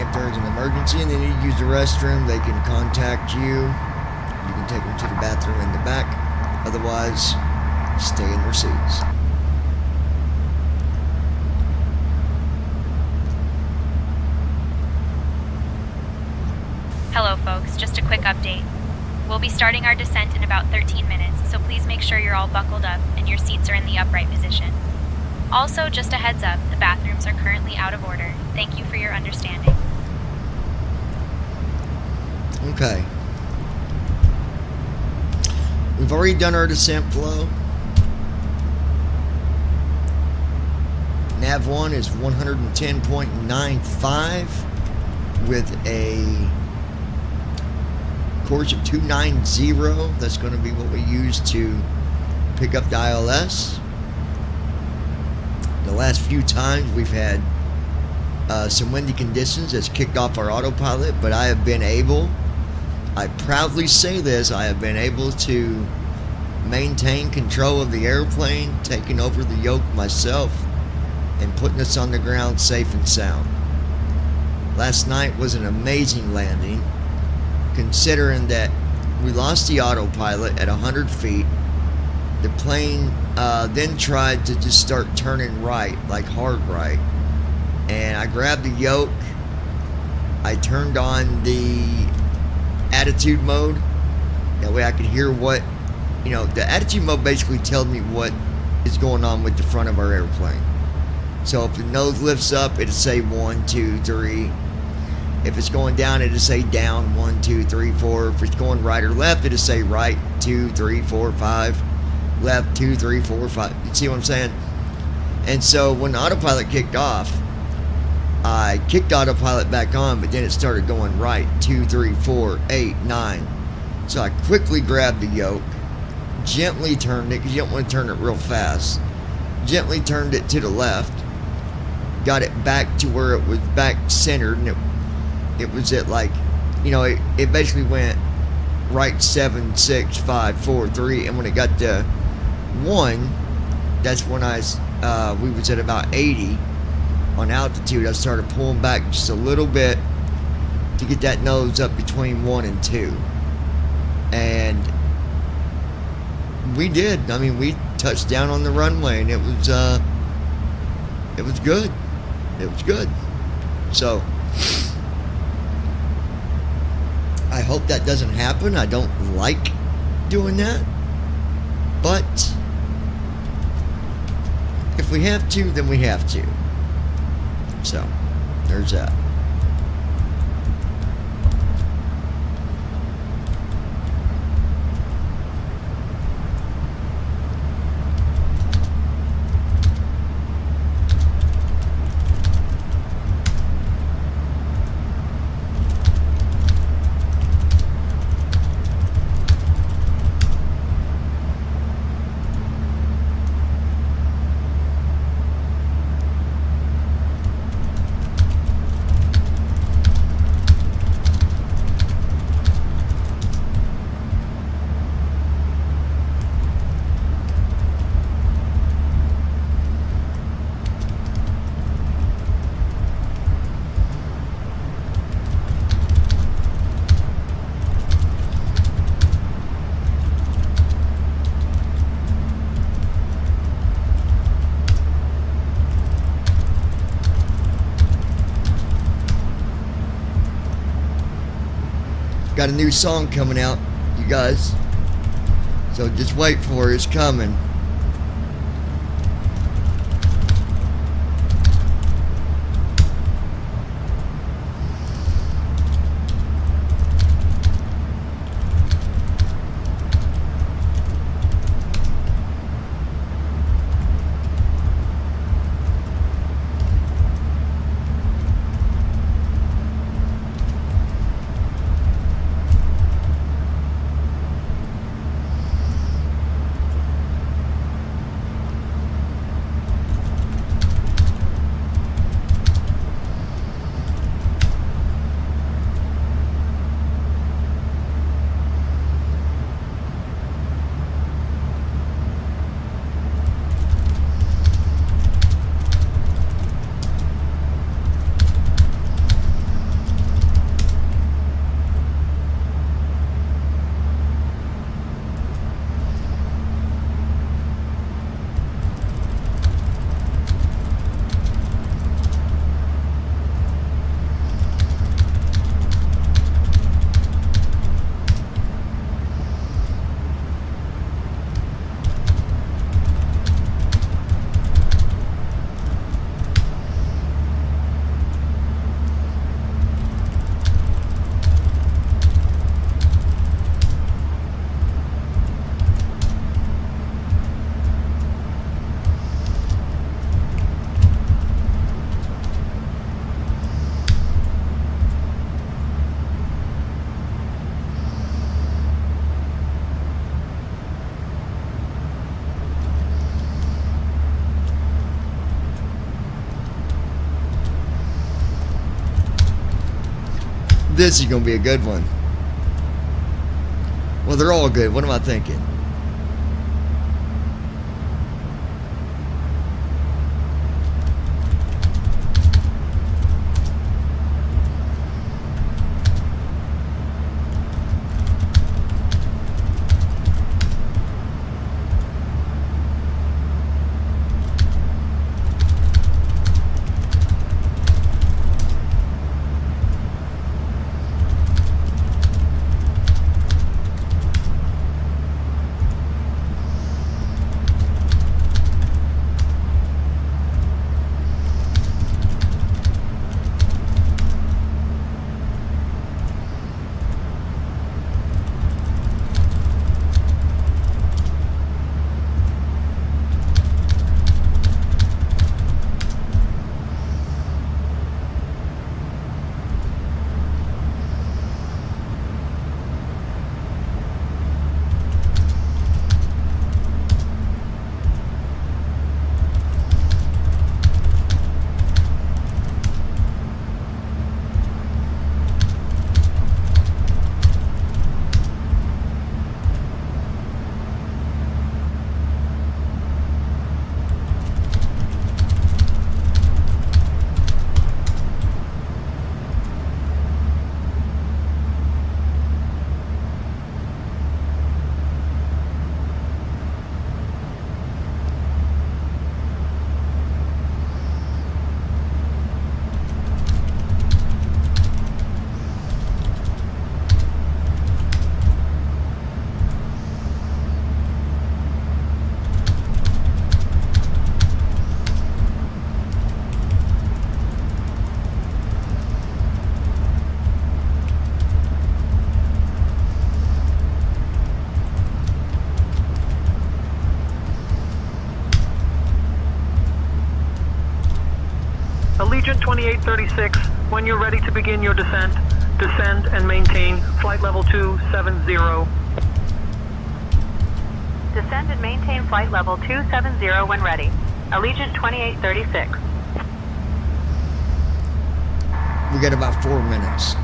If there's an emergency and they need to use the restroom, they can contact you. You can take them to the bathroom in the back. Otherwise, stay in your seats. Hello folks, just a quick update. We'll be starting our descent in about 13 minutes, so please make sure you're all buckled up and your seats are in the upright position. Also, just a heads up, the bathrooms are currently out of order. Thank you for your understanding. Okay. We've already done our descent flow. Nav 1 is 110.95 with a course of 290. That's going to be what we use to pick up the ILS. The last few times we've had some windy conditions that's kicked off our autopilot, but I have been able, I proudly say this, I have been able to maintain control of the airplane, taking over the yoke myself, and putting us on the ground safe and sound. Last night was an amazing landing, considering that we lost the autopilot at 100 feet. The plane then tried to just start turning right, like hard right. And I grabbed the yoke. I turned on the attitude mode. That way I could hear what, you know, the attitude mode basically tells me what is going on with the front of our airplane. So if the nose lifts up, it'll say 1, 2, 3. If it's going down, it'll say down 1, 2, 3, 4. If it's going right or left, it'll say right 2, 3, 4, 5. Left 2, 3, 4, 5. You see what I'm saying? And so when the autopilot kicked off, I kicked autopilot back on, but then it started going right. 2, 3, 4, 8, 9. So I quickly grabbed the yoke, gently turned it, because you don't want to turn it real fast. Gently turned it to the left, got it back to where it was back centered, and it was at like, you know, it basically went right 7, 6, 5, 4, 3, and when it got to 1, that's when we was at about 80 on altitude. I started pulling back just a little bit to get that nose up between 1 and 2, and we did. I mean, we touched down on the runway, and it was good. It was good. So I hope that doesn't happen. I don't like doing that, but if we have to, then we have to. So there's that. Got a new song coming out, you guys. So just wait for it. It's coming. This is going to be a good one. Well, they're all good. What am I thinking? Allegiant 2836, when you're ready to begin your descent, descend and maintain flight level 270. Descend and maintain flight level 270 when ready. Allegiant 2836. We got about 4 minutes.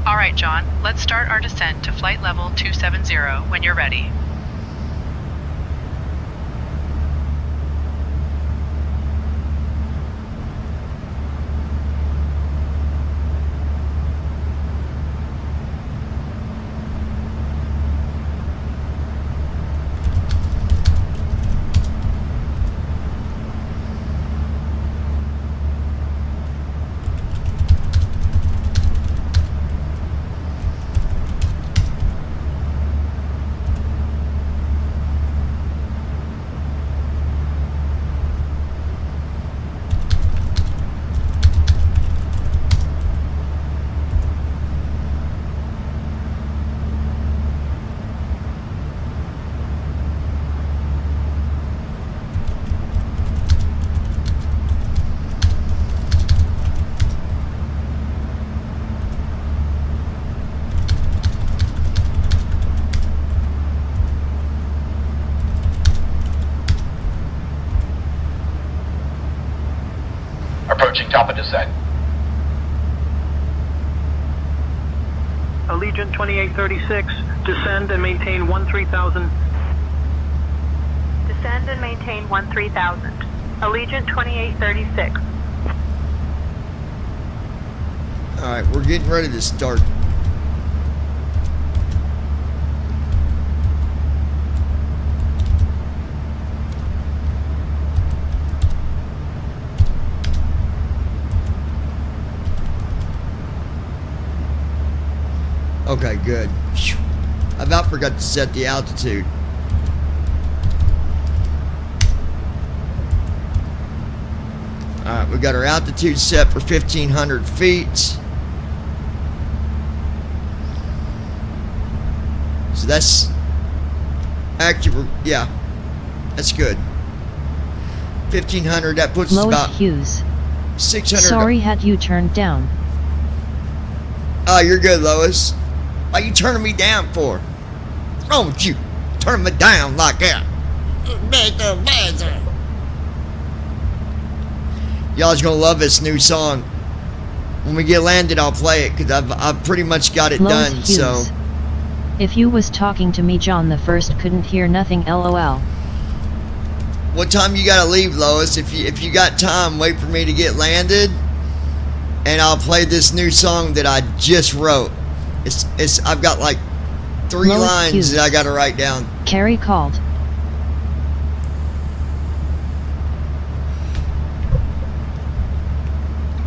All right, John, let's start our descent to flight level 270 when you're ready. Approaching top of descent. Allegiant 2836, descend and maintain 13,000. Descend and maintain 13,000. Allegiant 2836. Alright, we're getting ready to start. Okay, good. Phew. I about forgot to set the altitude. Alright, we got our altitude set for 1,500 feet. So that's actually, yeah, that's good. 1,500, that puts us Lois about Hughes. 600. Sorry, had you turned down. Oh, you're good, Lois. Why you turning me down for? What's wrong with you? Turning me down like that. Y'all's gonna love this new song. When we get landed, I'll play it because I've pretty much got it Lois done. Hughes. So If you was talking to me, John the First couldn't hear nothing. LOL. what time you gotta leave, Lois? If you got time, wait for me to get landed, and I'll play this new song that I just wrote. I've got like 3 Lois lines Hughes. that I gotta write down. Carrie called.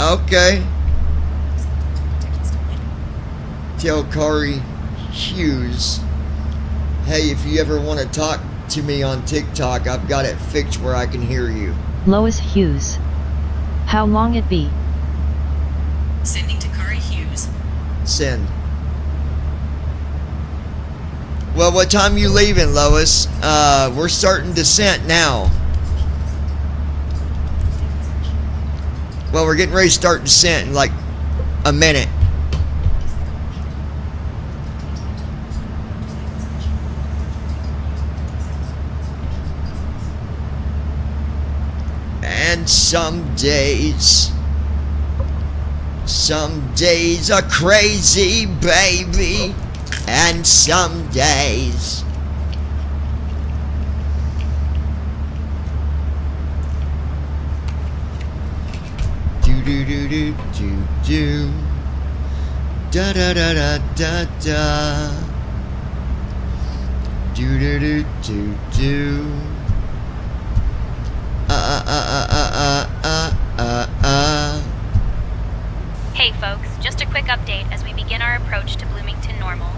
Okay. Tell Kari Hughes, hey, if you ever want to talk to me on TikTok, I've got it fixed where I can hear you. Lois Hughes. How long it be? Sending to Kari Hughes. Send. Well, what time you leaving, Lois? We're starting descent now. Well, we're getting ready to start descent in like a minute. And some days are crazy, baby. And some days do do do do do do da da da da da da do do do do do Hey folks, just a quick update as we begin our approach to Bloomington Normal.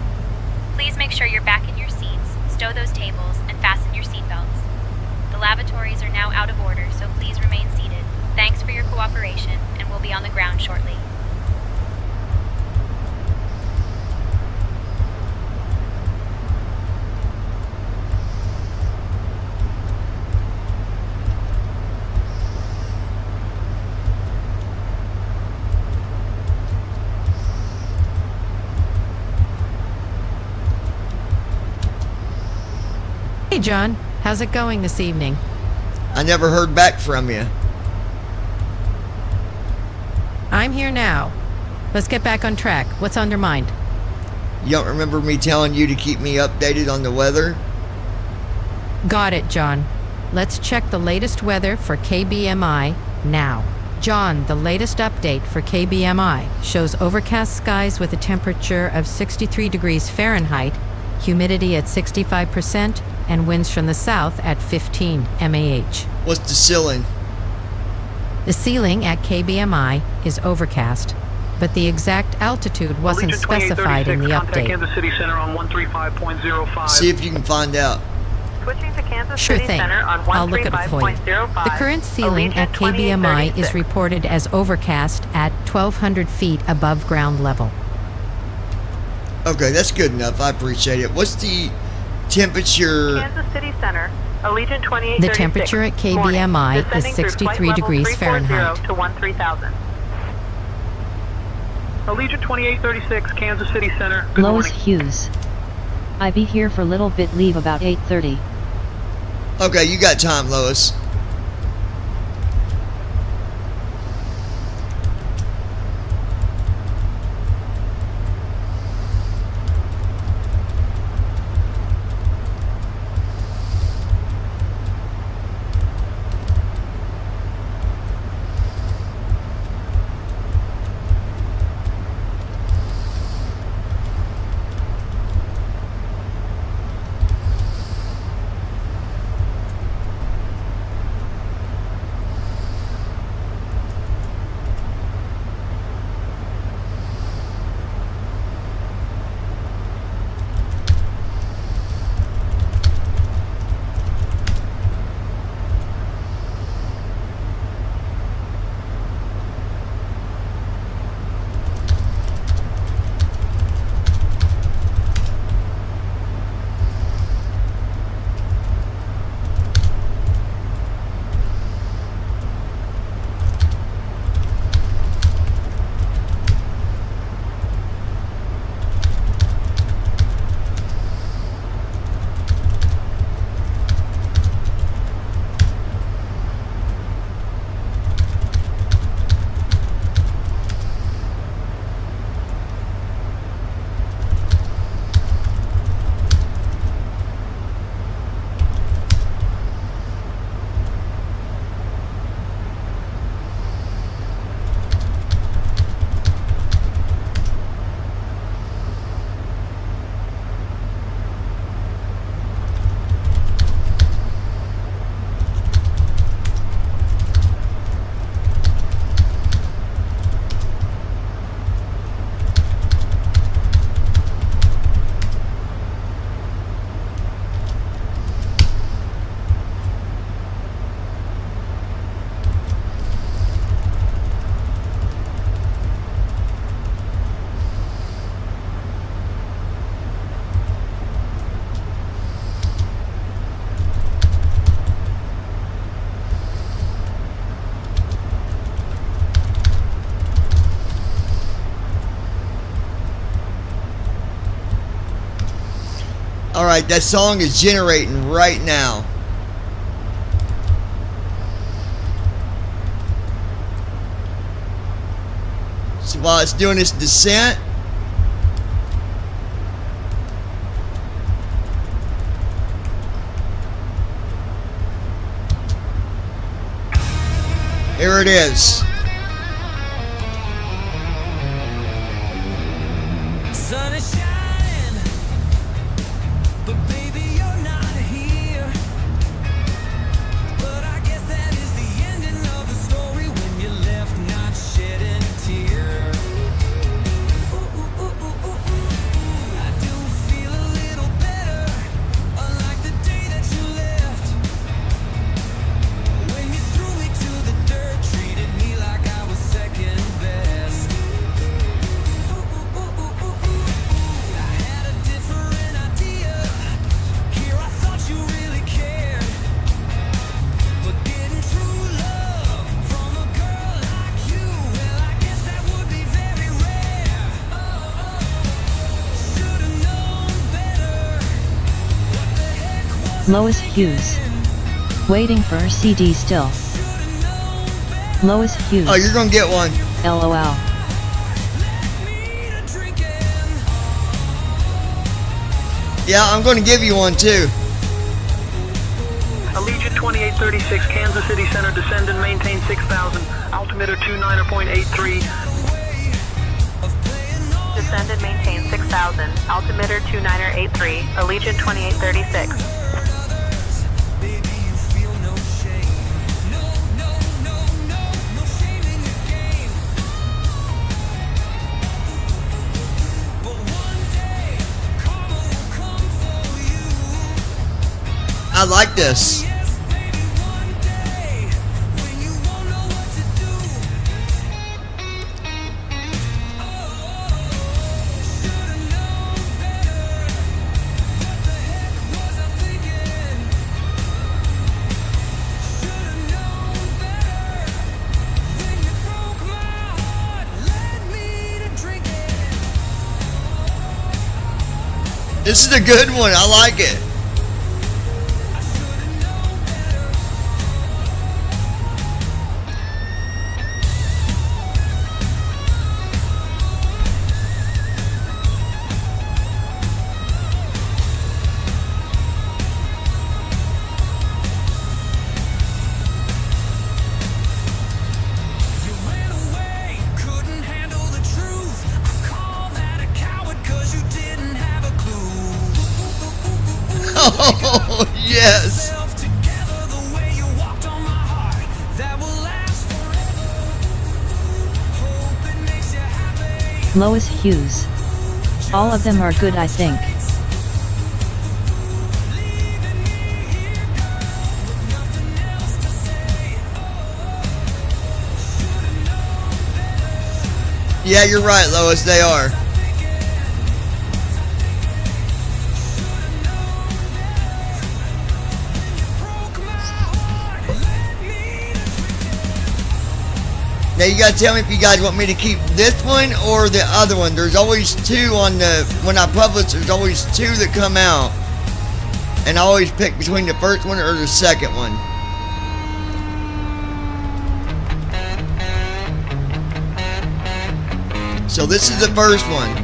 Please make sure you're back in your seats, stow those tables, and fasten your seatbelts. The lavatories are now out of order, so please remain seated. Thanks for your cooperation, and we'll be on the ground shortly. Hey, John. How's it going this evening? I never heard back from you. I'm here now. Let's get back on track. What's on your mind? You don't remember me telling you to keep me updated on the weather? Got it, John. Let's check the latest weather for KBMI now. John, the latest update for KBMI shows overcast skies with a temperature of 63 degrees Fahrenheit, humidity at 65%, and winds from the south at 15 MAH. What's the ceiling? The ceiling at KBMI is overcast, but the exact altitude wasn't Allegiant specified in the 2836, contact update. Kansas City Center on 135.05. See if you can find out. Switching to Kansas Sure City thing. Center on I'll look it up for you. 135.05. The current ceiling at KBMI is reported as overcast at 1,200 feet above ground level. Okay, that's good enough. I appreciate it. What's the temperature? Kansas City Center, Allegiant 2836. The temperature at KBMI is Descending through 63 flight level degrees 340 Fahrenheit. to 13,000. Allegiant 2836, Kansas City Center. Good Lois morning. Hughes. I be here for little bit, leave about 8:30. Okay, you got time, Lois. Alright, that song is generating right now. So while it's doing its descent, here it is. Sun is shining, but baby you're not here. But I guess that is the ending of the story when you left not shedding a tear. I do feel a little better, unlike the day that you left. When you threw me to the dirt, treated me like Lois Hughes. Waiting for her CD still. Lois Hughes. Oh, you're gonna get one. LOL. Yeah, I'm gonna give you one too. Allegiant 2836, Kansas City Center, descend and maintain 6,000, altimeter 29.83. Descend and maintain 6,000, altimeter 2983, Allegiant 2836. I like this. This is a good one. I like it. Oh, yes. Lois Hughes. All of them are good, I think. Yeah, you're right, Lois, they are. Now you gotta tell me if you guys want me to keep this one or the other one. There's always two on the, when I publish, there's always two that come out. And I always pick between the first one or the second one. So this is the first one.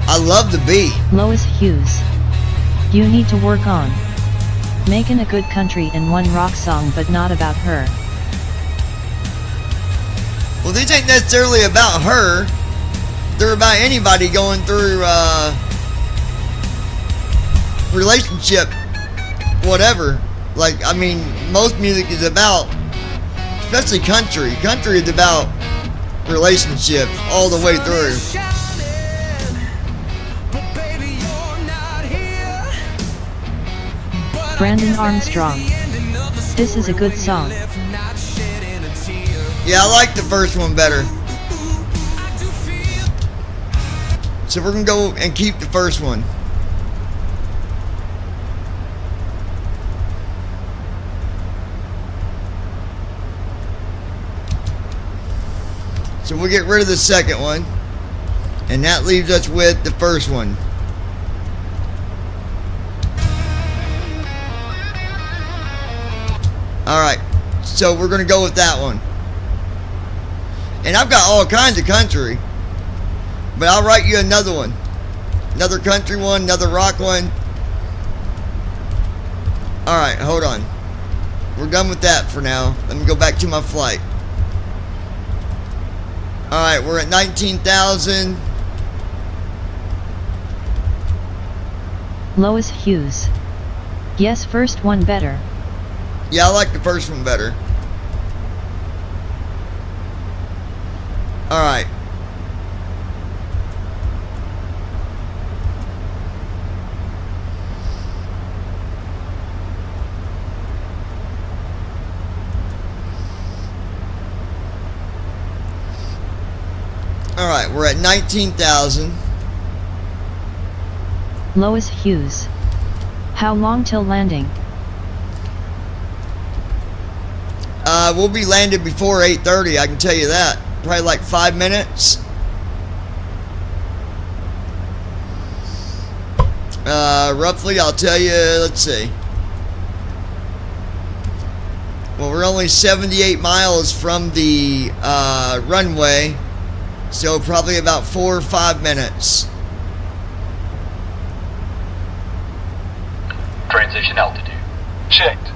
I love the beat. Lois Hughes. You need to work on making a good country and one rock song, but not about her. Well, these ain't necessarily about her. They're about anybody going through relationship, whatever. Like, I mean, most music is about, especially country. Country is about relationships all the way through. Brandon Armstrong. This is a good song. Yeah, I like the first one better. So we're gonna go and keep the first one. So we'll get rid of the second one. And that leaves us with the first one. Alright, so we're gonna go with that one. And I've got all kinds of country. But I'll write you another one. Another country one, another rock one. Alright, hold on. We're done with that for now. Let me go back to my flight. Alright, we're at 19,000. Lois Hughes. Yes, first one better. Yeah, I like the first one better. Alright. Alright, we're at 19,000. Lois Hughes. How long till landing? We'll be landed before 8:30, I can tell you that. Probably like 5 minutes. Roughly, I'll tell you, let's see. Well, we're only 78 miles from the runway, so probably about 4 or 5 minutes. Transition altitude. Checked.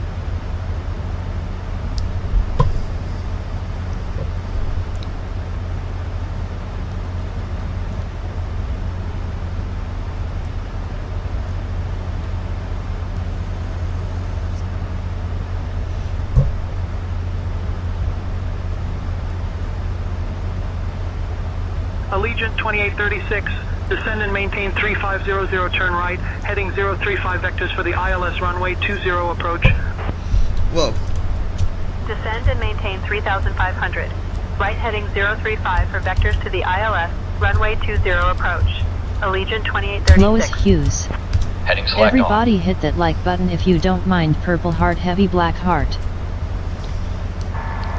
Allegiant 2836, descend and maintain 3500, turn right, heading 035 vectors for the ILS runway 20 approach. Whoa. Descend and maintain 3,500. Right heading 035 for vectors to the ILS, runway 20 approach. Allegiant 2836. Lois Hughes. Heading select Everybody hit that like button if you don't mind. Purple heart, heavy black heart.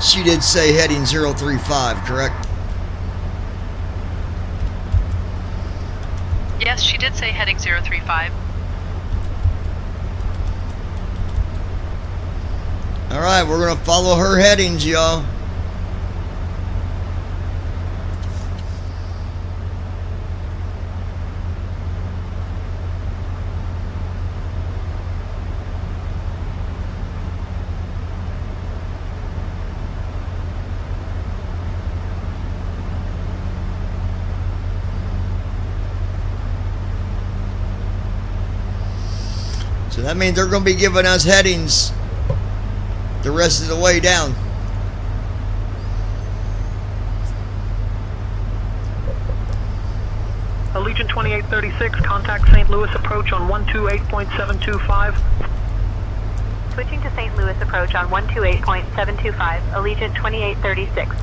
She did say heading 035, correct? Yes, she did say heading 035. Alright, we're going to follow her headings, y'all. So that means they're going to be giving us headings the rest of the way down. Allegiant 2836, contact St. Louis approach on 128.725. Switching to St. Louis approach on 128.725, Allegiant 2836.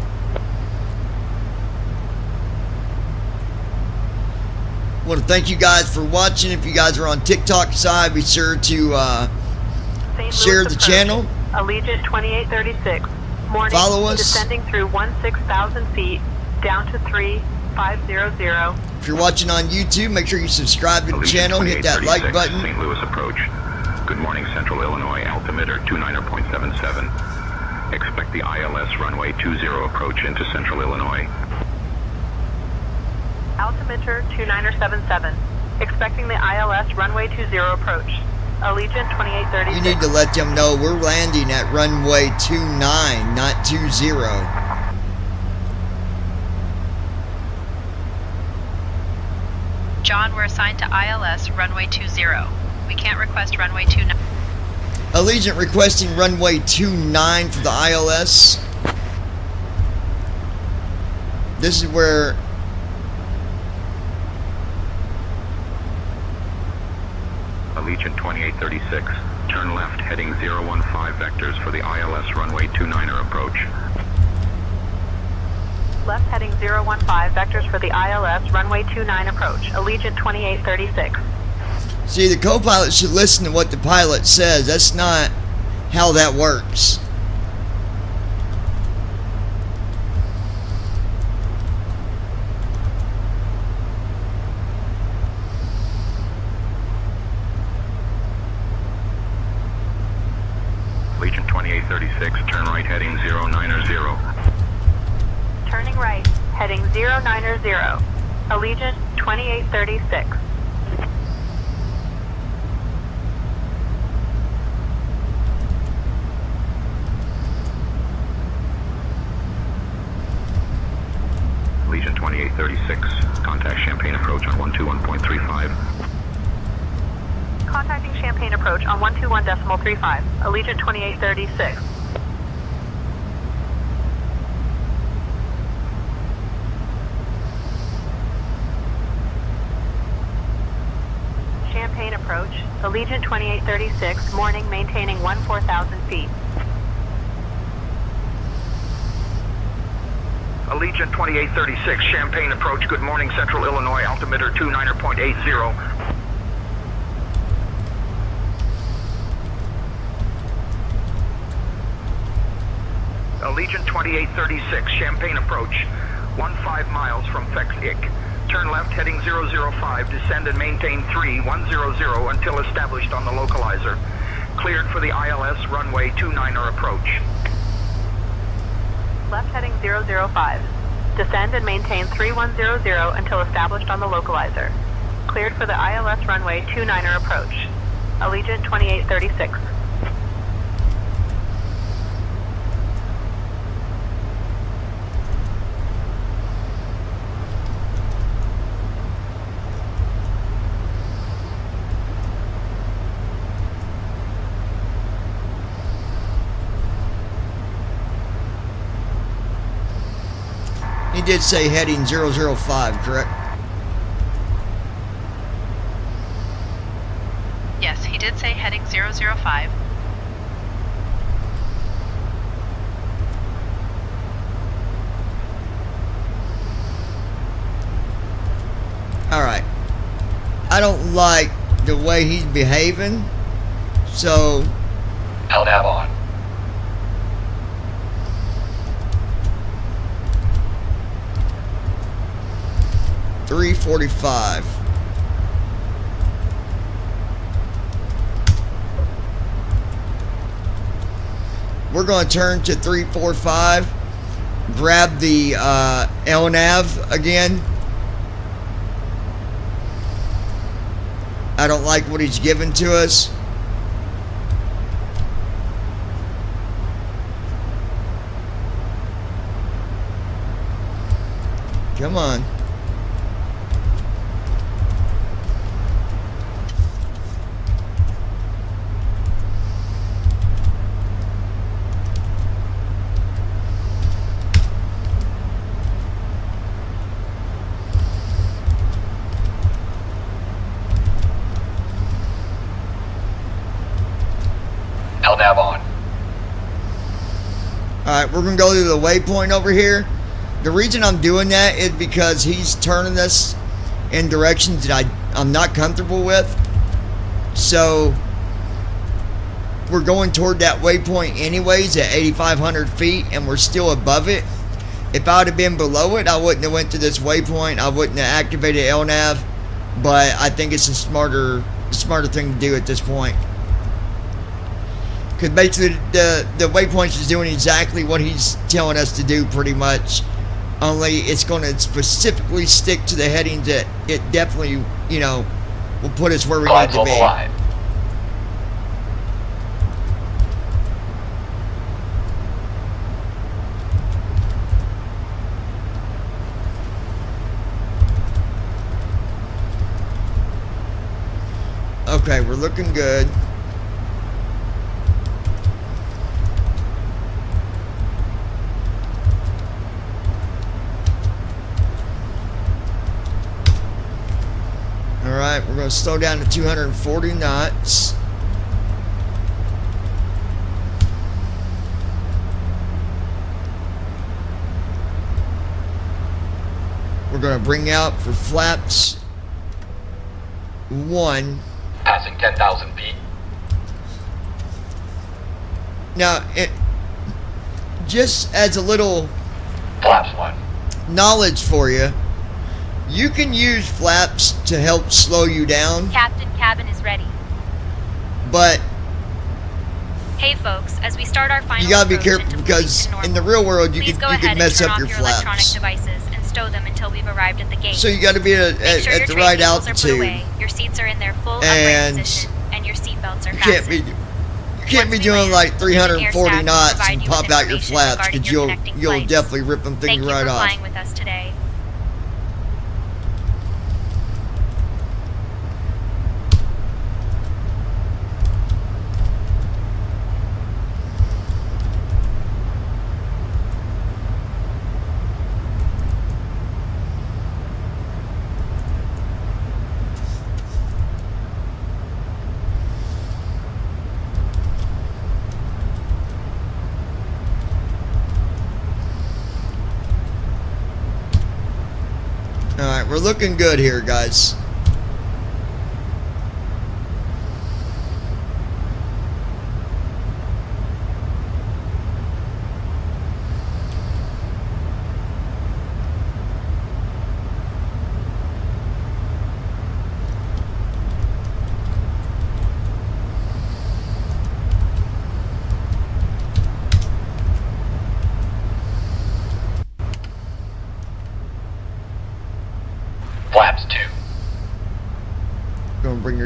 I want to thank you guys for watching. If you guys are on TikTok side, be sure to share the channel. Allegiant 2836. Morning. Follow us. Descending through 16,000 feet, down to 3500. If you're watching on YouTube, make sure you subscribe to the channel. Hit that like button. St. Louis approach. Good morning, Central Illinois. Altimeter 29.77. Expect the ILS runway 20 approach into Central Illinois. Altimeter 2977. Expecting the ILS runway 20 approach. Allegiant 2836. You need to let them know we're landing at runway 29, not 20. John, we're assigned to ILS runway 20. We can't request runway 29. Allegiant requesting runway 29 for the ILS. This is where Allegiant 2836, turn left heading 015 vectors for the ILS runway 29er approach. Left heading 015 vectors for the ILS runway 29 approach. Allegiant 2836. See, the co-pilot should listen to what the pilot says. That's not how that works. Allegiant 2836, turn right heading 090. Turning right, heading 090. Allegiant 2836. Allegiant 2836, contact Champaign approach on 121.35. Contacting Champaign approach on 121.35. Allegiant 2836. Champaign approach. Allegiant 2836. Morning, maintaining 14,000 feet. Allegiant 2836, Champaign approach. Good morning, Central Illinois. Altimeter 29.80. Allegiant 2836, Champaign approach, 15 miles from Fex Ick. Turn left heading 005, descend and maintain 3100 until established on the localizer. Cleared for the ILS runway 29er approach. Left heading 005. Descend and maintain 3100 until established on the localizer. Cleared for the ILS runway 29er approach. Allegiant 2836. He did say heading 005, correct? Yes, he did say heading 005. Alright. I don't like the way he's behaving, so... LNAV on. .345. We're going to turn to 345, grab the LNAV again. I don't like what he's given to us. Come on. LNAV on. Alright, we're going to go to the waypoint over here. The reason I'm doing that is because he's turning us in directions that I'm not comfortable with. So, we're going toward that waypoint anyways at 8,500 feet, and we're still above it. If I would have been below it, I wouldn't have went to this waypoint. I wouldn't have activated LNAV. But I think it's a smarter thing to do at this point. Because basically the waypoint is doing exactly what he's telling us to do pretty much. Only it's going to specifically stick to the headings that it definitely, you know, will put us where we need to be. Line. Okay, we're looking good. Alright, we're going to slow down to 240 knots. We're going to bring out for flaps 1. Passing 10,000 feet. Now, just as a little Flaps 1. knowledge for you, you can use flaps to help slow you down, Captain cabin is ready. but Hey folks, as we start our final you gotta be approach careful into because Fleet and in the real world you please go can ahead mess and turn up off your your electronic flaps. devices and stow them until we've arrived at the gate. So you got to be at Make sure your the tray right tables are put altitude. away, your seats are in their full And upright position, and your seatbelts are You can't fastened. be doing like 340 knots and pop out your flaps because you'll definitely rip them Thank things you right for off. flying with us today. Alright, we're looking good here, guys.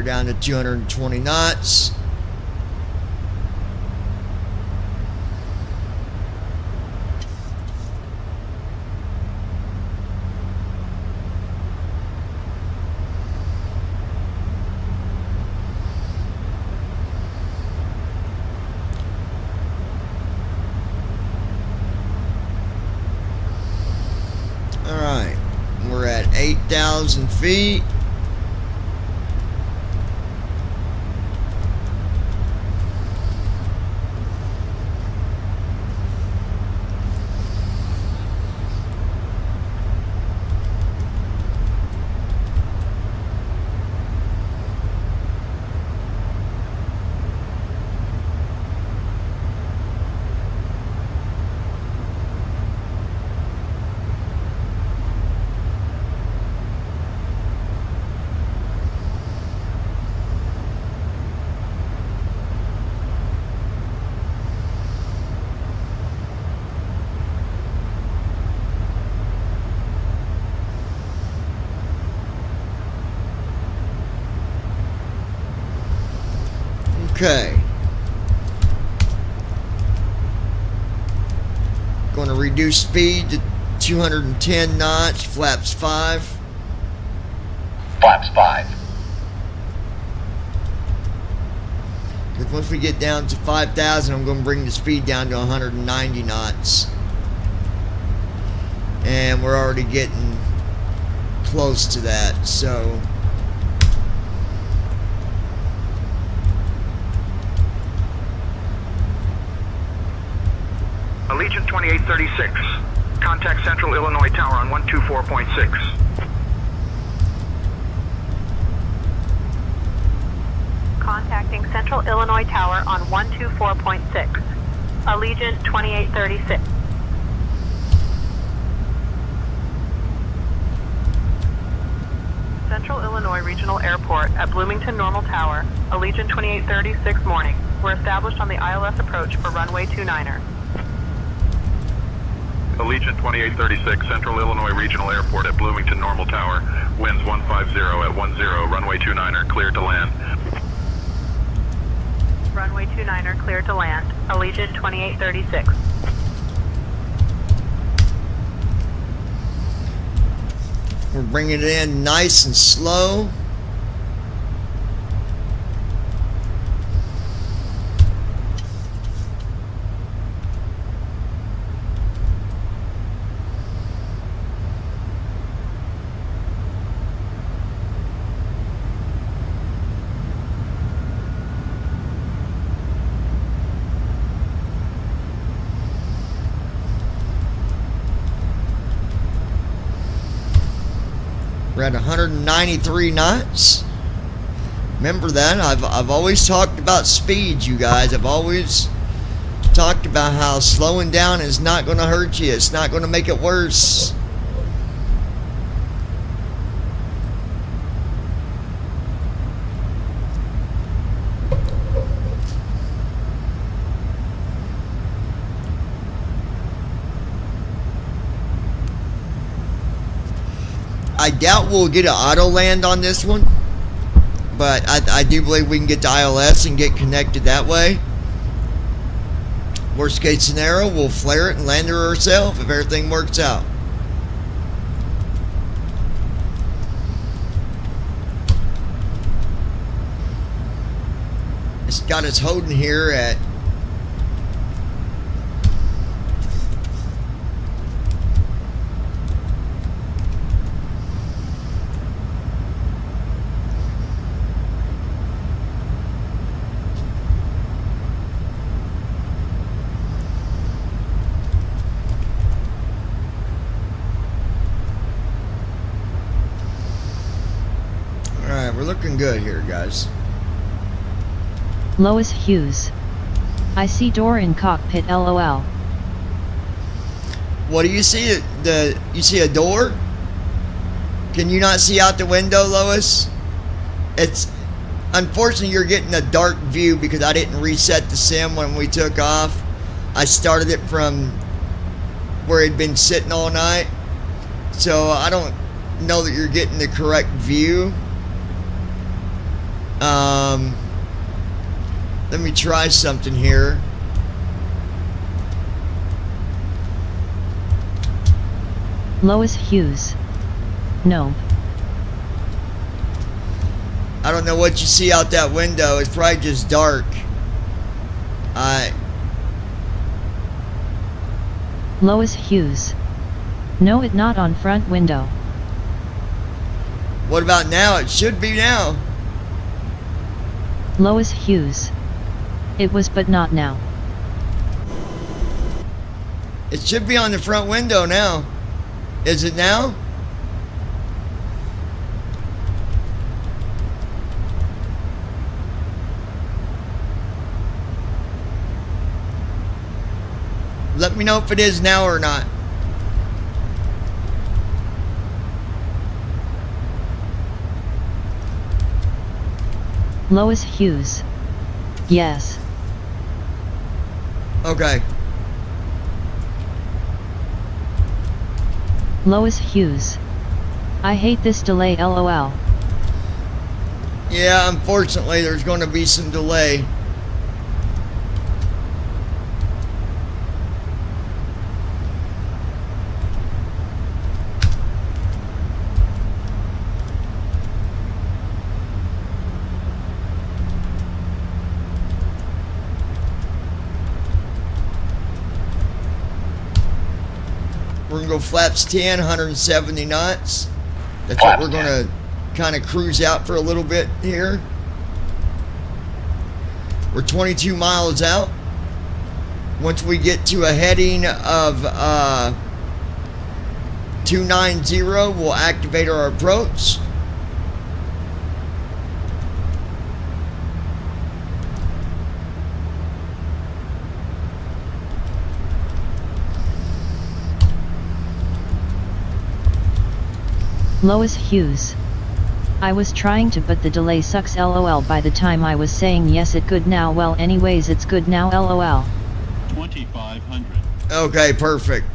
her down to 220 knots. Alright, we're at 8,000 feet. Okay. Going to reduce speed to 210 knots, flaps 5. Flaps 5. Because once we get down to 5,000, I'm going to bring the speed down to 190 knots. And we're already getting close to that, so... Allegiant 2836. Contact Central Illinois Tower on 124.6. Contacting Central Illinois Tower on 124.6. Allegiant 2836. Central Illinois Regional Airport at Bloomington Normal Tower, Allegiant 2836 morning. We're established on the ILS approach for runway 29er. Allegiant 2836, Central Illinois Regional Airport at Bloomington Normal Tower. Winds 150 at 10, runway 29er, cleared to land. Runway 29er cleared to land. Allegiant 2836. We're bringing it in nice and slow. We're at 193 knots. Remember that? I've always talked about speed, you guys. I've always talked about how slowing down is not going to hurt you. It's not going to make it worse. I doubt we'll get an auto land on this one, but I do believe we can get to ILS and get connected that way. Worst case scenario, we'll flare it and land her ourselves if everything works out. It's got us holding here at we're looking good here, guys. Lois Hughes. I see door in cockpit, LOL. What do you see? You see a door? Can you not see out the window, Lois? It's unfortunately you're getting a dark view because I didn't reset the sim when we took off. I started it from where it'd been sitting all night, so I don't know that you're getting the correct view. Let me try something here. Lois Hughes. No. I don't know what you see out that window. It's probably just dark. Lois Hughes. No, it not on front window. What about now? It should be now. Lois Hughes. It was, but not now. It should be on the front window now. Is it now? Let me know if it is now or not. Lois Hughes. Yes. Okay. Lois Hughes. I hate this delay, LOL. Yeah, unfortunately, there's going to be some delay. We're going to go flaps 10, 170 knots. That's what we're going to kind of cruise out for a little bit here. We're 22 miles out. Once we get to a heading of 290, we'll activate our approach. Lois Hughes. I was trying to, but the delay sucks, LOL. By the time I was saying yes, it good now. Well, anyways, it's good now, LOL. 2500. Okay, perfect.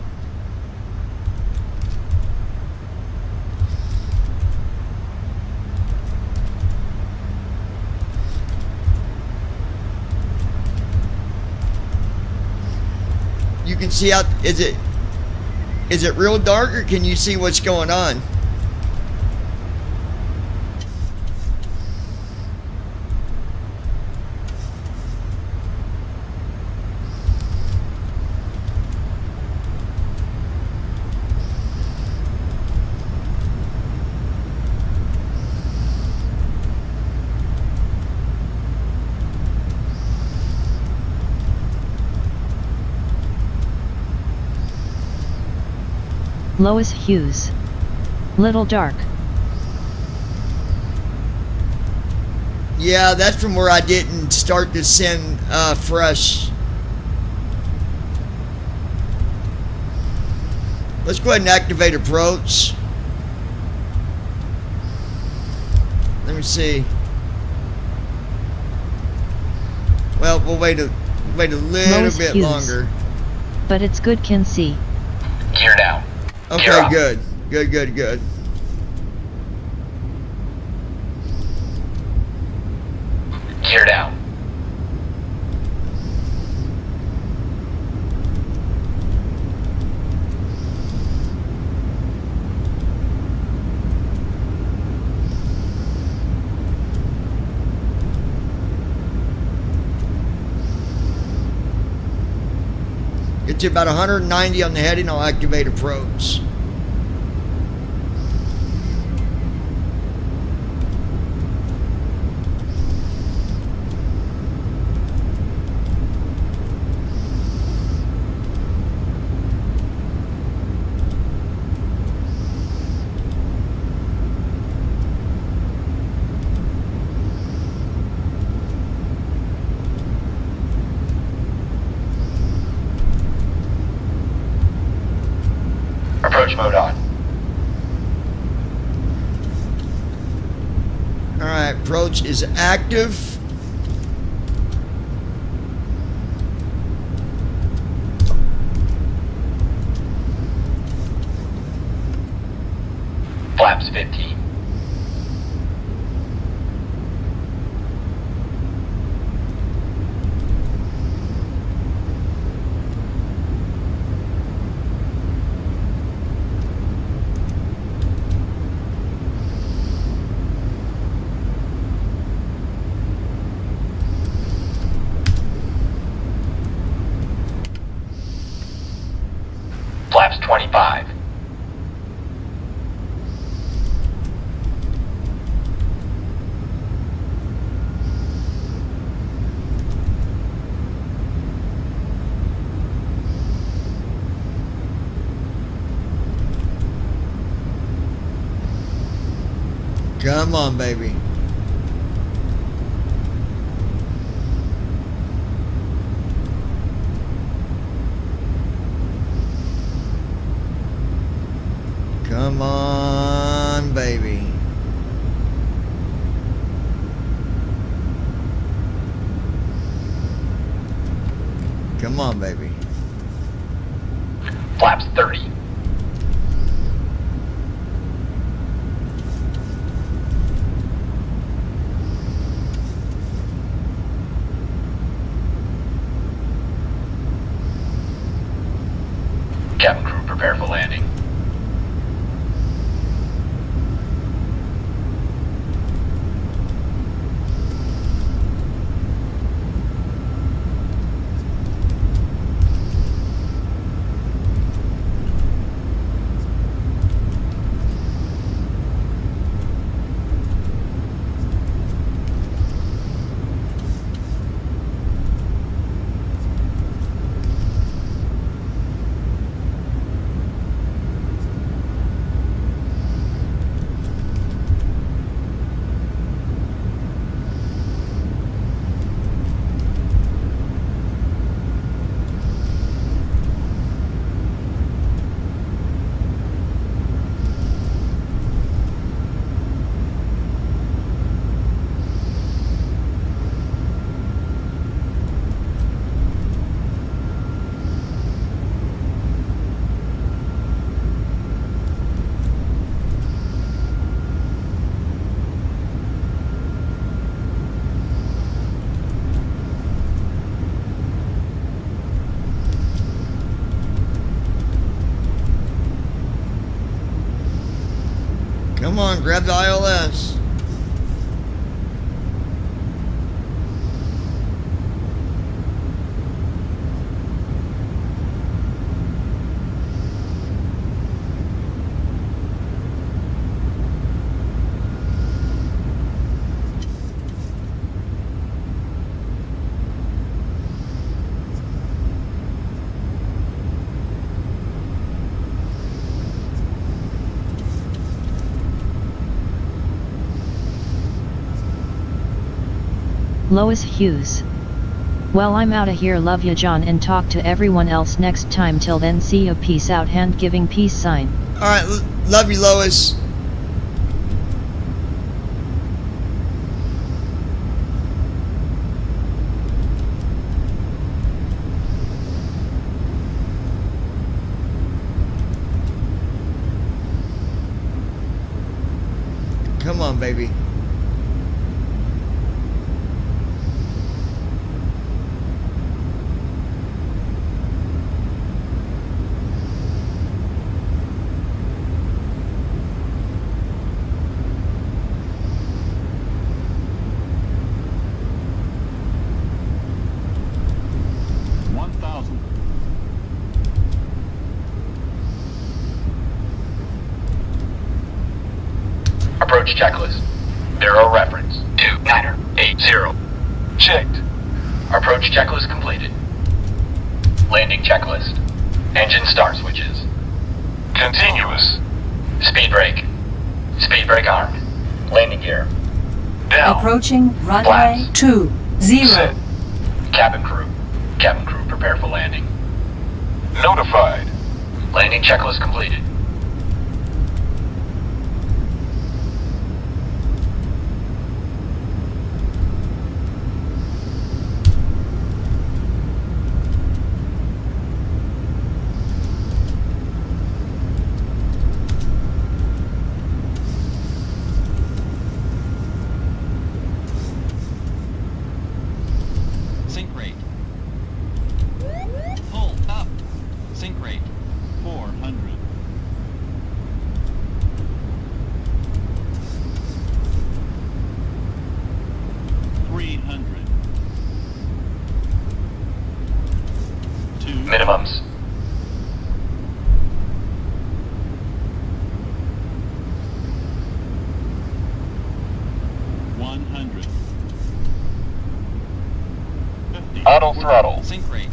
You can see out, is it real dark, or can you see what's going on? Lois Hughes. Little dark. Yeah, that's from where I didn't start to send fresh. Let's go ahead and activate approach. Let me see. Well, we'll wait a little Lois bit Hughes. longer. But it's good, can see. Gear now. Okay, good. Good. Gear now. Get to about 190 on the heading, I'll activate approach. Approach mode on. Alright, approach is active. Flaps 15. Come on, baby. Come on, baby. Come on, baby. Flaps 30. Cabin crew, prepare for landing. Come on, grab the ILS. Lois Hughes. Well, I'm outta here. Love ya, John, and talk to everyone else next time. Till then, see ya. Peace out. Hand giving peace sign. Alright, love you, Lois. Come on, baby. Approach checklist. Bureau reference 2980. Checked. Approach checklist completed. Landing checklist. Engine start switches. Continuous. Speed brake. Speed brake armed. Landing gear. Down. Approaching runway Flaps. 20. Set. Cabin crew. Cabin crew, prepare for landing. Notified. Landing checklist completed. Sync rate. Pull up. Sync rate 400. Minimums. Auto throttle. Sync rate.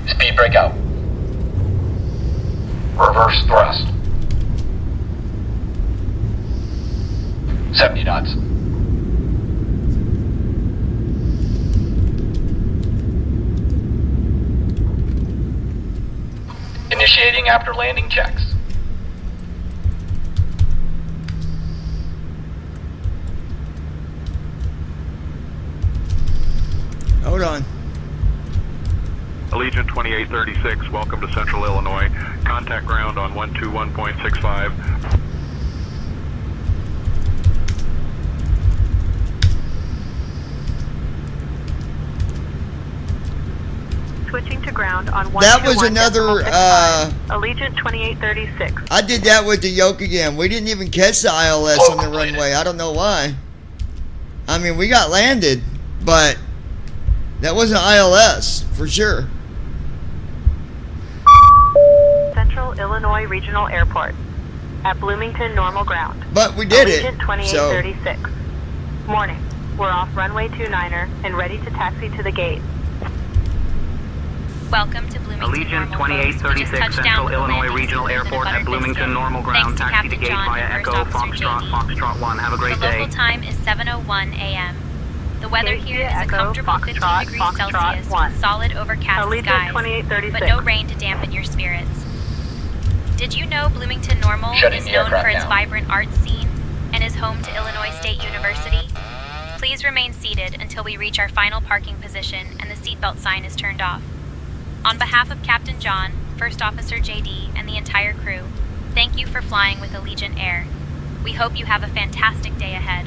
Speed brake out. Reverse thrust. 70 knots. Initiating after landing checks. Hold on. Allegiant 2836, welcome to Central Illinois. Contact ground on 121.65. Switching to ground on 121.65. That was another, Allegiant 2836. I did that with the yoke again. We didn't even catch the ILS on the runway. I don't know why. I mean, we got landed, but that wasn't ILS, for sure. Central Illinois Regional Airport. At Bloomington Normal Ground. But we did Allegiant it. 2836. Morning. We're off runway 29er and ready to taxi to the gate. Welcome to Bloomington Allegiant Normal, folks. We just 2836 touched down Central with the Illinois landing Regional field in Airport at Buttered Bloomington Biscuit. Normal Thanks Ground. to Taxi to Captain gate John via and Echo First Officer Foxtrot JD. Foxtrot 1. Have a great The day. local time is 7:01 a.m. The weather Gate here via is a Echo comfortable 15 Foxtrot degrees Foxtrot Celsius 1. with solid overcast Allegiant skies, 2836. but no rain to dampen your spirits. Did you know Bloomington Normal Shutting is the known aircraft for its down. vibrant art scene and is home to Illinois State University? Please remain seated until we reach our final parking position and the seatbelt sign is turned off. On behalf of Captain John, First Officer JD, and the entire crew, thank you for flying with Allegiant Air. We hope you have a fantastic day ahead.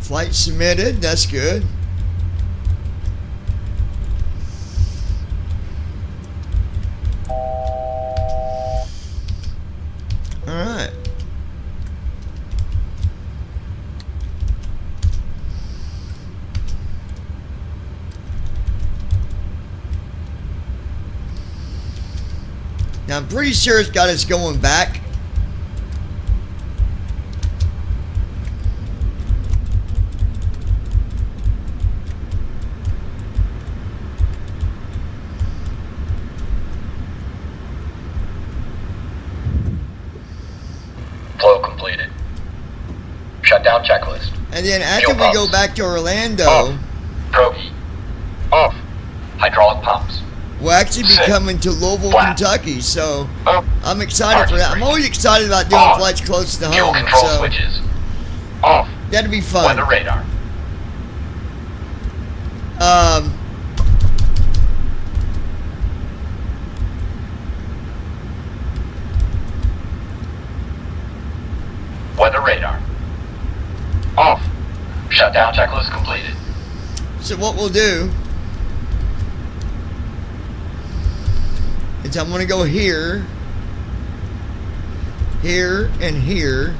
Flight submitted. That's good. All right. Now I'm pretty sure it's got us going back. Flow completed. Shutdown checklist. And then after Fuel we go pumps. back to Orlando, Off. Probe heat. Off. Hydraulic pumps. we'll actually be Set. coming to Louisville, Flat. Kentucky. So Up. I'm excited for that. I'm Parking always excited about doing On. flights close to Fuel home. control So switches. Off. that'll be fun. Weather radar. Um, Weather radar. Off. Shutdown checklist completed. so what we'll do is I'm going to go here, here, and here.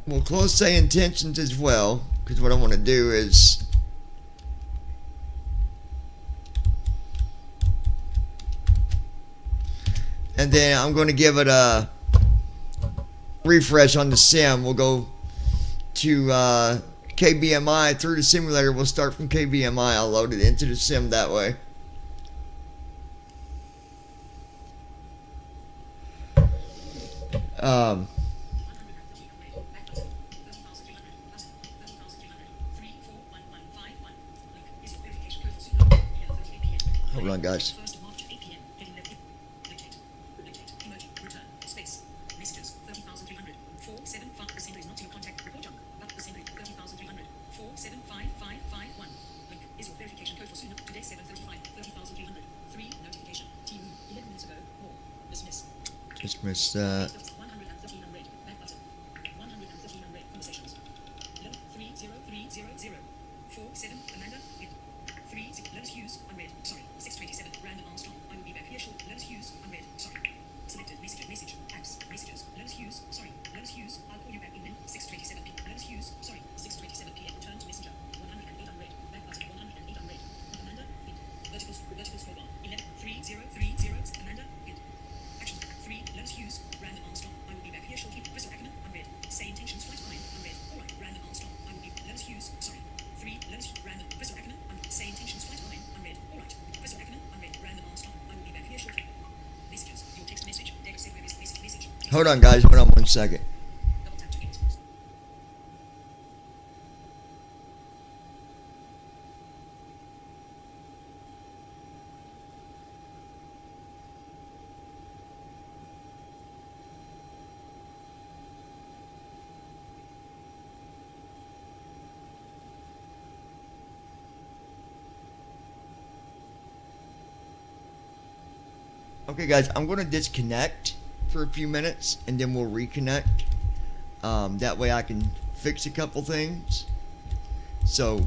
We'll close say intentions as well, because what I want to do is and then I'm going to give it a refresh on the sim. We'll go to KBMI through the simulator. We'll start from KBMI. I'll load it into the sim that way. Hold on, guys. Just missed that. Hold on, guys. Hold on 1 second. Okay, guys, I'm going to disconnect for a few minutes, and then we'll reconnect. That way I can fix a couple things. So